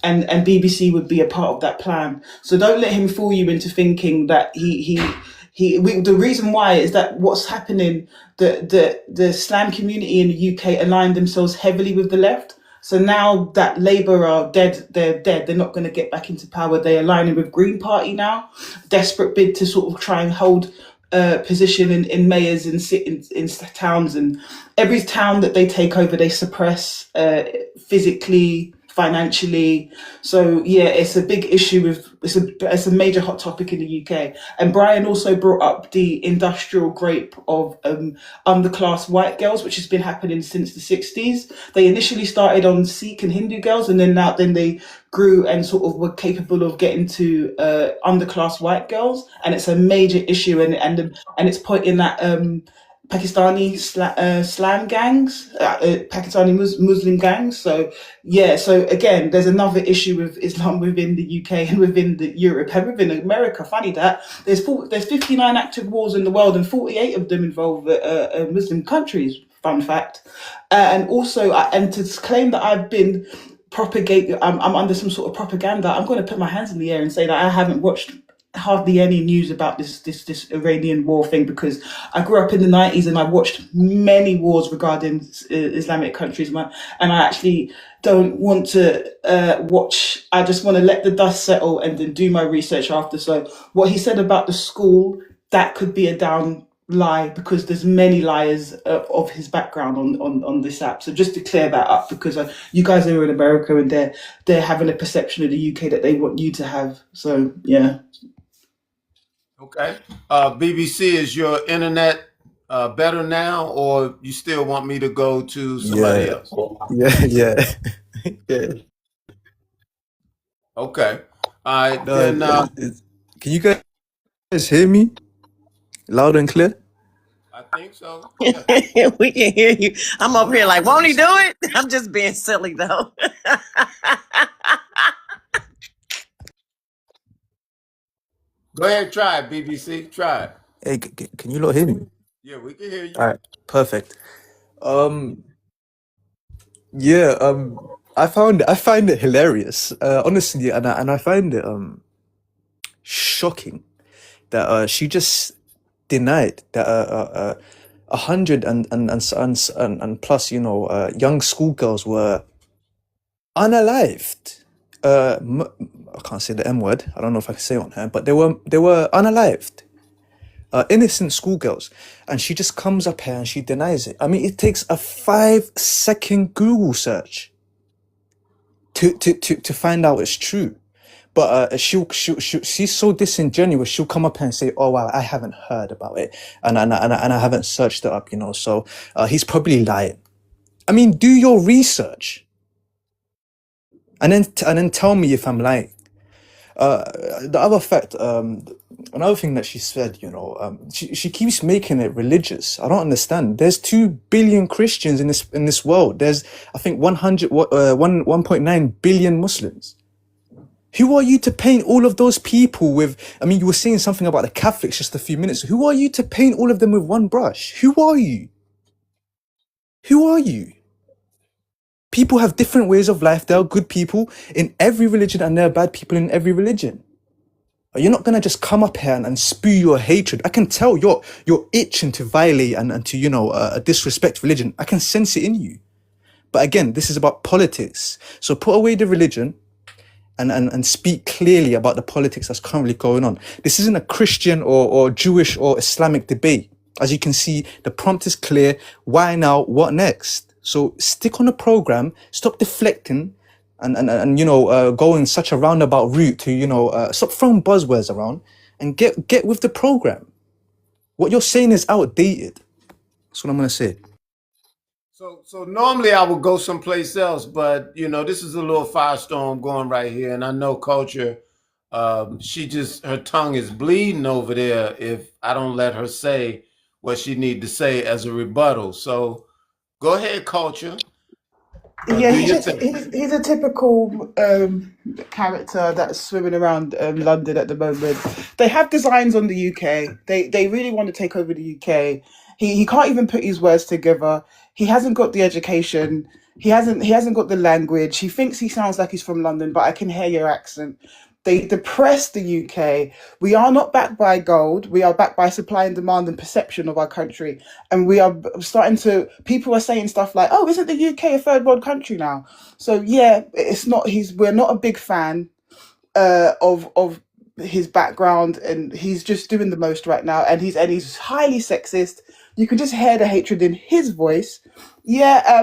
and BBC would be a part of that plan. So don't let him fool you into thinking that the reason why is that what's happening, the Islam community in the UK aligned themselves heavily with the left. So now that Labour are dead, they're not going to get back into power. They're aligning with Green Party now, desperate bid to sort of try and hold position in mayors in towns, and every town that they take over, they suppress physically, financially. So yeah, it's a big issue it's a major hot topic in the UK. And Brian also brought up the industrial grape of underclass white girls, which has been happening since the 60s. They initially started on Sikh and Hindu girls, and then they grew and sort of were capable of getting to underclass white girls, and it's a major issue, and it's pointing at Pakistani slam gangs, Pakistani Muslim gangs. So yeah, so again, there's another issue with Islam within the UK and within Europe and within America. Funny that there's 59 active wars in the world, and 48 of them involve Muslim countries. Fun fact. And also, and to claim that I've been I'm under some sort of propaganda, I'm going to put my hands in the air and say that I haven't watched hardly any news about this Iranian war thing, because I grew up in the 90s and I watched many wars regarding Islamic countries, and I actually don't want to watch. I just want to let the dust settle and then do my research after. So what he said about the school, that could be a down lie, because there's many liars of his background on this app. So just to clear that up, because you guys are in America and they're having a perception of the UK that they want you to have. So yeah. Okay. BBC, is your internet better now, or you still want me to go to somebody else? Yeah. Okay. All right. No, Then can you guys hear me loud and clear? I think so. Yeah. We can hear you. I'm over here like, won't he do it? I'm just being silly though. Go ahead, try it, BBC. Try it. Hey, can you not hear me? Yeah, we can hear you. All right, perfect. Yeah, I find it hilarious, honestly, and I find it shocking that she just denied that 100 and plus, young schoolgirls were unalived. I can't say the M word. I don't know if I can say it on here, but they were unalived. Innocent schoolgirls, and she just comes up here and she denies it. I mean, it takes a 5-second Google search to find out it's true. But she's so disingenuous. She'll come up here and say, "Oh wow, I haven't heard about it, and I haven't searched it up." So he's probably lying. I mean, do your research, and then tell me if I'm lying. The other fact, another thing that she said, she keeps making it religious. I don't understand. There's 2 billion Christians in this world. There's, I think, 1.9 billion Muslims. Who are you to paint all of those people with? I mean, you were saying something about the Catholics just a few minutes. Who are you to paint all of them with one brush? Who are you? Who are you? People have different ways of life. There are good people in every religion and there are bad people in every religion. You're not going to just come up here and spew your hatred. I can tell you're itching to violate and to, disrespect religion. I can sense it in you. But again, this is about politics. So put away the religion and speak clearly about the politics that's currently going on. This isn't a Christian or Jewish or Islamic debate. As you can see, the prompt is clear. Why now? What next? So stick on the program, stop deflecting and go in such a roundabout route to, stop throwing buzzwords around and get with the program. What you're saying is outdated. That's what I'm going to say. So normally I would go someplace else, but this is a little firestorm going right here, and I know Culture. Her tongue is bleeding over there if I don't let her say what she need to say as a rebuttal. So Go ahead, culture. Yeah, Do he's your just thing. he's a typical character that's swimming around London at the moment. They have designs on the UK. They really want to take over the UK. He can't even put his words together. He hasn't got the education. He hasn't got the language. He thinks he sounds like he's from London, but I can hear your accent. They depress the UK. We are not backed by gold. We are backed by supply and demand and perception of our country. And we are starting to, people are saying stuff like, oh, isn't the UK a third world country now? So yeah, it's not, we're not a big fan of his background, and he's just doing the most right now, and he's highly sexist. You can just hear the hatred in his voice. Yeah,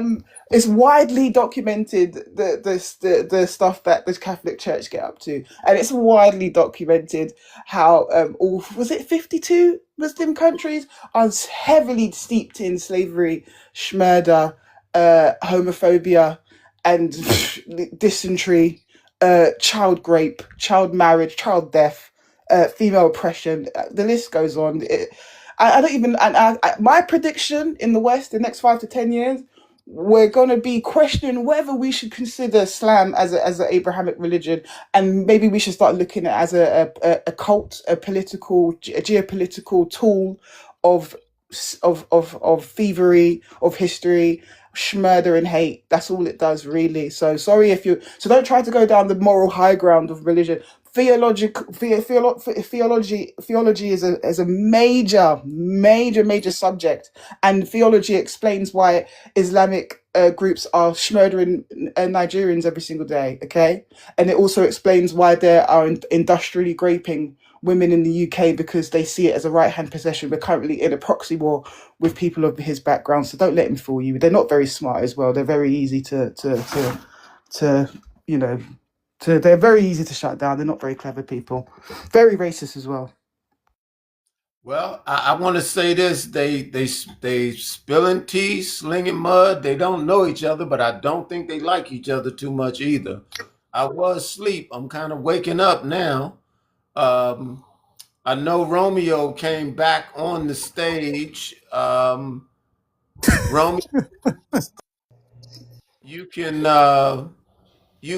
it's widely documented the stuff that the Catholic Church get up to, and it's widely documented how all, was it 52 Muslim countries are heavily steeped in slavery, murder, homophobia, and dysentery, child rape, child marriage, child death, female oppression. The list goes on. I don't even. And my prediction in the West, the next 5 to 10 years, we're going to be questioning whether we should consider Islam as an Abrahamic religion, and maybe we should start looking at it as a cult, a geopolitical tool of of thievery, of history, murder and hate. That's all it does, really. So sorry if you. So don't try to go down the moral high ground of religion. Theology is a major subject, and theology explains why Islamic groups are murdering Nigerians every single day. Okay, and it also explains why they are industrially raping women in the UK because they see it as a right-hand possession. We're currently in a proxy war with people of his background, so don't let him fool you. They're not very smart as well. They're very easy to you know they're very easy to shut down. They're not very clever people. Very racist as well. Well, I want to say this: they spilling tea, slinging mud. They don't know each other, but I don't think they like each other too much either. I was asleep. I'm kind of waking up now. Um, I know Romeo came back on the stage. Romeo, you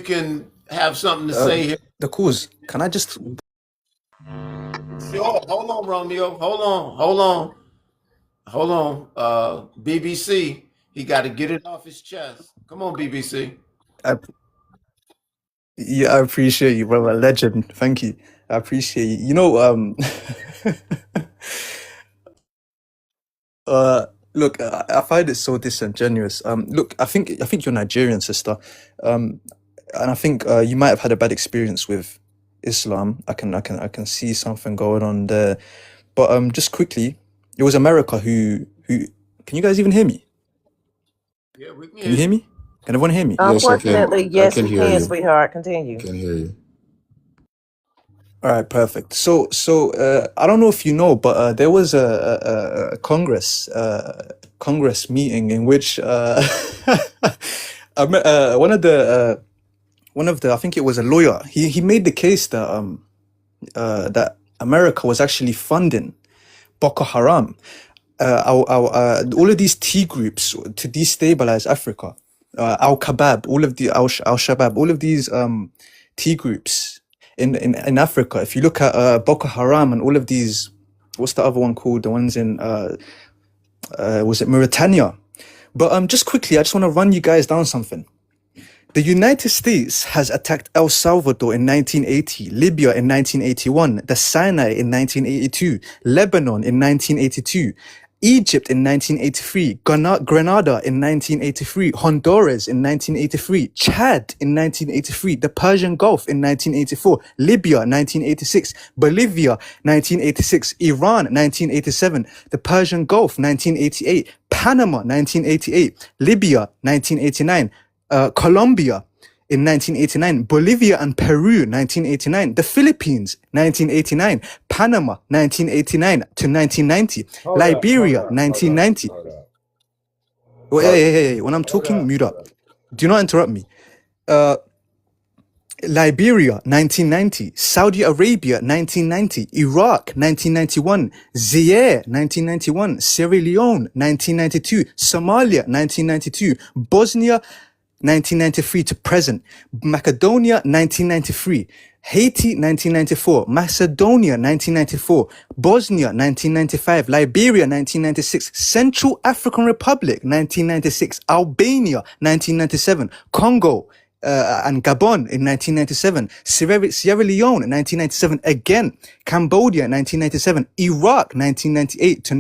can have something to say here. The cause. Can I just? Sure. Hold on, Romeo. Hold on. BBC. He got to get it off his chest. Come on, BBC. I, yeah, I appreciate you, brother. Legend. Thank you. I appreciate you. You know, look, I find it so disingenuous. Look, I think you're Nigerian, sister, and I think you might have had a bad experience with Islam. I can see something going on there, but just quickly, it was America who. Can you guys even hear me? Yeah, we can Can you hear me? Can everyone hear me? Yes, I can. Unfortunately, I yes, can we hear can, you. sweetheart. Continue. I can hear you. All right, perfect. So I don't know if you know, but there was a Congress meeting in which one of the I think it was a lawyer. He made the case that that America was actually funding Boko Haram, all of these T groups to destabilize Africa, Al Kabab, all of the Al Shabaab, all of these T groups in Africa. If you look at Boko Haram and all of these, what's the other one called? The ones in was it Mauritania? But just quickly, I just want to run you guys down something. The United States has attacked El Salvador in 1980, Libya in 1981, the Sinai in 1982, Lebanon in 1982, Egypt in 1983, Grenada in 1983, Honduras in 1983, Chad in 1983, the Persian Gulf in 1984, Libya 1986, Bolivia 1986, Iran 1987, the Persian Gulf 1988, Panama 1988, Libya 1989, Colombia in 1989, Bolivia and Peru 1989, the Philippines 1989, Panama 1989 to 1990, Liberia 1990. Well, hey, when I'm talking, mute up. Do not interrupt me. Liberia, 1990. Saudi Arabia, 1990. Iraq, 1991. Zaire, 1991. Sierra Leone, 1992. Somalia, 1992. Bosnia, 1993 to present. Macedonia, 1993. Haiti, 1994. Macedonia, 1994. Bosnia, 1995. Liberia, 1996. Central African Republic, 1996. Albania, 1997. Congo, and Gabon in 1997, Sierra Leone in 1997, again, Cambodia in 1997, Iraq 1998 to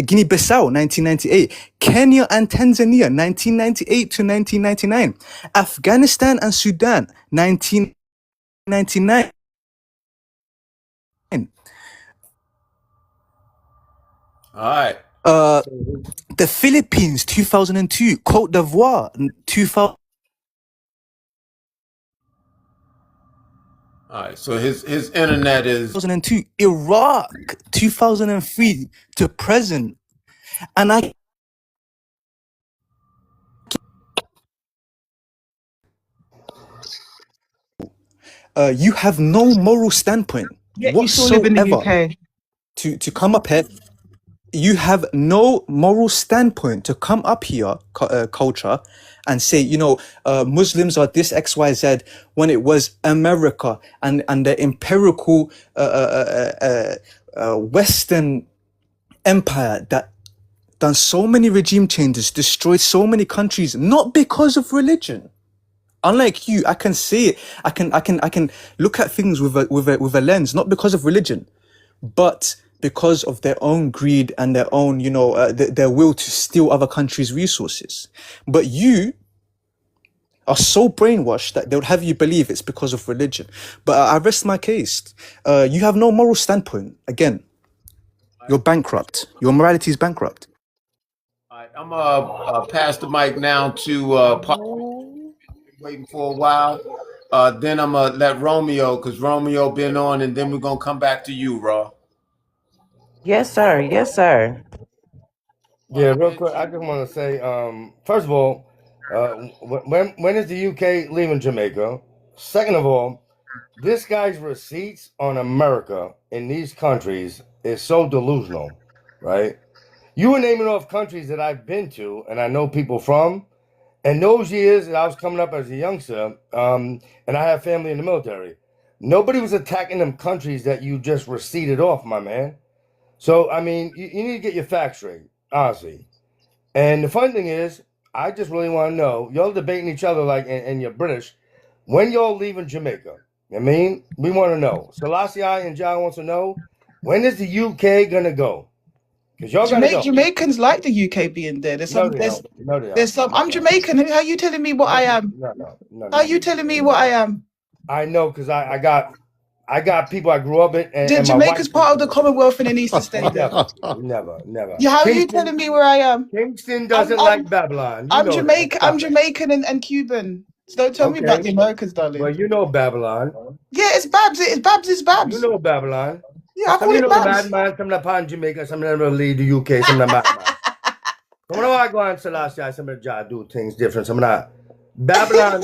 Guinea-Bissau 1998, Kenya and Tanzania 1998 to 1999, Afghanistan and Sudan 1999. All right. The Philippines 2002, Cote d'Ivoire 2000. All right, so his internet is 2002, Iraq 2003 to present, and you have no moral standpoint Yet you still live in the whatsoever UK. to come up here. You have no moral standpoint to come up here, culture, and say, you know, Muslims are this XYZ, when it was America and the empirical Western empire that done so many regime changes, destroyed so many countries, not because of religion. Unlike you, I can see it. I can look at things with a lens, not because of religion, but because of their own greed and their own, you know, their will to steal other countries' resources. But you are so brainwashed that they would have you believe it's because of religion. But I rest my case. You have no moral standpoint. Again, you're bankrupt. Your morality is bankrupt. all right. I'm pass the mic now to waiting for a while. Then I'm gonna let Romeo, because Romeo been on, and then we're gonna come back to you, Raw. Yes, sir. Yes, sir. Yeah, real quick, I just want to say, first of all, when is the UK leaving Jamaica? Second of all, this guy's receipts on America in these countries is so delusional, right? You were naming off countries that I've been to and I know people from. And those years that I was coming up as a youngster, and I have family in the military, nobody was attacking them countries that you just receipted off, my man. So, I mean, you need to get your facts straight, honestly. And the fun thing is, I just really want to know, y'all debating each other like, and you're British, when y'all leaving Jamaica? I mean, we want to know. Selassie and John wants to know, when is the UK going to go? Because y'all got to go. Jamaicans like the UK being there. There's No, some. they There's don't. No, they there's don't. some. I'm Jamaican. How are you telling me what I am? No. How are you telling me what I am? I know, because I got people I grew up with, and my Jamaica's wife- part of the Commonwealth and it needs to stay there. Never. Yeah, how are you Kingston- telling me where I am? Kingston doesn't I'm- like Babylon. You I'm know Jamaican. that. I'm Jamaican and Cuban. So don't tell me about the Americans, darling. Well, you know Babylon. Yeah, it's Babs. It's Babs. It's Babs. You know Babylon. Yeah, I Some call you it know the Babs. bad man, some of the pan Jamaica, some of them lead the UK, some of them bad man. Some of them I go on Selassie, some of them do things different. Some of that Babylon,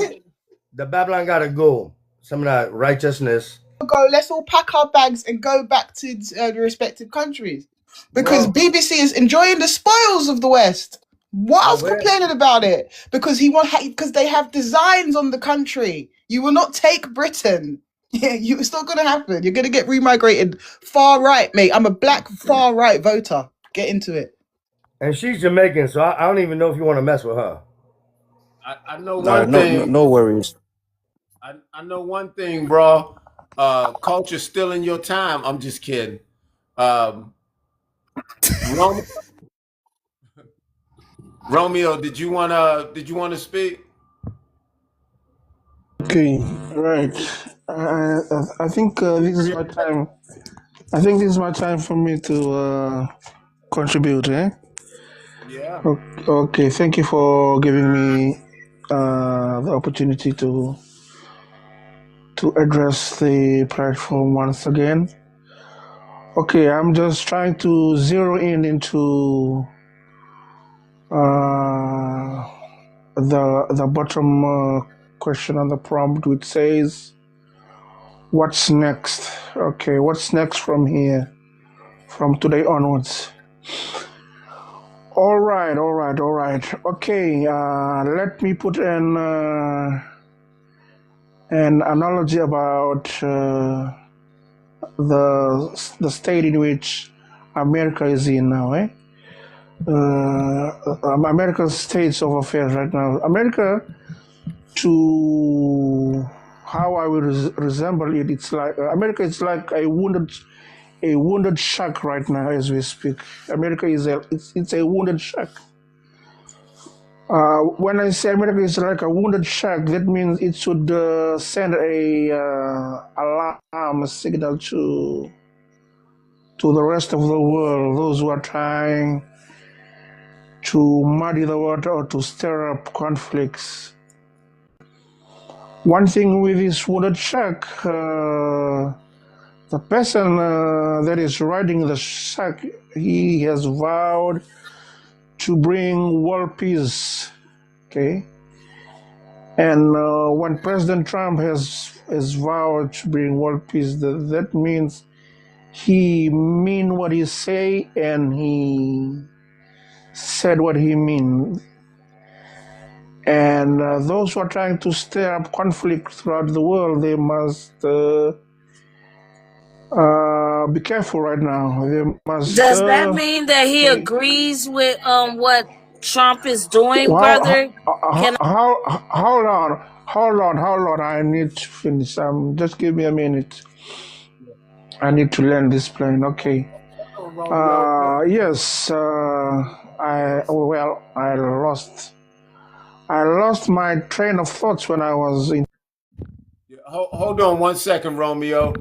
the Babylon gotta go. Some of that righteousness. Go. Let's all pack our bags and go back to the respective countries because Well- BBC is enjoying the spoils of the West. What else where- complaining about it? Because because they have designs on the country. You will not take Britain. Yeah, it's not gonna happen. You're gonna get remigrated far right, mate. I'm a black far right voter. Get into it. And she's Jamaican, so I don't even know if you want to mess with her. I know one thing. No worries. I know one thing, bro. Culture's still in your time. I'm just kidding. Romeo, did you wanna speak? Okay, right. I think this is my time. I think this is my time for me to contribute. Yeah. Okay. Thank you for giving me the opportunity to address the platform once again. Okay, I'm just trying to zero in into the bottom question on the prompt which says, what's next? Okay, what's next from here, from today onwards? All right. Okay, let me put an analogy about the state in which America is in now. America's state of affairs right now. America, to how I will resemble it, it's like America is like a wounded shark right now as we speak. America is it's a wounded shark. When I say America is like a wounded shark, that means it should send a alarm signal to the rest of the world, those who are trying to muddy the water or to stir up conflicts. One thing with this wounded shark, the person that is riding the shark, he has vowed to bring world peace, okay? And when President Trump has vowed to bring world peace, that means he mean what he say and he said what he mean. And those who are trying to stir up conflict throughout the world, they must be careful right now. They must. Does that mean that he agrees with what Trump is doing, brother? Hold on. I need to finish. Just give me a minute. I need to land this plane. Okay. Yes. I lost my train of thoughts when I was in. Hold on 1 second, Romeo.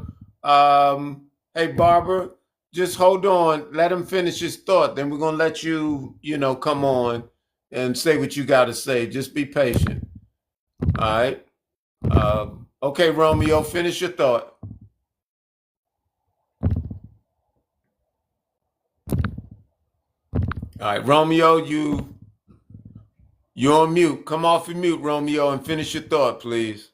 Hey, Barbara, just hold on. Let him finish his thought. Then we're going to let you, come on and say what you got to say. Just be patient. All right. Okay, Romeo, finish your thought. All right, Romeo, you're on mute. Come off of mute, Romeo, and finish your thought, please.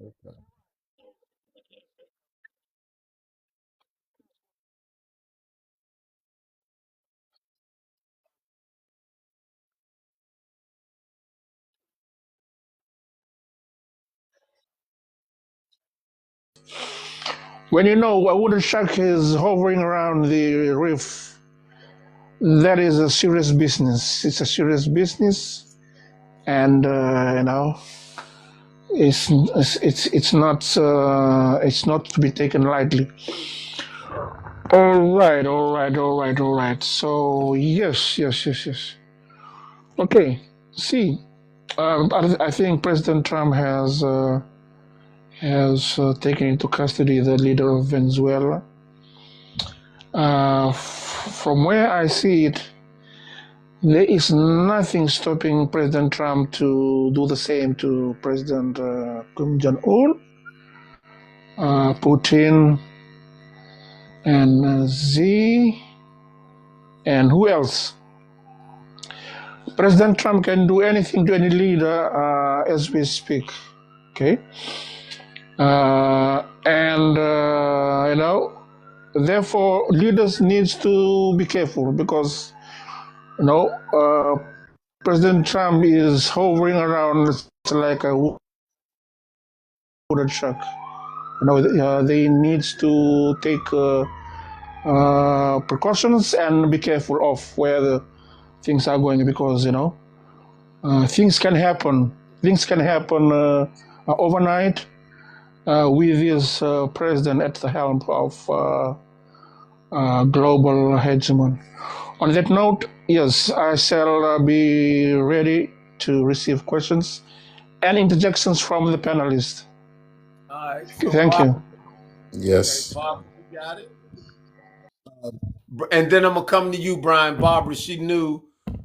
Okay. When a wooden shark is hovering around the reef, that is a serious business. It's a serious business, and it's not to be taken lightly. All right. So yes. Okay. See, I think President Trump has taken into custody the leader of Venezuela. From where I see it, there is nothing stopping President Trump to do the same to President Kim Jong-un, Putin, and Xi, and who else? President Trump can do anything to any leader as we speak, okay? Therefore, leaders needs to be careful because, President Trump is hovering around like a wooden shark. They needs to take precautions and be careful of where the things are going because things can happen. Things can happen overnight with this president at the helm of global hegemon. On that note, yes, I shall be ready to receive questions and interjections from the panelists. All right. So Thank you. Yes. Okay, Barbara, you got it? And then I'm going to come to you, Brian. Barbara, she new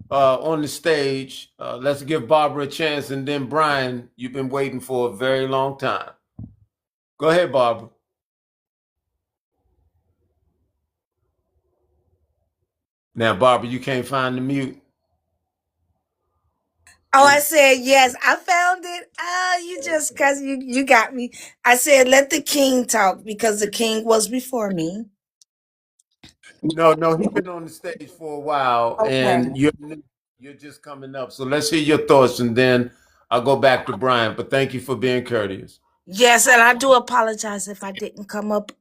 on the stage. Let's give Barbara a chance. And then, Brian, you've been waiting for a very long time. Go ahead, Barbara. Now, Barbara, you can't find the mute. Oh, I said yes. I found it. Oh, you just cause you got me. I said let the king talk because the king was before me. No, he's been on the stage for a while, Okay. and you're just coming up. So let's hear your thoughts, and then I'll go back to Brian. But thank you for being courteous. Yes, and I do apologize if I didn't come up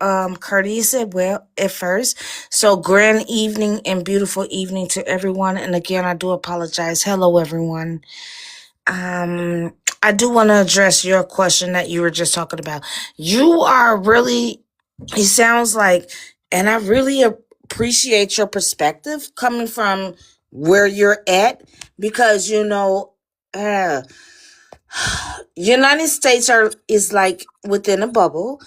courteous at first. So grand evening and beautiful evening to everyone. And again, I do apologize. Hello, everyone. I do want to address your question that you were just talking about. You are really, it sounds like, and I really appreciate your perspective coming from where you're at because, United States is like within a bubble.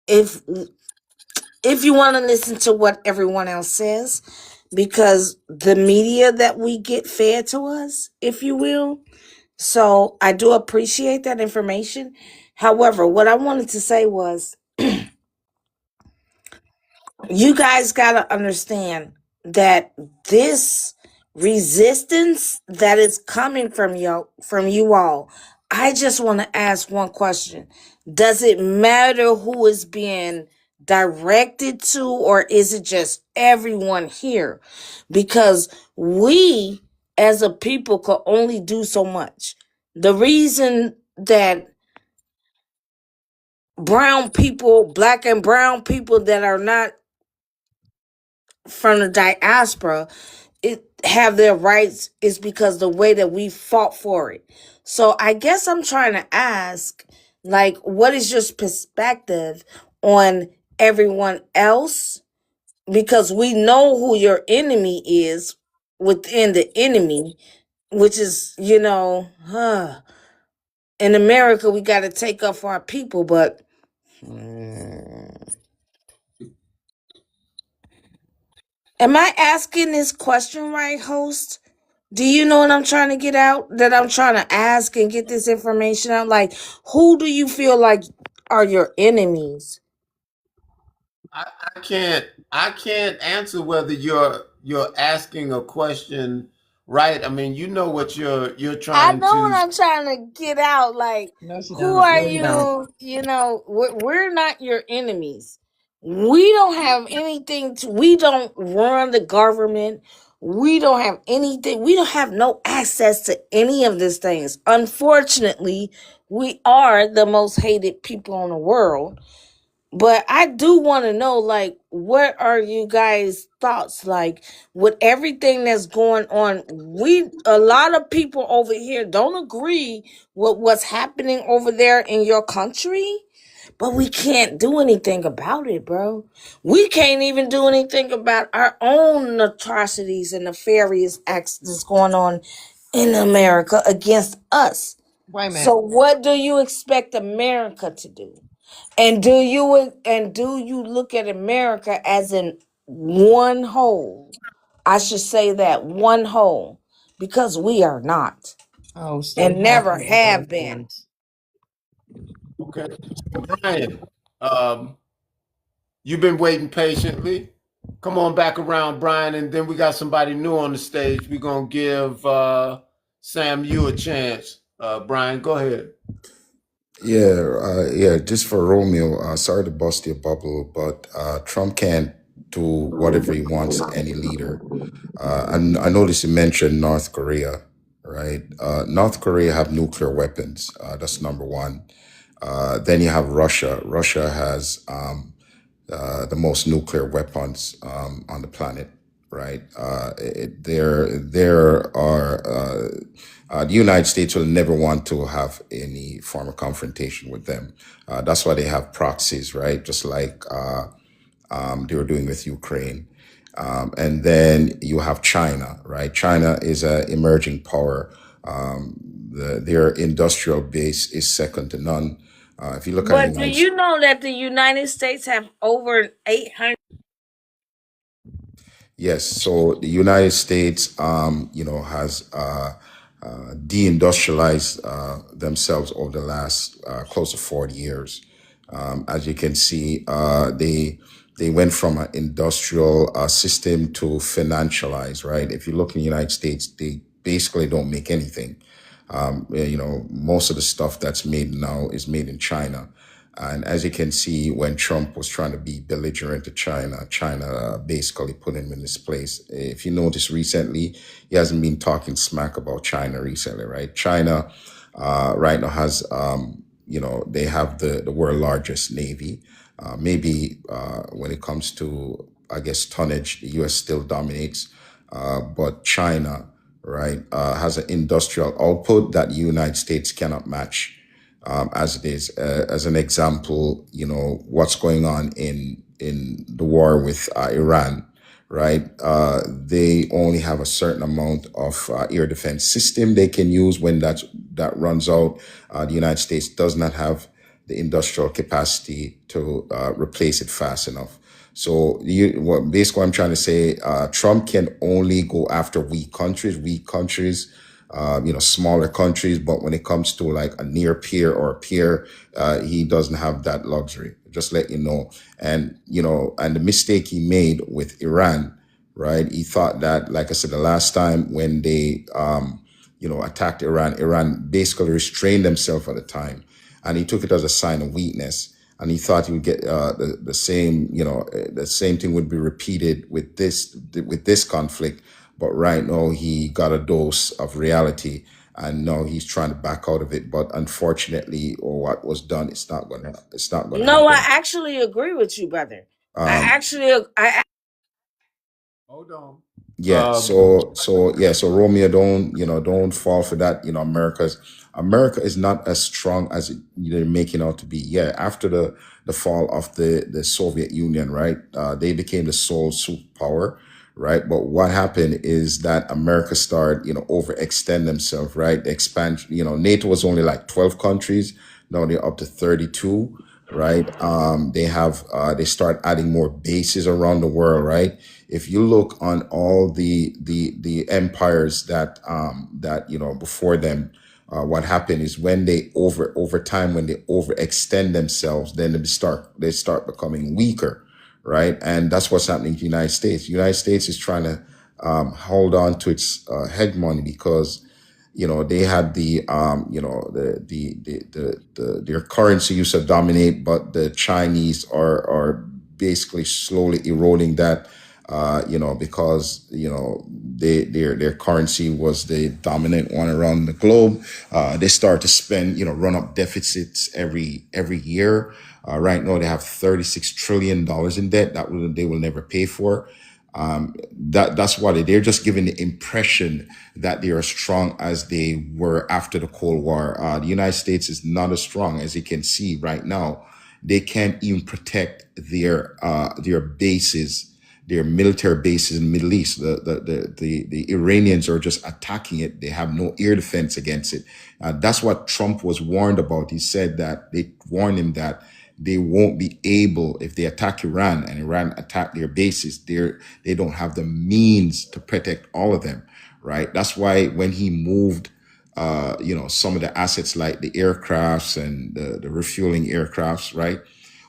If you want to listen to what everyone else says, because the media that we get fed to us, if you will. So I do appreciate that information. However, what I wanted to say was you guys got to understand that this resistance that is coming from you all, I just want to ask one question. Does it matter who is being directed to, or is it just everyone here? Because we as a people could only do so much. The reason that black and brown people that are not from the diaspora, have their rights is because the way that we fought for it. So I guess I'm trying to ask, like, what is your perspective on everyone else? Because we know who your enemy is within the enemy, which is, in America, we got to take up for our people, but am I asking this question right, host? Do you know what I'm trying to get out? That I'm trying to ask and get this information out? Like, who do you feel like are your enemies? I can't answer whether you're asking a question right. I mean, you know what you're I trying know what to. I'm trying to get out. Like, No, she who don't. are No, you don't. you? We're not your enemies. We don't have anything to, we don't run the government. We don't have anything. We don't have no access to any of these things. Unfortunately, we are the most hated people in the world. But I do want to know, like, what are you guys' thoughts? Like, with everything that's going on, a lot of people over here don't agree with what's happening over there in your country, but we can't do anything about it, bro. We can't even do anything about our own atrocities and nefarious acts that's going on in America against us. Wait a minute. So what do you expect America to do? And do you look at America as in one whole? I should say that one whole, because we are not Oh, so and you never have have been. things. Okay, Brian, you've been waiting patiently. Come on back around, Brian, and then we got somebody new on the stage. We're gonna give Sam you a chance. Brian, go ahead. Yeah. Just for Romeo, sorry to bust your bubble, but Trump can't do whatever he wants, any leader. And I noticed you mentioned North Korea, right? North Korea have nuclear weapons. That's number one. Then you have Russia. Russia has the most nuclear weapons on the planet, right? There are the United States will never want to have any form of confrontation with them. That's why they have proxies, right? Just like they were doing with Ukraine. And then you have China, right? China is an emerging power. Their industrial base is second to none. If you look at But do you know that the United States have over 800? Yes, so the United States, has deindustrialized themselves over the last close to 40 years. As you can see, they went from an industrial system to financialized, right? If you look in the United States, they basically don't make anything. Most of the stuff that's made now is made in China. And as you can see, when Trump was trying to be belligerent to China, China basically put him in his place. If you notice recently, he hasn't been talking smack about China recently, right? China right now has, they have the world largest navy. Maybe when it comes to, I guess, tonnage, the U.S. still dominates, but China, right, has an industrial output that the United States cannot match. As it is, as an example, what's going on in the war with Iran, right? They only have a certain amount of air defense system they can use. When that runs out, the United States does not have the industrial capacity to replace it fast enough. So basically what I'm trying to say, Trump can only go after weak countries, smaller countries. But when it comes to like a near peer or a peer, he doesn't have that luxury. Just let you know. And, and the mistake he made with Iran, right? He thought that, like I said, the last time when they, attacked Iran basically restrained themselves at the time. And he took it as a sign of weakness. And he thought he would get the same thing would be repeated with this conflict. But right now he got a dose of reality, and now he's trying to back out of it. But unfortunately, or what was done, it's not gonna No, I happen. actually agree with you, brother. Um, Hold on. Yeah, so Romeo, don't fall for that. America is not as strong as they're making out to be. Yeah, after the fall of the Soviet Union, right? They became the sole superpower, right? But what happened is that America started, overextend themselves, right? The expansion, NATO was only like 12 countries. Now they're up to 32, right? They start adding more bases around the world, right? If you look on all the empires that before them, what happened is when they over time, when they overextend themselves, then they start becoming weaker, right? And that's what's happening to the United States. The United States is trying to hold on to its hegemony because they had their currency used to dominate, but the Chinese are basically slowly eroding that, because their currency was the dominant one around the globe. They start to spend, run up deficits every year. Right now they have $36 trillion in debt that they will never pay for. That's why they're just giving the impression that they are as strong as they were after the Cold War. The United States is not as strong. As you can see right now, they can't even protect their bases, their military bases in the Middle East. The Iranians are just attacking it. They have no air defense against it. That's what Trump was warned about. He said that they warned him that they won't be able, if they attack Iran and Iran attack their bases, they don't have the means to protect all of them, right? That's why when he moved, some of the assets like the aircrafts and the refueling aircrafts, right?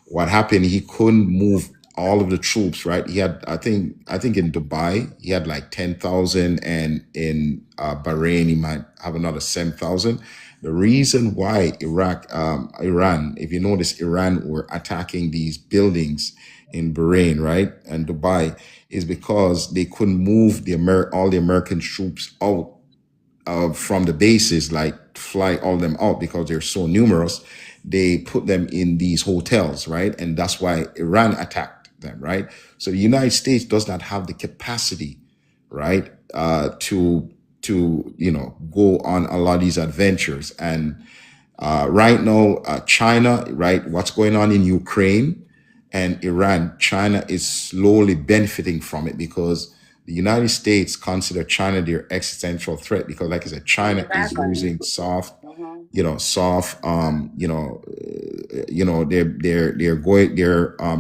What happened? He couldn't move all of the troops, right? He had, I think in Dubai, he had like 10,000, and in Bahrain, he might have another 7,000. The reason why Iran, if you notice, Iran were attacking these buildings in Bahrain, right, and Dubai, is because they couldn't move all the American troops out from the bases, like fly all them out because they're so numerous. They put them in these hotels, right, and that's why Iran attacked them, right? So the United States does not have the capacity, right, to go on a lot of these adventures. And right now, China, right, what's going on in Ukraine and Iran, China is slowly benefiting from it because the United States consider China their existential threat because, like I said, China is using soft, they're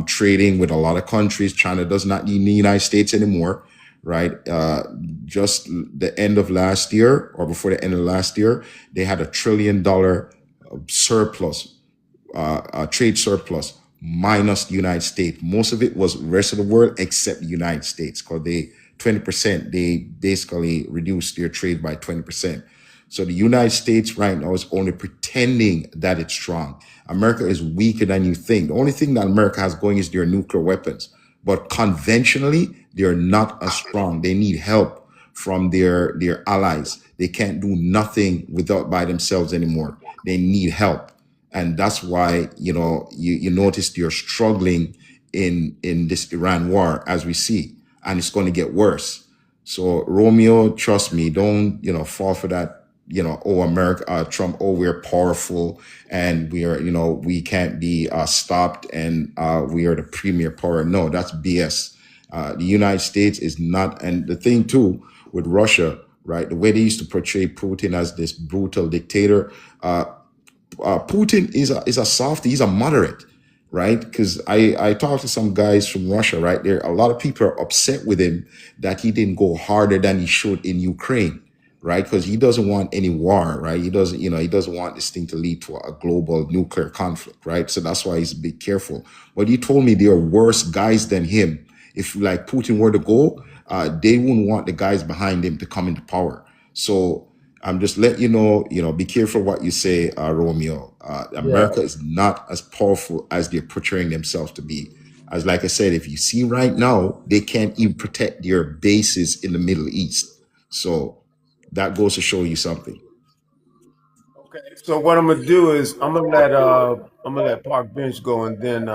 trading with a lot of countries. China does not need the United States anymore, right? Just the end of last year, or before the end of last year, they had $1 trillion surplus trade surplus minus the United States. Most of it was rest of the world except the United States, because 20%, they basically reduced their trade by 20%. So the United States right now is only pretending that it's strong. America is weaker than you think. The only thing that America has going is their nuclear weapons. But conventionally, they're not as strong. They need help from their allies. They can't do nothing by themselves anymore. They need help. And that's why, you notice they're struggling in this Iran war, as we see, and it's going to get worse. So Romeo, trust me, don't, fall for that, America, Trump, we're powerful and we are, we can't be stopped and we are the premier power. No, that's BS. The United States is not. And the thing too with Russia, right? The way they used to portray Putin as this brutal dictator, Putin is a softie. He's a moderate, right? Because I talked to some guys from Russia, right? There, a lot of people are upset with him that he didn't go harder than he should in Ukraine, right? Because he doesn't want any war, right? He doesn't want this thing to lead to a global nuclear conflict, right? So that's why he's a bit careful. But he told me there are worse guys than him. If like Putin were to go, they wouldn't want the guys behind him to come into power. So I'm just letting you know, be careful what you say, Romeo. America is not as powerful as they're portraying themselves to be. As like I said, if you see right now, they can't even protect their bases in the Middle East. So that goes to show you something. Okay. So what I'm gonna do is I'm gonna let Park Bench go, and then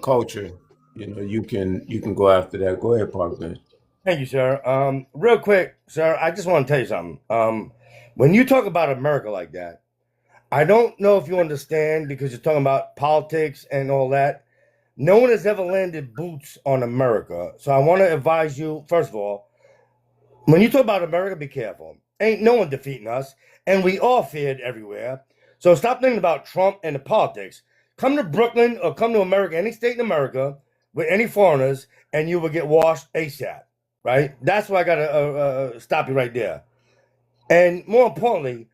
Culture. You can go after that. Go ahead, Park Bench. Thank you, sir. Real quick, sir, I just want to tell you something. When you talk about America like that, I don't know if you understand, because you're talking about politics and all that. No one has ever landed boots on America. So I want to advise you, first of all, when you talk about America, be careful. Ain't no one defeating us, and we all feared everywhere. So stop thinking about Trump and the politics. Come to Brooklyn or come to America, any state in America, with any foreigners, and you will get washed ASAP. Right? That's why I gotta stop you right there. And more importantly,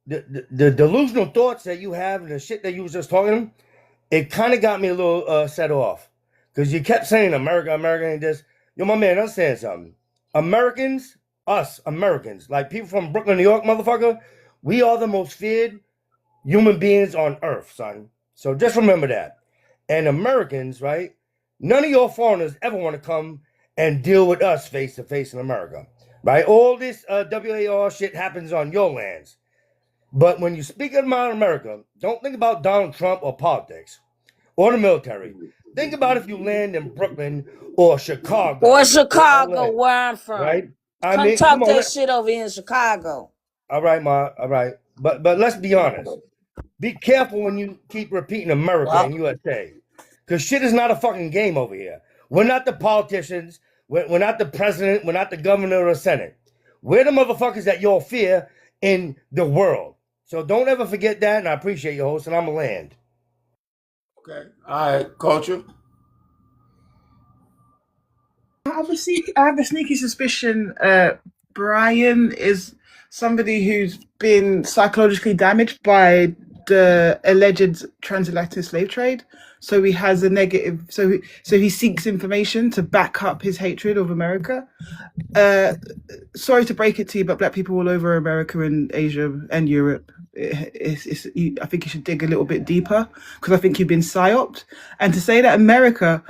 the delusional thoughts that you have and the shit that you was just talking, it kind of got me a little set off, because you kept saying America, and this. Yo, my man, understand something. Americans, us Americans, like people from Brooklyn, New York, motherfucker, we are the most feared human beings on earth, son. So just remember that. And Americans, right? None of your foreigners ever want to come and deal with us face to face in America, right? All this WAR shit happens on your lands. But when you speak about America, don't think about Donald Trump or politics or the military. Think about if you land in Brooklyn or Chicago. Or Chicago, where I'm from. Right? Come talk that shit over here in Chicago. All right, Ma. All right. But let's be honest. Be careful when you keep repeating America and USA. Because shit is not a fucking game over here. We're not the politicians. We're not the president. We're not the governor or the Senate. We're the motherfuckers that y'all fear in the world. So don't ever forget that, and I appreciate your host, and I'm going to land. Okay. All right, Culture. I have a sneaky suspicion Brian is somebody who's been psychologically damaged by the alleged transatlantic slave trade. So he has a negative. So he seeks information to back up his hatred of America. Sorry to break it to you, but black people all over America and Asia and Europe, I think you should dig a little bit deeper, because I think you've been psyoped. And to say that America,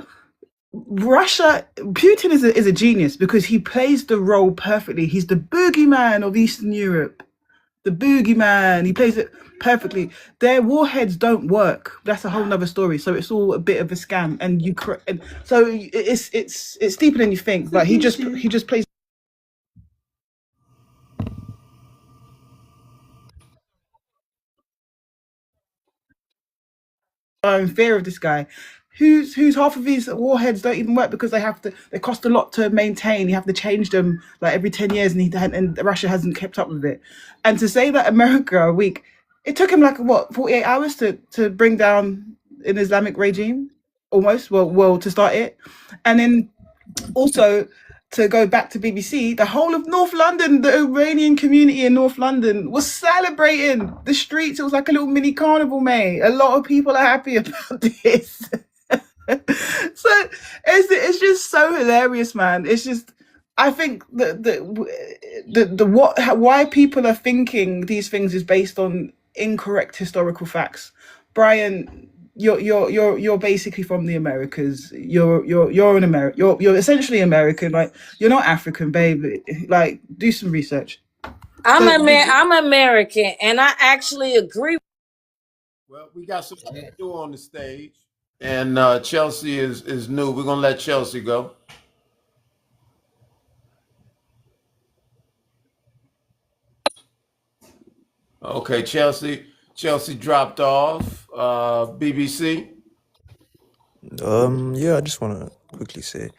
Russia, Putin is a genius, because he plays the role perfectly. He's the boogeyman of Eastern Europe. The boogeyman. He plays it perfectly. Their warheads don't work. That's a whole nother story. So it's all a bit of a scam. And so it's deeper than you think. But he just plays. In fear of this guy, whose half of his warheads don't even work, because they cost a lot to maintain. You have to change them like every 10 years, and Russia hasn't kept up with it. And to say that America are weak, it took him like 48 hours to bring down an Islamic regime, almost. Well, to start it, and then also to go back to BBC, the whole of North London, the Iranian community in North London was celebrating the streets. It was like a little mini carnival, mate. A lot of people are happy about this. So it's just so hilarious, man. It's just, I think why people are thinking these things is based on incorrect historical facts. Brian, you're basically from the Americas. You're an American. You're essentially American. Like, you're not African, babe. Like, do some research. I'm American, and I actually agree. Well, we got some people on the stage, and Chelsea is new. We're gonna let Chelsea go. Okay, Chelsea dropped off. BBC. Yeah, I just want to quickly say,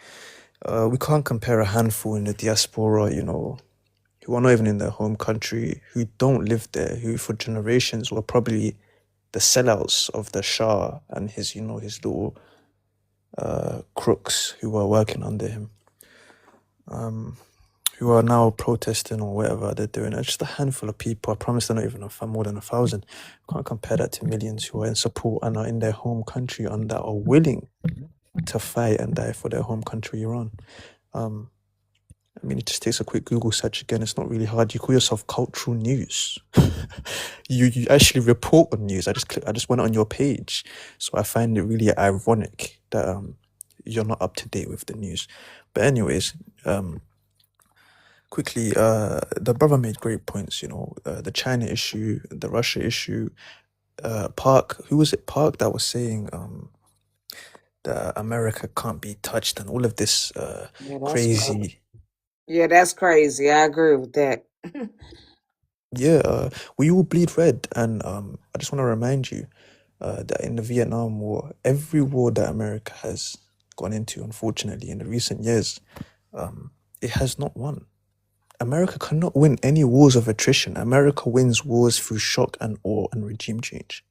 we can't compare a handful in the diaspora, who are not even in their home country, who don't live there, who for generations were probably the sellouts of the Shah and his little crooks who were working under him, who are now protesting or whatever they're doing. It's just a handful of people. I promise they're not even more than 1,000. Can't compare that to millions who are in support and are in their home country and that are willing to fight and die for their home country, Iran. I mean, it just takes a quick Google search again. It's not really hard. You call yourself Cultural News. you actually report on news. I just went on your page, so I find it really ironic that you're not up to date with the news. But anyways, quickly, the brother made great points. The China issue, the Russia issue. Park, who was it? Park that was saying that America can't be touched and all of this crazy. Yeah, that's crazy. I agree with that. Yeah, we all bleed red, and I just want to remind you that in the Vietnam War, every war that America has gone into, unfortunately, in the recent years, it has not won. America cannot win any wars of attrition. America wins wars through shock and awe and regime change.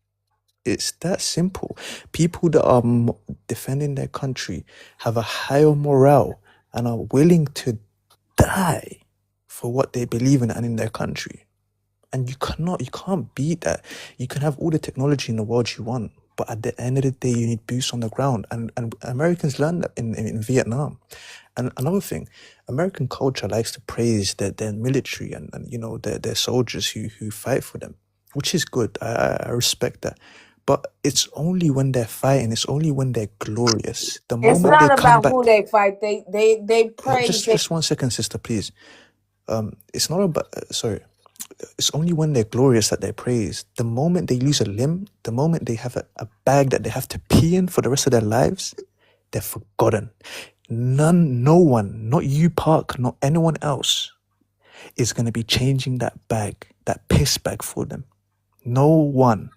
It's that simple. People that are defending their country have a higher morale and are willing to die for what they believe in and in their country. And you can't beat that. You can have all the technology in the world you want, but at the end of the day, you need boots on the ground. And Americans learned that in Vietnam. And another thing, American culture likes to praise their military and their soldiers who fight for them, which is good. I respect that. But it's only when they're fighting, it's only when they're glorious. The It's moment not they come about back, who they fight. They praise. just 1 second, sister, please. It's not about, sorry. It's only when they're glorious that they're praised. The moment they lose a limb, the moment they have a bag that they have to pee in for the rest of their lives, they're forgotten. No one, not you, Park, not anyone else, is going to be changing that bag, that piss bag for them. No one.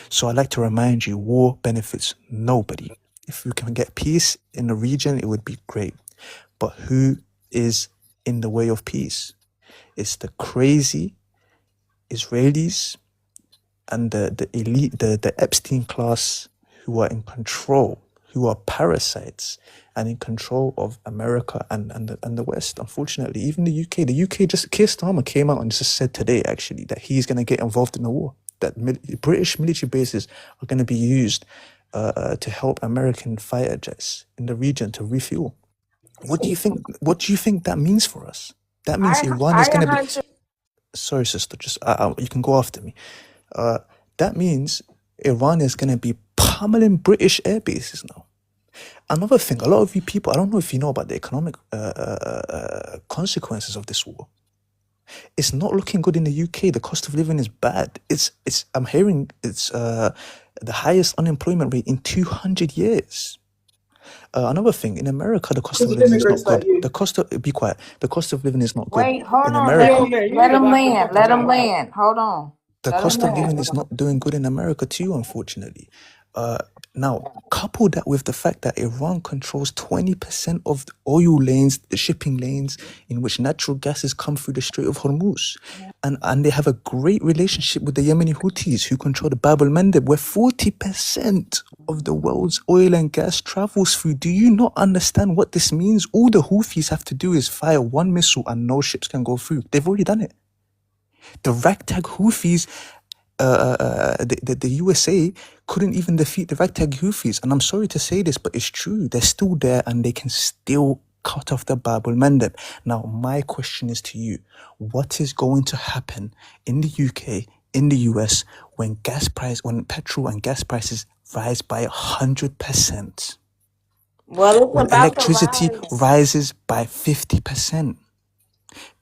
So I'd like to remind you, war benefits nobody. If we can get peace in the region, it would be great. But who is in the way of peace? It's the crazy Israelis and the elite, the Epstein class, who are in control, who are parasites and in control of America and the West. Unfortunately, even the UK. The UK, just Keir Starmer came out and just said today, actually, that he's going to get involved in the war. That British military bases are going to be used to help American fighter jets in the region to refuel. What do you think that means for us? That means Iran is going to be... Sorry, sister, just you can go after me. That means Iran is going to be pummeling British air bases now. Another thing, a lot of you people, I don't know if you know about the economic consequences of this war. It's not looking good in the UK. The cost of living is bad. I'm hearing it's the highest unemployment rate in 200 years. Another thing, in America, the cost of living is not good. The cost of living is not good. Wait, hold in on. America. Let him land. Let him land. Hold on. The cost of living is not doing good in America too, unfortunately. Now, couple that with the fact that Iran controls 20% of the oil lanes, the shipping lanes in which natural gases come through the Strait of Hormuz. And they have a great relationship with the Yemeni Houthis who control the Bab el Mandeb, where 40% of the world's oil and gas travels through. Do you not understand what this means? All the Houthis have to do is fire one missile and no ships can go through. They've already done it. The ragtag Houthis, the USA couldn't even defeat the ragtag Houthis. And I'm sorry to say this, but it's true. They're still there and they can still cut off the Bab el Mandeb. Now, my question is to you. What is going to happen in the UK, in the US, when petrol and gas prices rise by 100%? Well, it's When about to electricity rise. rises by 50%?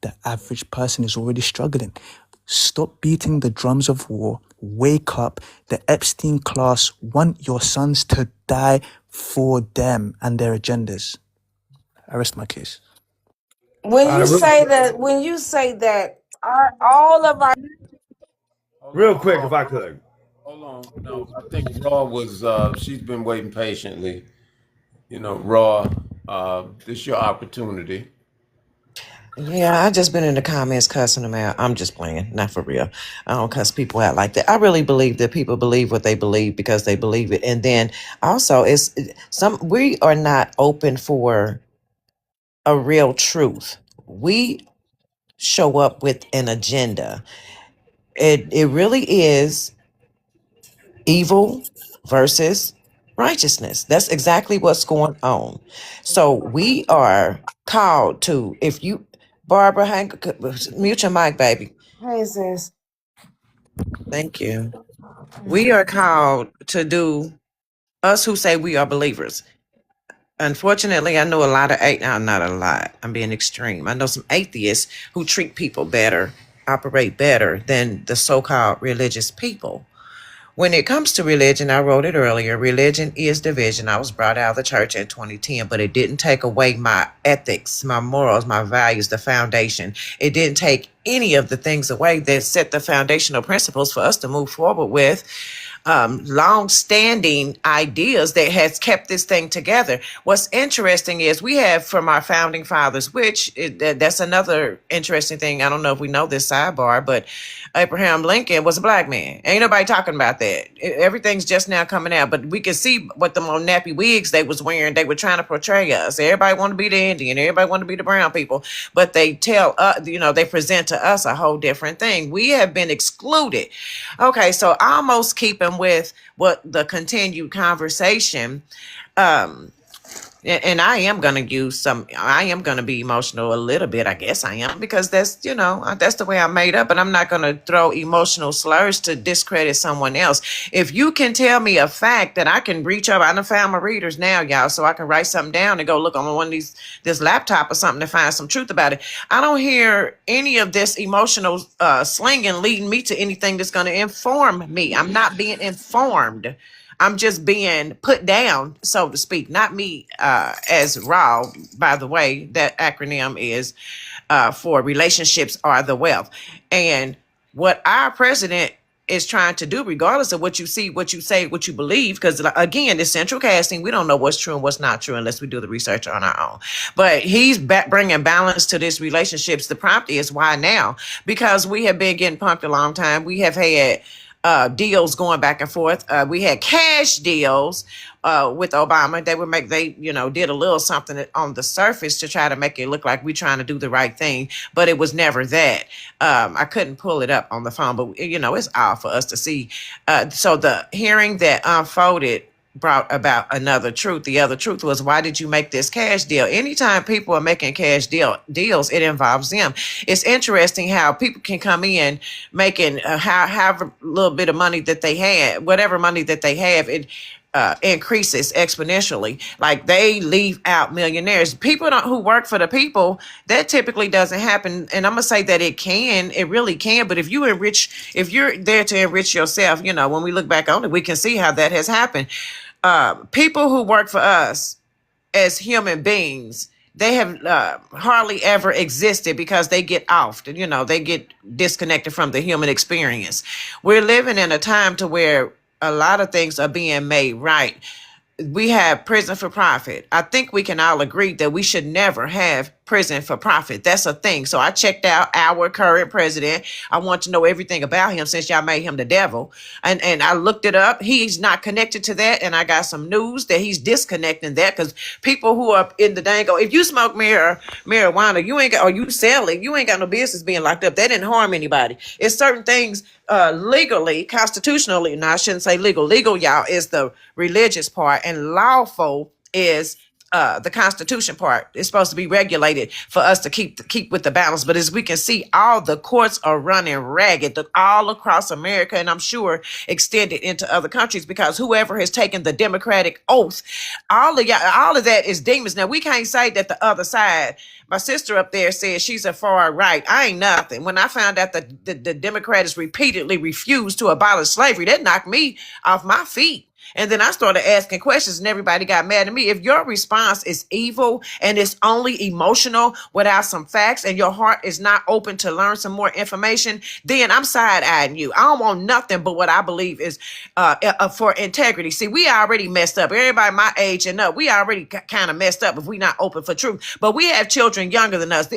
The average person is already struggling. Stop beating the drums of war. Wake up. The Epstein class want your sons to die for them and their agendas. I rest my case. When you Real, say that, all of our real quick, if I could. Hold on. No, I think Raw was. She's been waiting patiently. You know, Raw. This is your opportunity. Yeah, I just been in the comments cussing them out. I'm just playing, not for real. I don't cuss people out like that. I really believe that people believe what they believe because they believe it. And then also we are not open for a real truth. We show up with an agenda. It really is evil versus righteousness. That's exactly what's going on. So we are called to, Barbara, mute your mic, baby. hey sis. Thank you. We are called to do, us who say we are believers. Unfortunately, I know a lot of, not a lot, I'm being extreme. I know some atheists who treat people better, operate better than the so-called religious people. When it comes to religion, I wrote it earlier, religion is division. I was brought out of the church in 2010, but it didn't take away my ethics, my morals, my values, the foundation. It didn't take any of the things away that set the foundational principles for us to move forward with. Long-standing ideas that has kept this thing together. What's interesting is we have from our founding fathers, that's another interesting thing. I don't know if we know this sidebar, but Abraham Lincoln was a black man. Ain't nobody talking about that. Everything's just now coming out, but we can see what the more nappy wigs they was wearing. They were trying to portray us. Everybody want to be the Indian. Everybody want to be the brown people, but they tell us, they present to us a whole different thing. We have been excluded. Okay, so almost keeping with what the continued conversation, and I am going to be emotional a little bit. I guess I am, because that's the way I'm made up, and I'm not going to throw emotional slurs to discredit someone else. If you can tell me a fact that I can reach up, I done found my readers now, y'all, so I can write something down and go look on one of this laptop or something to find some truth about it. I don't hear any of this emotional slinging leading me to anything that's going to inform me. I'm not being informed. I'm just being put down, so to speak. Not me as raw, by the way. That acronym is for relationships are the wealth. And what our president is trying to do, regardless of what you see, what you say, what you believe, because again, it's central casting. We don't know what's true and what's not true unless we do the research on our own. But he's bringing balance to this relationships. The prompt is why now? Because we have been getting pumped a long time. We have had deals going back and forth. We had cash deals with Obama. They did a little something on the surface to try to make it look like we're trying to do the right thing, but it was never that. I couldn't pull it up on the phone, but it's all for us to see. So the hearing that unfolded brought about another truth. The other truth was, why did you make this cash deal? Anytime people are making cash deals, it involves them. It's interesting how people can come in making however little bit of money that they had, whatever money that they have, it increases exponentially. Like, they leave out millionaires. People who work for the people, that typically doesn't happen. And I'm gonna say that it really can. But if you're there to enrich yourself, when we look back on it, we can see how that has happened. People who work for us as human beings, they have hardly ever existed because they get off, they get disconnected from the human experience. We're living in a time to where a lot of things are being made right. We have prison for profit. I think we can all agree that we should never have prison for profit. That's a thing. So I checked out our current president. I want to know everything about him since y'all made him the devil. And I looked it up. He's not connected to that. And I got some news that he's disconnecting that, because people who are in the dango, if you smoke marijuana, you ain't got, or you sell it, you ain't got no business being locked up. That didn't harm anybody. It's certain things legally, constitutionally. No, I shouldn't say legal. Legal, y'all, is the religious part, and lawful is the Constitution part. It's supposed to be regulated for us to keep with the balance. But as we can see, all the courts are running ragged all across America, and I'm sure extended into other countries, because whoever has taken the Democratic oath, all of that is demons. Now we can't say that the other side. My sister up there says she's a far right. I ain't nothing. When I found out that the Democrats repeatedly refused to abolish slavery, that knocked me off my feet. And then I started asking questions, and everybody got mad at me. If your response is evil and it's only emotional without some facts, and your heart is not open to learn some more information, then I'm side-eyeing you. I don't want nothing but what I believe is for integrity. See, we already messed up. Everybody my age and up, we already kind of messed up if we not open for truth. But we have children younger than us.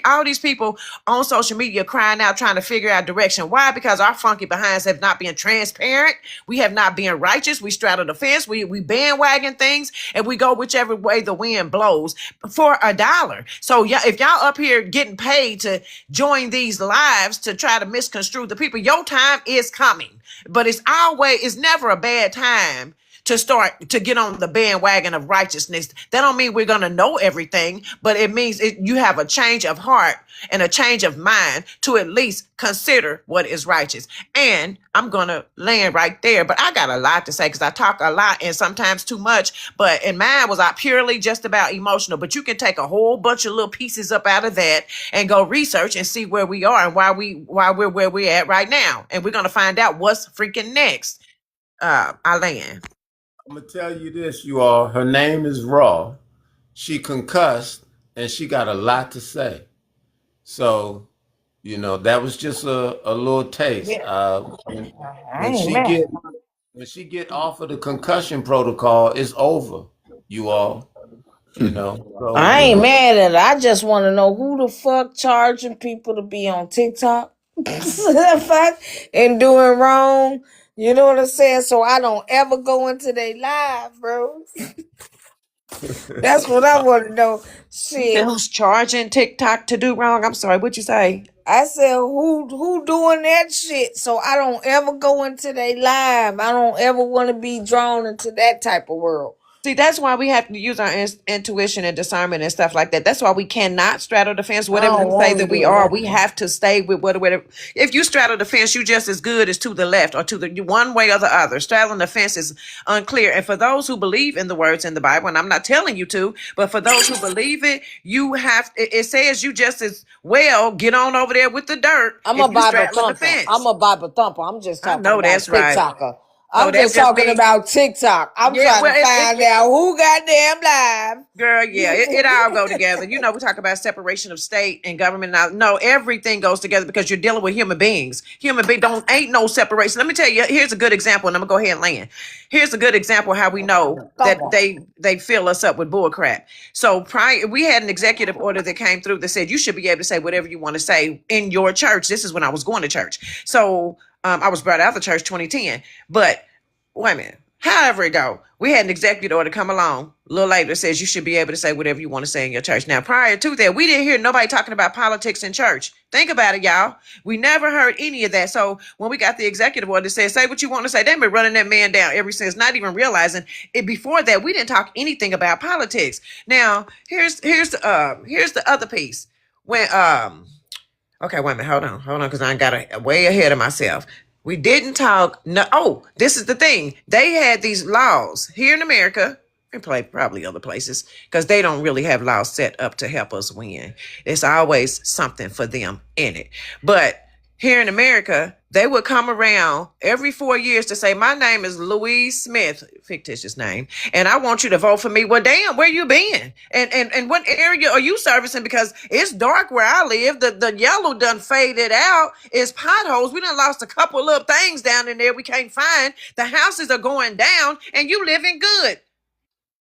All these people on social media crying out, trying to figure out direction. Why? Because our funky behinds have not been transparent. We have not been righteous. We straddle the fence. We bandwagon things, and we go whichever way the wind blows for $1. So yeah, if y'all up here getting paid to join these lives to try to misconstrue the people, your time is coming. But it's never a bad time to start to get on the bandwagon of righteousness. That don't mean we're going to know everything, but it means you have a change of heart and a change of mind to at least consider what is righteous. And I'm going to land right there, but I got a lot to say because I talk a lot and sometimes too much, and mine was purely just about emotional, but you can take a whole bunch of little pieces up out of that and go research and see where we are and why we're where we're at right now. And we're going to find out what's freaking next. I land. I'm gonna tell you this, you all. Her name is Raw. She concussed, and she got a lot to say. So, that was just a little taste. When she get off of the concussion protocol, it's over. You all, So, I ain't mad at it. I just want to know who the fuck charging people to be on TikTok and doing wrong. You know what I'm saying? So I don't ever go into their live, bro. That's what I want to know. Shit. Who's charging TikTok to do wrong? I'm sorry, what'd you say? I said, who doing that shit? So I don't ever go into their live. I don't ever want to be drawn into that type of world. See, that's why we have to use our intuition and discernment and stuff like that. That's why we cannot straddle the fence. Whatever we say that we are, we have to stay with whatever. If you straddle the fence, you just as good as to the left or to the one way or the other. Straddling the fence is unclear. And for those who believe in the words in the Bible, and I'm not telling you to, but for those who believe it, it says you just as well get on over there with the dirt. I'm a Bible thumper. I'm a Bible thumper. I'm just talking about that's TikToker. Right. I'm just talking about TikTok. I'm trying to find out who goddamn live. Girl, yeah, it all go together. We talk about separation of state and government. Now, no, everything goes together because you're dealing with human beings. Ain't no separation. Let me tell you, here's a good example, and I'm gonna go ahead and land. Here's a good example of how we know that they fill us up with bull crap. So we had an executive order that came through that said you should be able to say whatever you want to say in your church. This is when I was going to church. So I was brought out of the church 2010, but wait a minute. However it go, we had an executive order come along a little later that says you should be able to say whatever you want to say in your church. Now, prior to that, we didn't hear nobody talking about politics in church. Think about it, y'all. We never heard any of that. So when we got the executive order that says say what you want to say, they've been running that man down ever since, not even realizing it. Before that, we didn't talk anything about politics. Now, here's the other piece. When okay, wait a minute, hold on, because I got way ahead of myself. We didn't talk. This is the thing. They had these laws here in America and probably other places because they don't really have laws set up to help us win. It's always something for them in it. But here in America, they would come around every 4 years to say, my name is Louise Smith, fictitious name, and I want you to vote for me. Well, damn, where you been? And what area are you servicing? Because it's dark where I live. The yellow done faded out. It's potholes. We done lost a couple little things down in there we can't find. The houses are going down and you living good.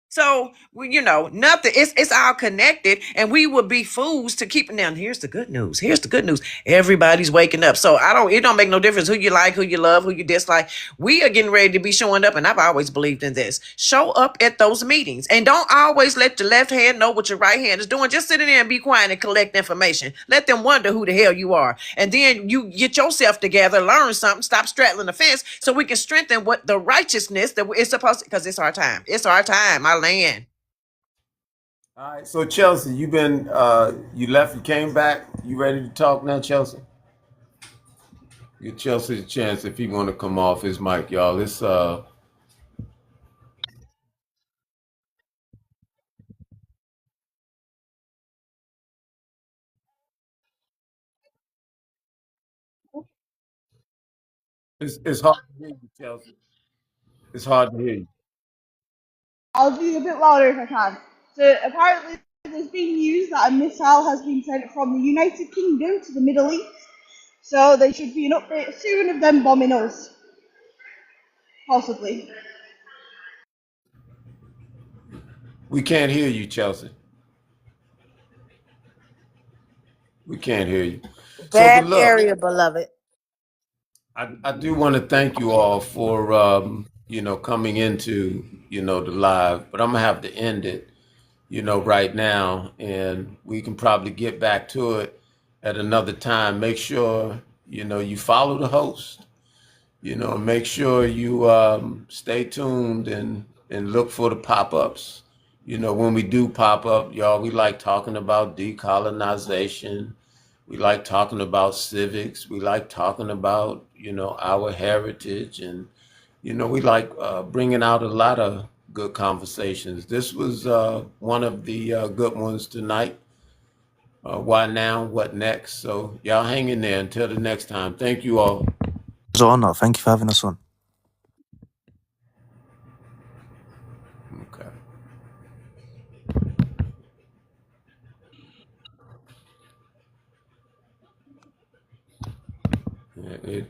So nothing. It's all connected, and we would be fools to keep it down. Here's the good news. Here's the good news. Everybody's waking up. So it don't make no difference who you like, who you love, who you dislike. We are getting ready to be showing up, and I've always believed in this. Show up at those meetings, and don't always let your left hand know what your right hand is doing. Just sit in there and be quiet and collect information. Let them wonder who the hell you are, and then you get yourself together, learn something, stop straddling the fence, so we can strengthen what the righteousness that it's supposed to. Because it's our time. It's our time. Our land. All right. So Chelsea, you left, you came back. You ready to talk now, Chelsea? Give Chelsea a chance if he want to come off his mic, y'all. It's hard to hear you, Chelsea. It's hard to hear you. I'll be a bit louder if I can. So apparently there's been news that a missile has been sent from the United Kingdom to the Middle East. So there should be an update soon of them bombing us. Possibly. We can't hear you, Chelsea. We can't hear you. So, but Bad look, area, beloved. I do want to thank you all for coming into the live, but I'm gonna have to end it right now, and we can probably get back to it at another time. Make sure you follow the host. Make sure you stay tuned and look for the pop-ups. When we do pop up, y'all, we like talking about decolonization. We like talking about civics. We like talking about, our heritage. And, we like bringing out a lot of good conversations. This was one of the good ones tonight. Why now? What next? So y'all hang in there until the next time. Thank you all. It's an honor. Thank you for having us on. Okay. Yeah,